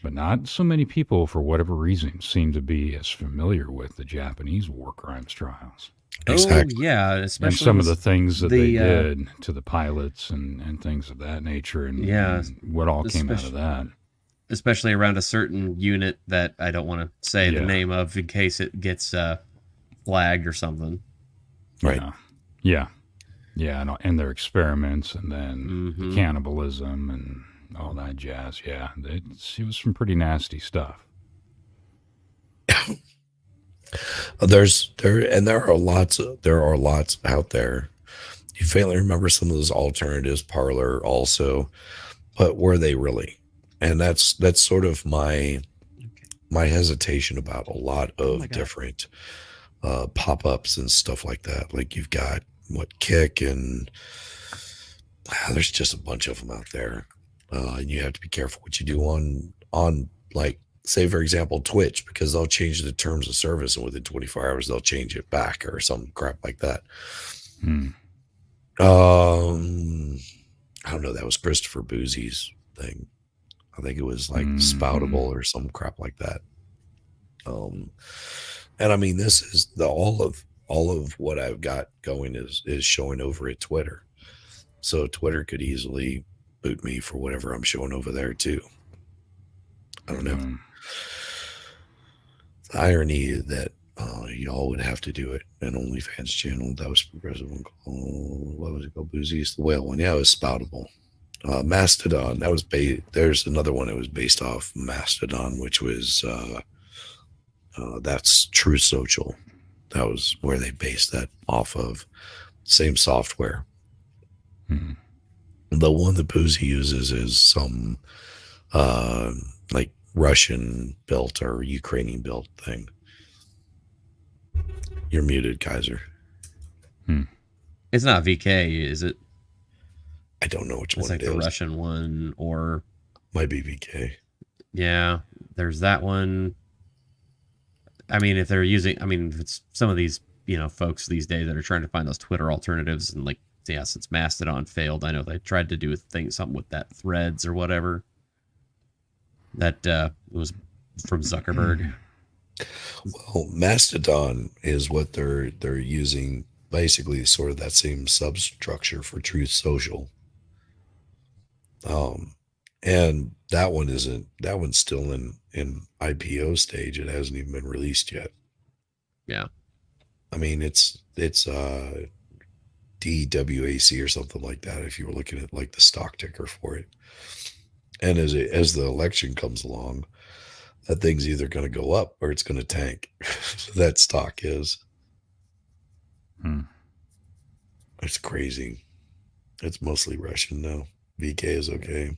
but not so many people, for whatever reason, seem to be as familiar with the Japanese war crimes trials. Exactly. Oh, yeah, especially And some of the things that they the, did to the pilots and things of that nature, and what all came out of that. Especially around a certain unit that I don't want to say the name of in case it gets flagged or something. Right. Yeah, and their experiments, and then the cannibalism and all that jazz. Yeah, it was some pretty nasty stuff. There are lots out there. You faintly remember some of those alternatives, Parlor also, but were they really? And that's sort of my hesitation about a lot of different pop-ups and stuff like that. Like you've got Kick, and there's just a bunch of them out there. And you have to be careful what you do on like, say, for example, Twitch, because they'll change the terms of service, and within 24 hours, they'll change it back or some crap like that. I don't know. That was Christopher Boozy's thing. I think it was like Spoutable or some crap like that. And I mean, this is all of what I've got going is showing over at Twitter. So Twitter could easily boot me for whatever I'm showing over there too. I don't know. The irony that y'all would have to do it an OnlyFans channel. That was progressive. What was it called? Boozy's the whale one. Yeah, it was Spoutable. Mastodon. That was there's another one that was based off Mastodon, which was that's True Social. That was where they based that off of. Same software. The one that Boozy uses is some like Russian built or Ukrainian built thing. You're muted, Kaiser. It's not VK, is it? I don't know which It's one like it the is. Russian one, or Might be VK. yeah, there's that one. I mean, if they're using, I mean, if it's some of these, folks these days that are trying to find those Twitter alternatives, and like, yeah, since Mastodon failed, I know they tried to do something with that Threads or whatever. That was from Zuckerberg. Well, Mastodon is what they're using, basically sort of that same substructure for Truth Social. And that one's still in IPO stage. It hasn't even been released yet. Yeah. I mean, it's DWAC or something like that if you were looking at like the stock ticker for it. And as the election comes along, that thing's either going to go up or it's going to tank. That stock is. It's crazy. It's mostly Russian now. VK is okay.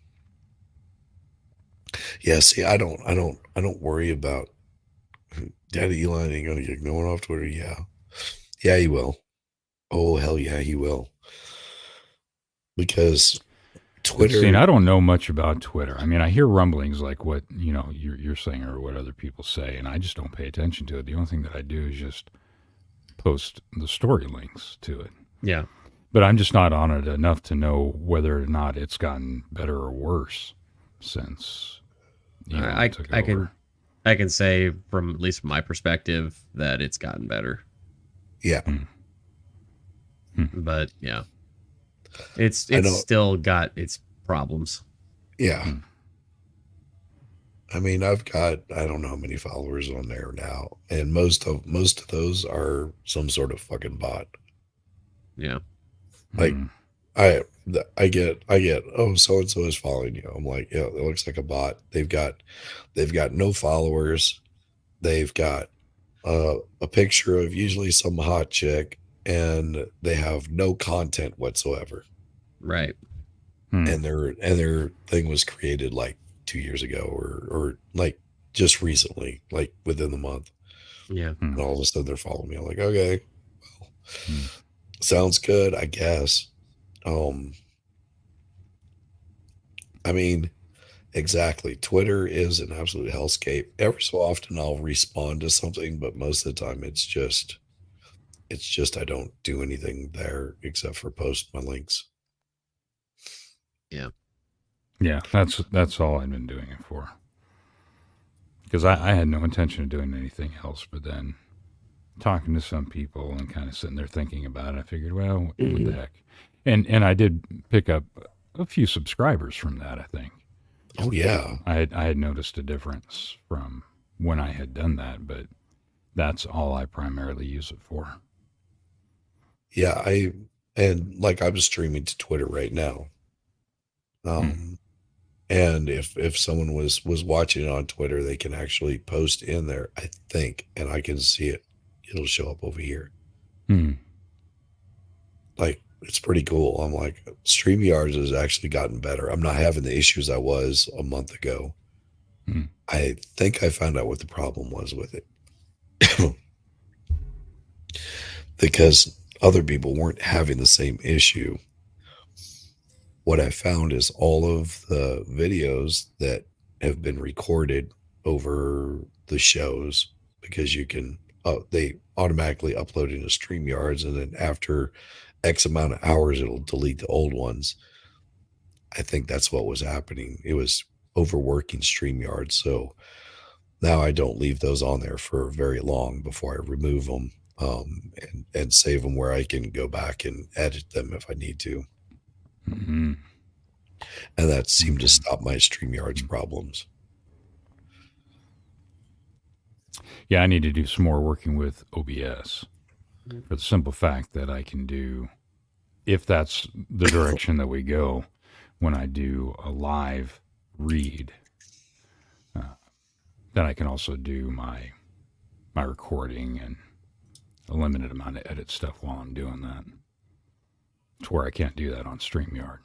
Yeah, see, I don't worry about Daddy Elon ain't gonna get going off Twitter. Yeah, he will. Oh hell yeah, he will. Because Twitter. See, I don't know much about Twitter. I mean, I hear rumblings like what you're saying or what other people say, and I just don't pay attention to it. The only thing that I do is just post the story links to it. Yeah. But I'm just not on it enough to know whether or not it's gotten better or worse since I took can over. I can say from at least my perspective that it's gotten better. Yeah. But yeah. It's still got its problems. Yeah. I mean, I've got I don't know how many followers on there now, and most of those are some sort of fucking bot. Yeah. Like I get oh, so and so is following you. I'm like, yeah, it looks like a bot. They've got no followers. They've got a picture of usually some hot chick, and they have no content whatsoever. Right. And their thing was created like 2 years ago or like just recently, like within the month. Yeah. And all of a sudden they're following me. I'm like, okay, well, sounds good, I guess. I mean, exactly. Twitter is an absolute hellscape. Every so often I'll respond to something, but most of the time it's just I don't do anything there except for post my links. Yeah. Yeah, that's all I've been doing it for. Because I had no intention of doing anything else, but then talking to some people and kind of sitting there thinking about it, I figured, well, what the heck? And I did pick up a few subscribers from that, I think. Oh yeah. I had noticed a difference from when I had done that, but that's all I primarily use it for. Yeah, I'm streaming to Twitter right now. And if someone was watching it on Twitter, they can actually post in there, I think, and I can see it. It'll show up over here. Like, it's pretty cool. I'm like, StreamYards has actually gotten better. I'm not having the issues I was a month ago. I think I found out what the problem was with it. Because other people weren't having the same issue. What I found is all of the videos that have been recorded over the shows, because you can, they automatically upload into StreamYards, and then after X amount of hours, it'll delete the old ones. I think that's what was happening. It was overworking StreamYards. So now I don't leave those on there for very long before I remove them, and save them where I can go back and edit them if I need to. And that seemed to stop my StreamYards problems. Yeah, I need to do some more working with OBS for the simple fact that I can do, if that's the direction that we go, when I do a live read, then I can also do my recording and a limited amount of edit stuff while I'm doing that. It's where I can't do that on StreamYard.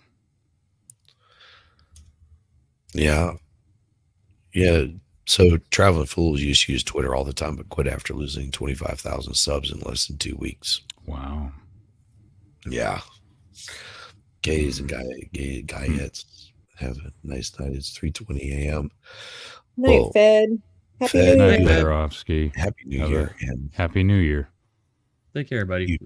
Yeah. Yeah. So Traveling Fools used to use Twitter all the time, but quit after losing 25,000 subs in less than 2 weeks. Wow. Yeah. Gays and guyettes have a nice night. It's 3:20 a.m. Night, Well, Fed. Happy Fed, New Night, Year. Fed. Fedorovsky. Happy New Have Year, a and Happy New Year. Take care, buddy.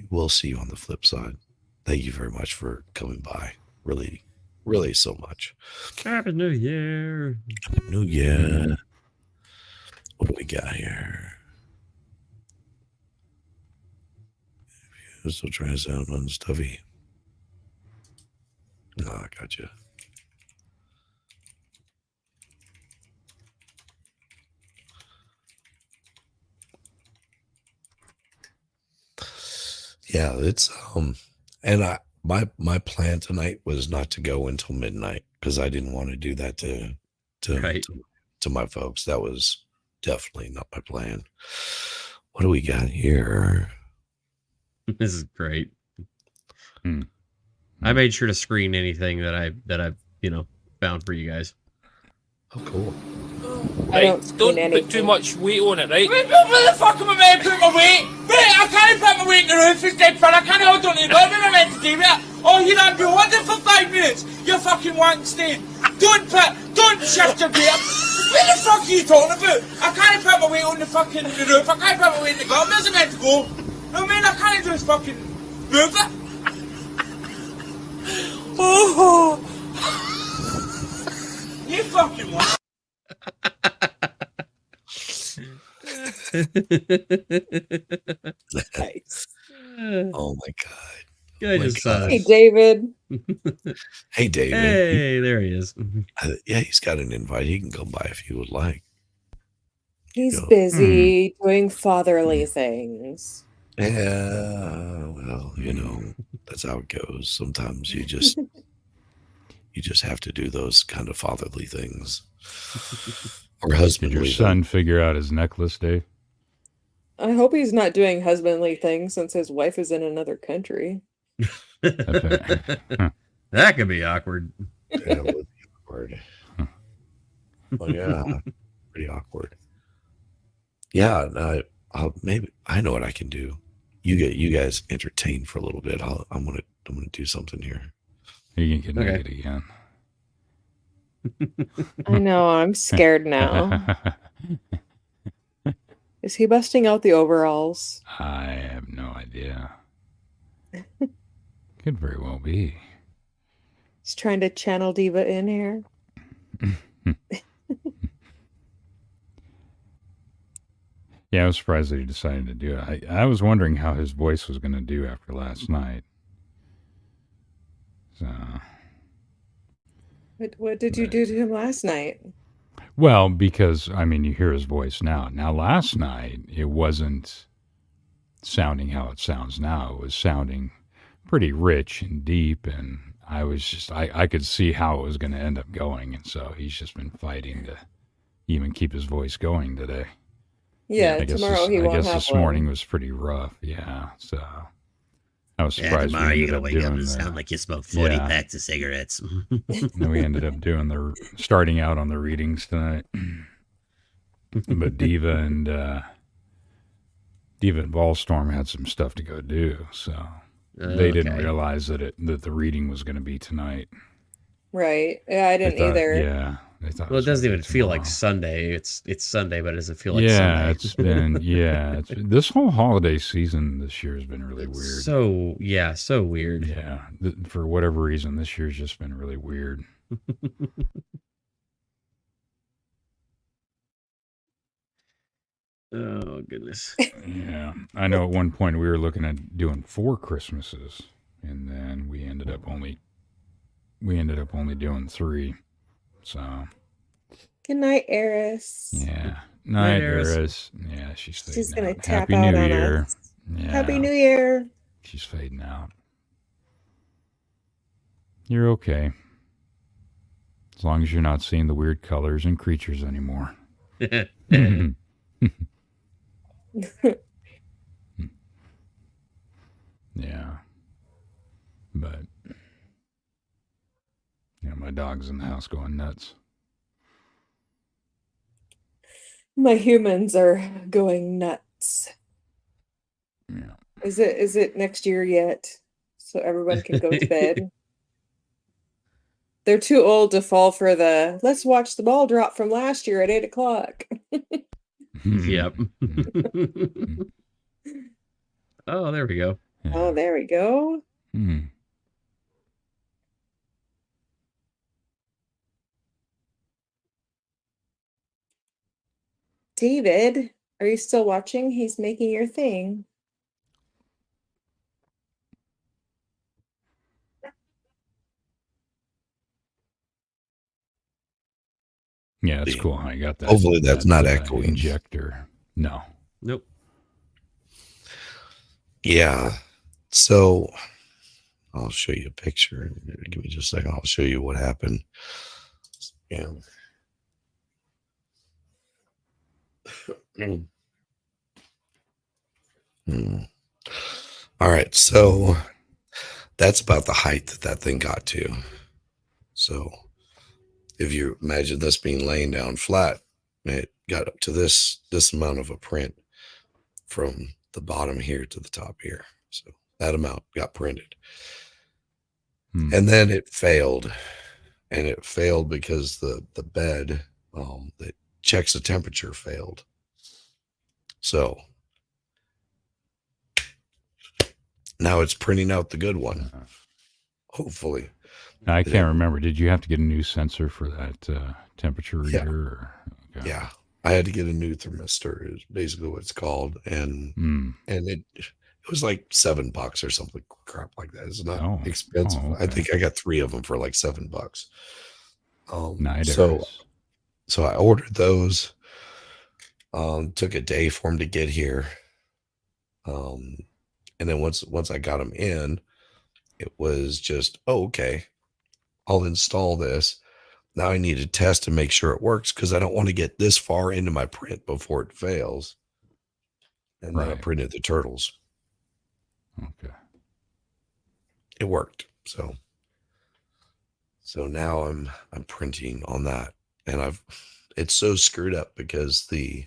we'll see you on the flip side. Thank you very much for coming by. Really, really so much. Happy New Year. Happy New Year. What do we got here? I'm still trying to sound unstuffy. Oh, I got you. Yeah, it's and my plan tonight was not to go until midnight because I didn't want to do that Right. to my folks. That was definitely not my plan. What do we got here? This is great. Hmm. I made sure to screen anything that I found for you guys. Oh, cool. I don't Don't screen put too anything. much weight on it, right? Where the fuck am I meant to put my weight? Right, I can't put my weight in the roof instead, but I can't hold on to it. What am I meant to do with it? Oh, you know, I've been holding for 5 minutes. You're fucking wank stain. Don't shift your weight up. What the fuck are you talking about? I can't put my weight on the fucking roof. I can't put my weight in the ground. Where's it meant to go? No, man, I can't just fucking move it. Oh. You fucking want. Nice. Oh my god. Guy my just God. Hey, David. Hey, David. Hey, there he is. Yeah, he's got an invite. He can come by if he would like. He's Yeah. busy doing fatherly things. Yeah, well, that's how it goes. Sometimes you just have to do those kind of fatherly things. Or Did husbandly your things. son figure out his necklace, Dave? I hope he's not doing husbandly things since his wife is in another country. That could be awkward. Yeah, it would be awkward. Well, yeah, pretty awkward. Yeah, maybe I know what I can do. You guys entertain for a little bit. I'm gonna do something here. You can get Okay. naked again. I know, I'm scared now. Is he busting out the overalls? I have no idea. Could very well be. He's trying to channel Diva in here. Yeah, I was surprised that he decided to do it. I was wondering how his voice was going to do after last night. So, What did you do to him last night? well, because, I mean, you hear his voice now. Now, last night, it wasn't sounding how it sounds now. It was sounding pretty rich and deep, and I was just, I could see how it was going to end up going, and so he's just been fighting to even keep his voice going today. Yeah, I guess tomorrow he won't have this one. morning was pretty rough. Yeah, so I was Yeah, surprised. tomorrow we you're ended gonna up wake up doing and the- sound like you smoked 40 yeah. packs of cigarettes. And we ended up doing starting out on the readings tonight. But Diva and Ballstorm had some stuff to go do, so they didn't Okay. realize that the reading was going to be tonight. Right. Yeah, I They didn't thought- either. Yeah, they thought. Well, it doesn't was gonna even be feel like tomorrow. Sunday. It's Sunday, but it doesn't feel like Yeah, Sunday. it's been this whole holiday season this year has been really weird. So weird. Yeah, for whatever reason, this year's just been really weird. Oh goodness. Yeah, I know at one point we were looking at doing 4 Christmases, and then we ended up only doing 3. So Good night, Eris. yeah, night, Eris. Eris. Yeah, she's fading She's gonna out. tap Happy out New on Year. us. Yeah, Happy New Year. she's fading out. You're okay, as long as you're not seeing the weird colors and creatures anymore. Yeah, but my dog's in the house going nuts. My humans are going nuts. Yeah. Is it next year yet? So everyone can go to bed. They're too old to fall for the let's watch the ball drop from last year at 8 o'clock. Yep. Oh, there we go. Oh, there we go. Hmm. David, are you still watching? He's making your thing. Yeah, it's cool how you got that. Hopefully that's not that, echoing. Injector. No. Nope. Yeah. So I'll show you a picture. Give me just a second. I'll show you what happened. Yeah. All right. So that's about the height that thing got to. So if you imagine this being laying down flat, it got up to this amount of a print from the bottom here to the top here. So that amount got printed. And then it failed. And it failed because the bed that checks the temperature failed. So now it's printing out the good one. Hopefully. I can't remember. Did you have to get a new sensor for that temperature reader? Yeah. Or, okay. Yeah. I had to get a new thermistor is basically what it's called. And it was like $7 or something crap like that. It's not expensive. Okay. I think I got 3 of them for like $7. Nice. So I ordered those. Took a day for them to get here. And then once I got them in, it was just, okay, I'll install this. Now I need to test to make sure it works because I don't want to get this far into my print before it fails. And then I printed the turtles. Okay. It worked. So now I'm printing on that. And it's so screwed up because you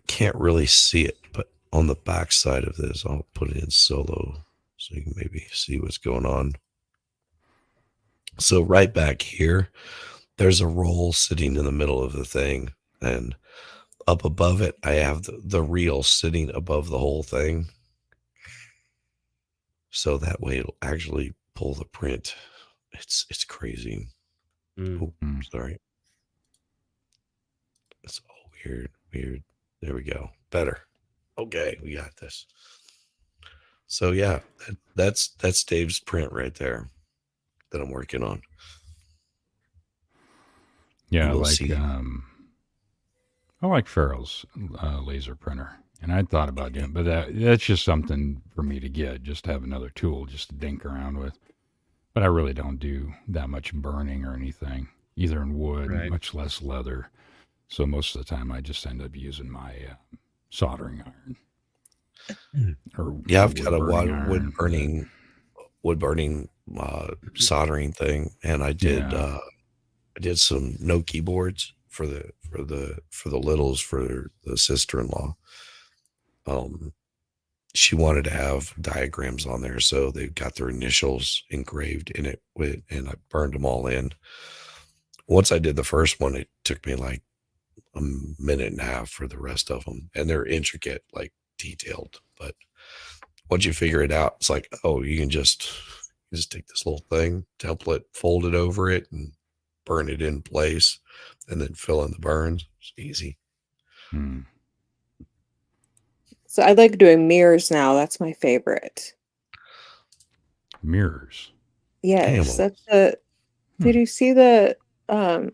can't really see it, but on the back side of this, I'll put it in solo so you can maybe see what's going on. So right back here, there's a roll sitting in the middle of the thing. And up above it, I have the reel sitting above the whole thing. So that way it'll actually pull the print. It's crazy. Oh, sorry. It's all weird. There we go. Better. Okay, we got this. So yeah, that's Dave's print right there that I'm working on. Yeah, I like Farrell's laser printer, and I thought about doing, but that's just something for me to get, just to have another tool just to dink around with. But I really don't do that much burning or anything, either in wood, much less leather. So most of the time, I just end up using my soldering iron. I've got a wood burning soldering thing, and I did some no keyboards for the littles for the sister-in-law. She wanted to have diagrams on there, so they've got their initials engraved in it and I burned them all in. Once I did the first one, it took me like a minute and a half for the rest of them, and they're intricate, like detailed. But once you figure it out, it's like, oh, you can just take this little thing, template, fold it over it, and burn it in place, and then fill in the burns. It's easy. So I like doing mirrors now. That's my favorite. Mirrors. Yes, that's the. Did you see the? I've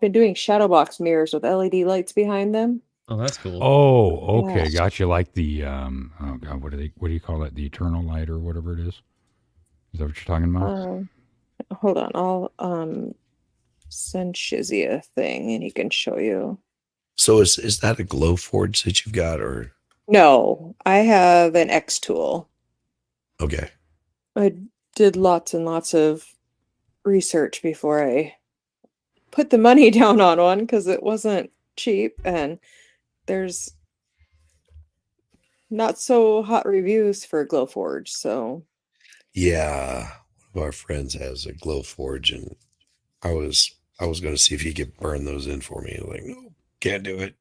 been doing shadow box mirrors with LED lights behind them. Oh, that's cool. Oh, okay, Yes. gotcha. Like the oh god, what do you call it? The eternal light or whatever it is. Is that what you're talking about? Hold on, I'll send Shizzy a thing and he can show you. So is that a glow forge that you've got, or? No, I have an X tool. Okay. I did lots and lots of research before I put the money down on one because it wasn't cheap, and there's not so hot reviews for Glowforge, so Yeah, one of our friends has a Glowforge, and I was going to see if he could burn those in for me. Like, no, can't do it.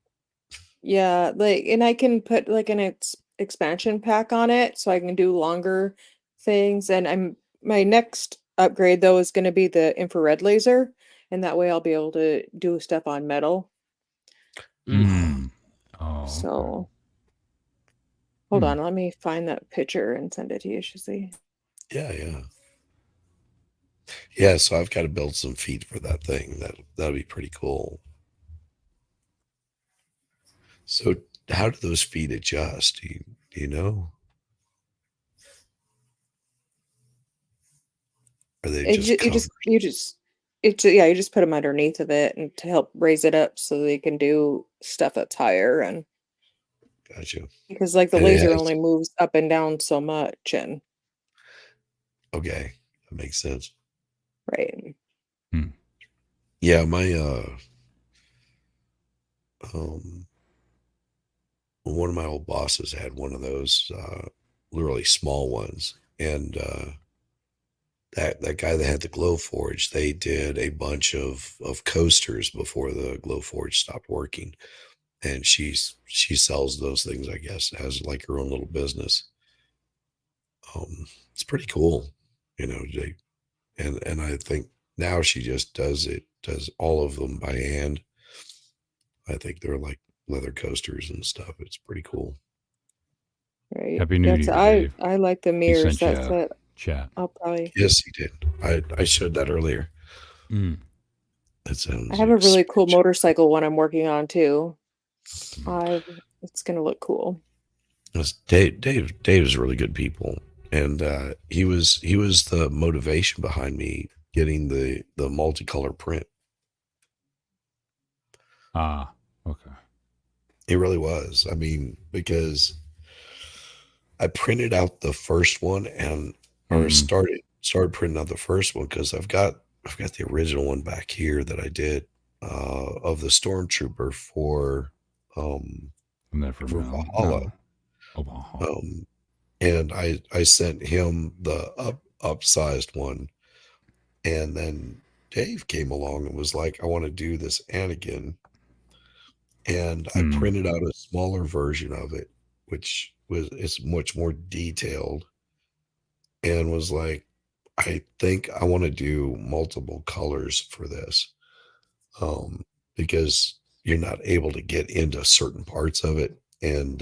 yeah, like, and I can put like an expansion pack on it so I can do longer things. And my next upgrade though is going to be the infrared laser, and that way I'll be able to do stuff on metal. Mm. Oh, okay. So hold on, let me find that picture and send it to you, Shizzy. Yeah. Yeah, so I've got to build some feet for that thing. That'll be pretty cool. So how do those feet adjust? Do you know? Are they just You just put them underneath of it and to help raise it up so they can do stuff that's higher. And Gotcha. because like the And it laser has- only moves up and down so much, and Okay, that makes sense. right. Yeah, my one of my old bosses had one of those literally small ones, and that guy that had the Glowforge, they did a bunch of coasters before the Glowforge stopped working, and she sells those things, I guess, has like her own little business. It's pretty cool, and I think now she just does all of them by hand. I think they're like leather coasters and stuff. It's pretty cool. Right. Happy New Year, I Dave. I like the He mirrors. sent That's you a it. chat. I'll probably. Yes, he did. I showed that earlier. Mm. That sounds. I have a really cool motorcycle one I'm working on too. It's gonna look cool. Dave is really good people, and he was the motivation behind me getting the multicolor print. Ah, okay. It really was. I mean, because I printed out the first one or started printing out the first one because I've got the original one back here that I did of the Stormtrooper for Valhalla. Oh, Valhalla. And I sent him the upsized one, and then Dave came along and was like, I want to do this Anakin. And I printed out a smaller version of it, which is much more detailed, and was like, I think I want to do multiple colors for this, because you're not able to get into certain parts of it, and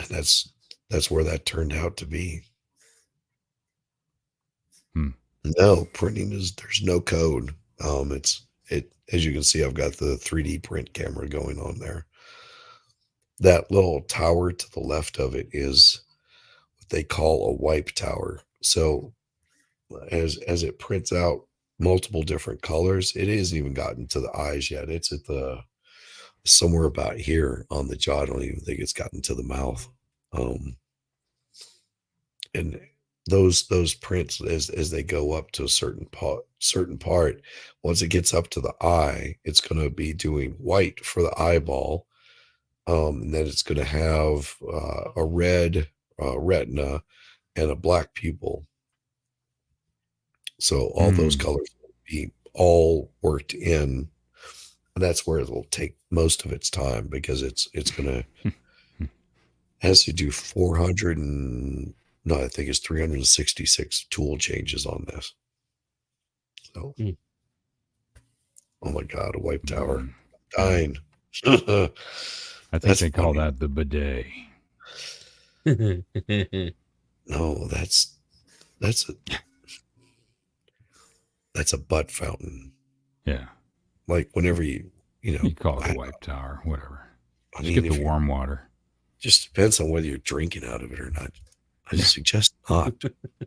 that's where that turned out to be. No, printing there's no code. As you can see, I've got the 3D print camera going on there. That little tower to the left of it is what they call a wipe tower. So as it prints out multiple different colors, it hasn't even gotten to the eyes yet. It's at somewhere about here on the jaw. I don't even think it's gotten to the mouth. And those prints, as they go up to a certain part, once it gets up to the eye, it's going to be doing white for the eyeball, and then it's going to have a red retina and a black pupil. So all those colors will be all worked in, and that's where it will take most of its time, because it's going to has to do 366 tool changes on this. So, oh my God, a wipe tower. Dying. I think they call that the bidet. No, that's a butt fountain. Yeah. Like whenever you call it a wipe tower, whatever. I Just mean, get the warm water. Just depends on whether you're drinking out of it or not. I suggest not.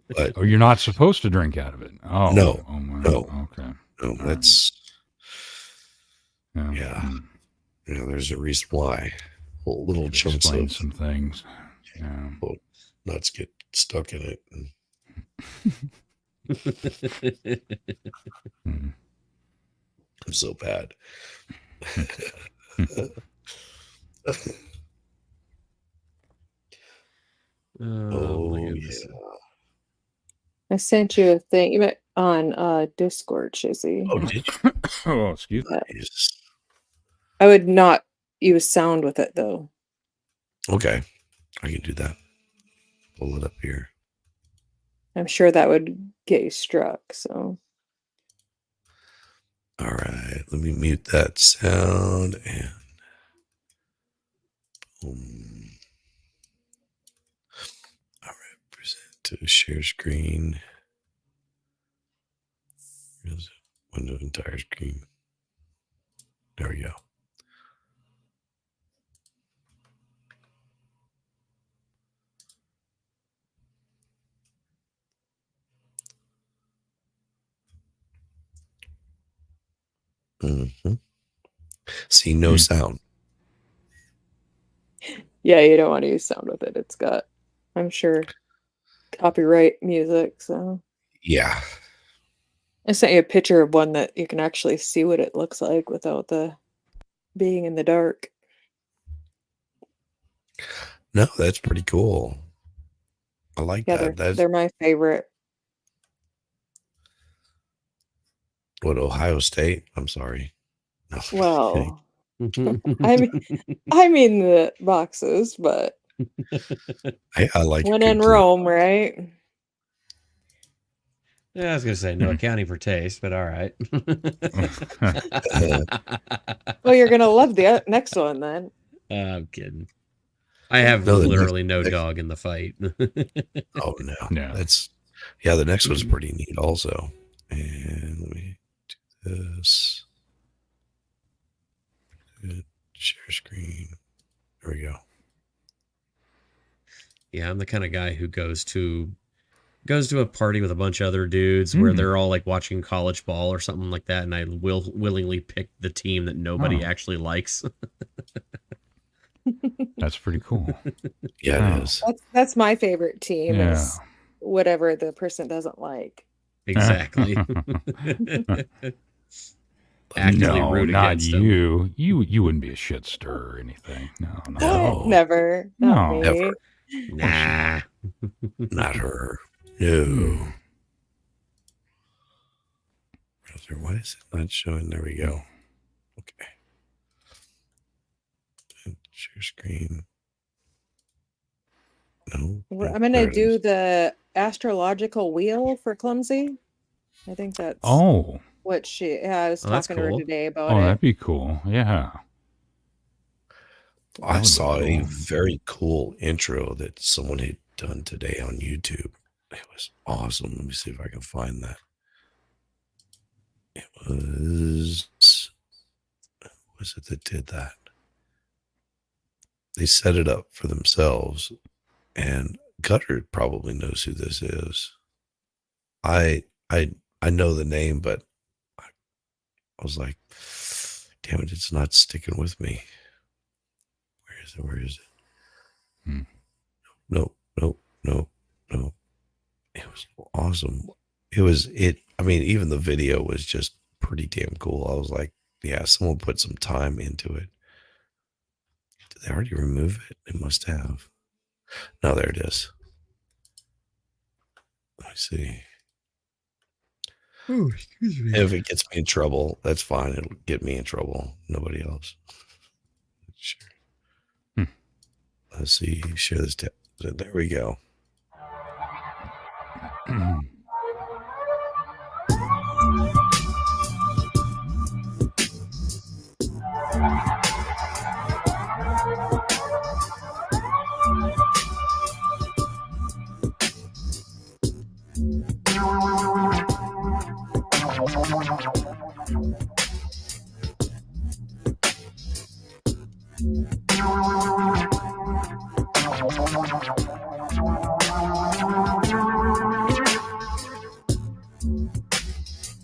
But you're not supposed to drink out of it. Oh no, no. Okay. No, that's yeah. There's a reason why. Little chunks explain of some things. Yeah. Little nuts get stuck in it. I'm so bad. Oh, my Oh, goodness. yeah. I sent you a thing on Discord, Shizzy. Oh, did you? Oh, excuse me. Nice. I would not use sound with it though. Okay. I can do that. Pull it up here. I'm sure that would get you struck. So All right. Let me mute that sound and boom. All right. Present to share screen. Here's window entire screen. There we go. Mm-hmm. See, no sound. yeah, you don't want to use sound with it. It's got, I'm sure, copyright music. So Yeah. I sent you a picture of one that you can actually see what it looks like without the being in the dark. No, that's pretty cool. I like Yeah, that. they're my favorite. What, Ohio State? I'm sorry. No. Well, I mean the boxes, but I like when it in too. Rome, right? Yeah, I was gonna say no accounting for taste, but all right. Well, you're gonna love the next one then. I'm kidding. I have No, the literally no next- dog in the fight. Oh no. No. The next one's pretty neat also. And let me do this. Good. Share screen. There we go. Yeah, I'm the kind of guy who goes to a party with a bunch of other dudes where they're all like watching college ball or something like that, and I will willingly pick the team that nobody actually likes. That's pretty cool. Yeah, it is. That's my favorite team. Yeah. Is whatever the person doesn't like. Exactly. Actively No, root not against them. you. You wouldn't be a shit stir or anything. No. No. Never. Not No. me. Never. Nah. Not her. No. Browser, why is it not showing? There we go. Okay. Share screen. No. I'm gonna do the astrological wheel for Clumsy. I think that's what she. Yeah, I was that's talking to her cool. today about Oh, it. that'd be cool. Yeah. I That would saw be a cool. very cool intro that someone had done today on YouTube. It was awesome. Let me see if I can find that. It was it that did that? They set it up for themselves, and Gutter probably knows who this is. I know the name, but I was like, damn it, it's not sticking with me. Where is it? No. It was awesome. I mean, even the video was just pretty damn cool. I was like, yeah, someone put some time into it. Did they already remove it? They must have. No, there it is. Let me see. Oh, excuse me. If it gets me in trouble, that's fine. It'll get me in trouble. Nobody else. Sure. Let's see. Share this tab. There we go.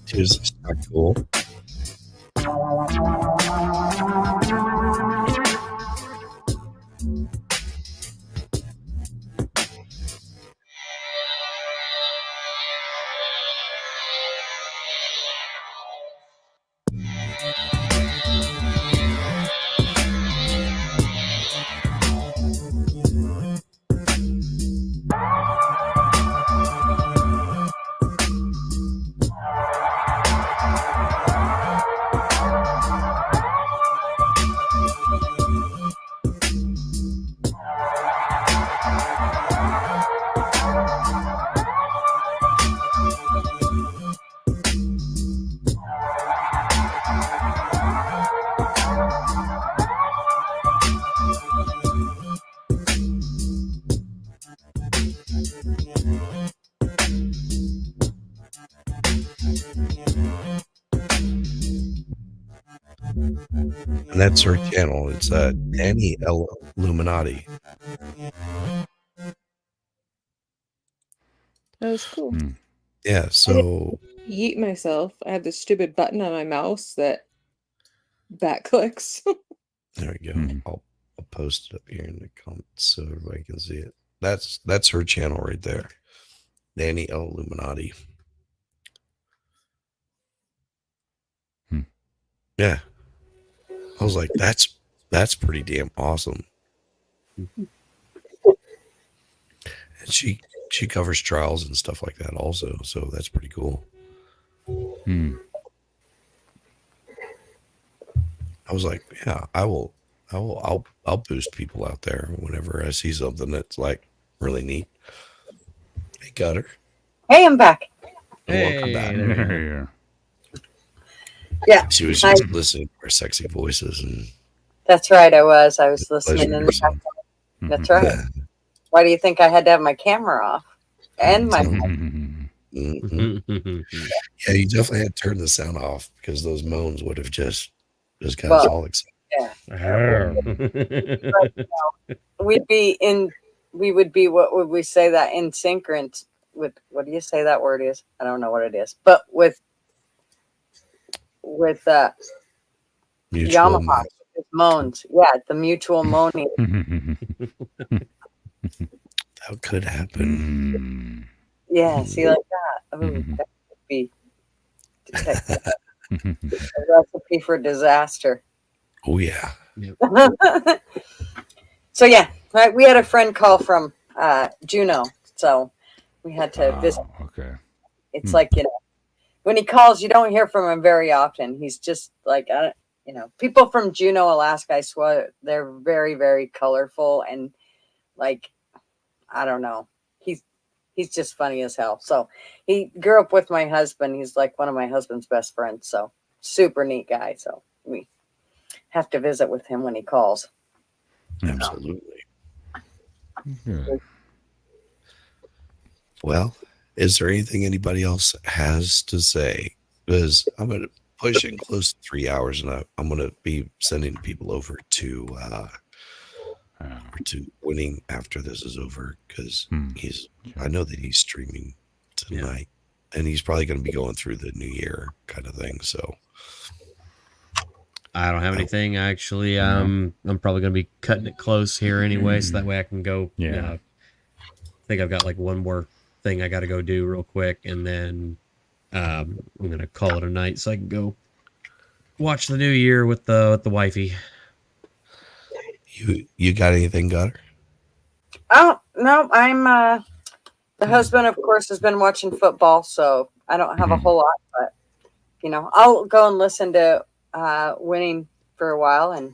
Here's this not cool. And that's her channel. It's Danny L. Illuminati. That was cool. Yeah, so Yeet myself. I have this stupid button on my mouse that back clicks. there we go. I'll post it up here in the comments so everybody can see it. That's her channel right there. Danny L. Illuminati. Yeah. I was like, that's pretty damn awesome. And she covers trials and stuff like that also, so that's pretty cool. I was like, yeah, I'll boost people out there whenever I see something that's like really neat. Hey, Gutter. Hey, I'm back. Welcome back. Yeah. She was just listening to our sexy voices, and that's right. I was listening in the background. That's right. Why do you think I had to have my camera off and my yeah, you definitely had to turn the sound off because those moans would have just got us all excited. Yeah. We would be, what would we say, that in synchronous with, what do you say that word is? I don't know what it is, but with Yamaha, with moans. Yeah, the mutual moaning. That could happen. Yeah, see, like that. Oh, that would be a recipe for disaster. Oh yeah. So yeah, right, we had a friend call from Juneau, so we had to visit. Okay. It's like, when he calls, you don't hear from him very often. He's just like, people from Juneau, Alaska, I swear, they're very, very colorful and like, I don't know. He's just funny as hell. So he grew up with my husband. He's like one of my husband's best friends. So super neat guy. So we have to visit with him when he calls. Absolutely. Well, is there anything anybody else has to say? Because I'm going to push in close to 3 hours, and I'm going to be sending people over to Winning after this is over, because I know that he's streaming tonight, and he's probably going to be going through the New Year kind of thing. So I don't have anything actually. I'm probably going to be cutting it close here anyway, so that way I can go. I think I've got like one more thing I got to go do real quick, and then I'm going to call it a night so I can go watch the New Year with the wifey. You got anything, Gutter? Oh no, I'm the husband, of course, has been watching football, so I don't have a whole lot, but I'll go and listen to Winning for a while, and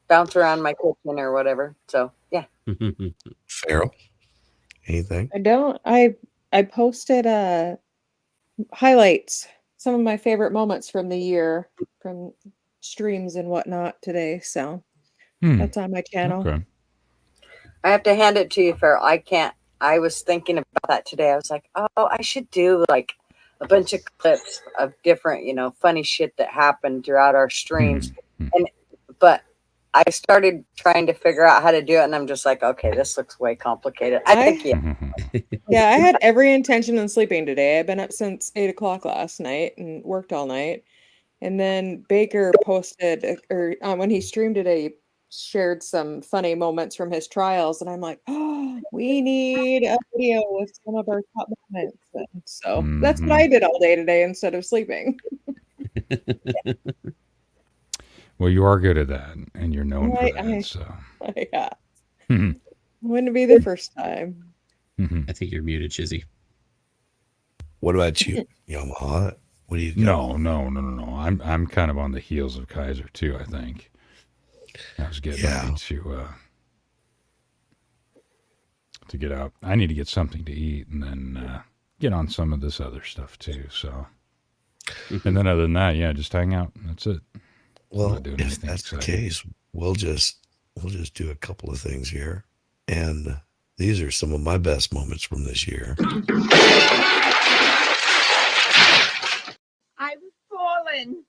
bounce around my kitchen or whatever. So yeah. Farrell, anything? I don't. I posted highlights, some of my favorite moments from the year from streams and whatnot today. So that's on my channel. Okay. I have to hand it to you, Farrell. I was thinking about that today. I was like, oh, I should do like a bunch of clips of different, funny shit that happened throughout our streams. But I started trying to figure out how to do it, and I'm just like, okay, this looks way complicated. I think I had every intention on sleeping today. I've been up since 8 o'clock last night and worked all night. And then Baker posted, or when he streamed today, he shared some funny moments from his trials, and I'm like, oh, we need a video with some of our top moments. And so that's what I did all day today instead of sleeping. Well, you are good at that, and you're known for that. So yeah, wouldn't be the first time. I think you're muted, Shizzy. What about you, Yamaha? What do you got? No. I'm kind of on the heels of Kaiser too. I think I was getting ready to get out. I need to get something to eat and then get on some of this other stuff too. So, and then other than that, just hang out. That's it. Well, if that's the case, we'll just do a couple of things here, and these are some of my best moments from this year. I was falling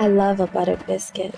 I love a buttered biscuit.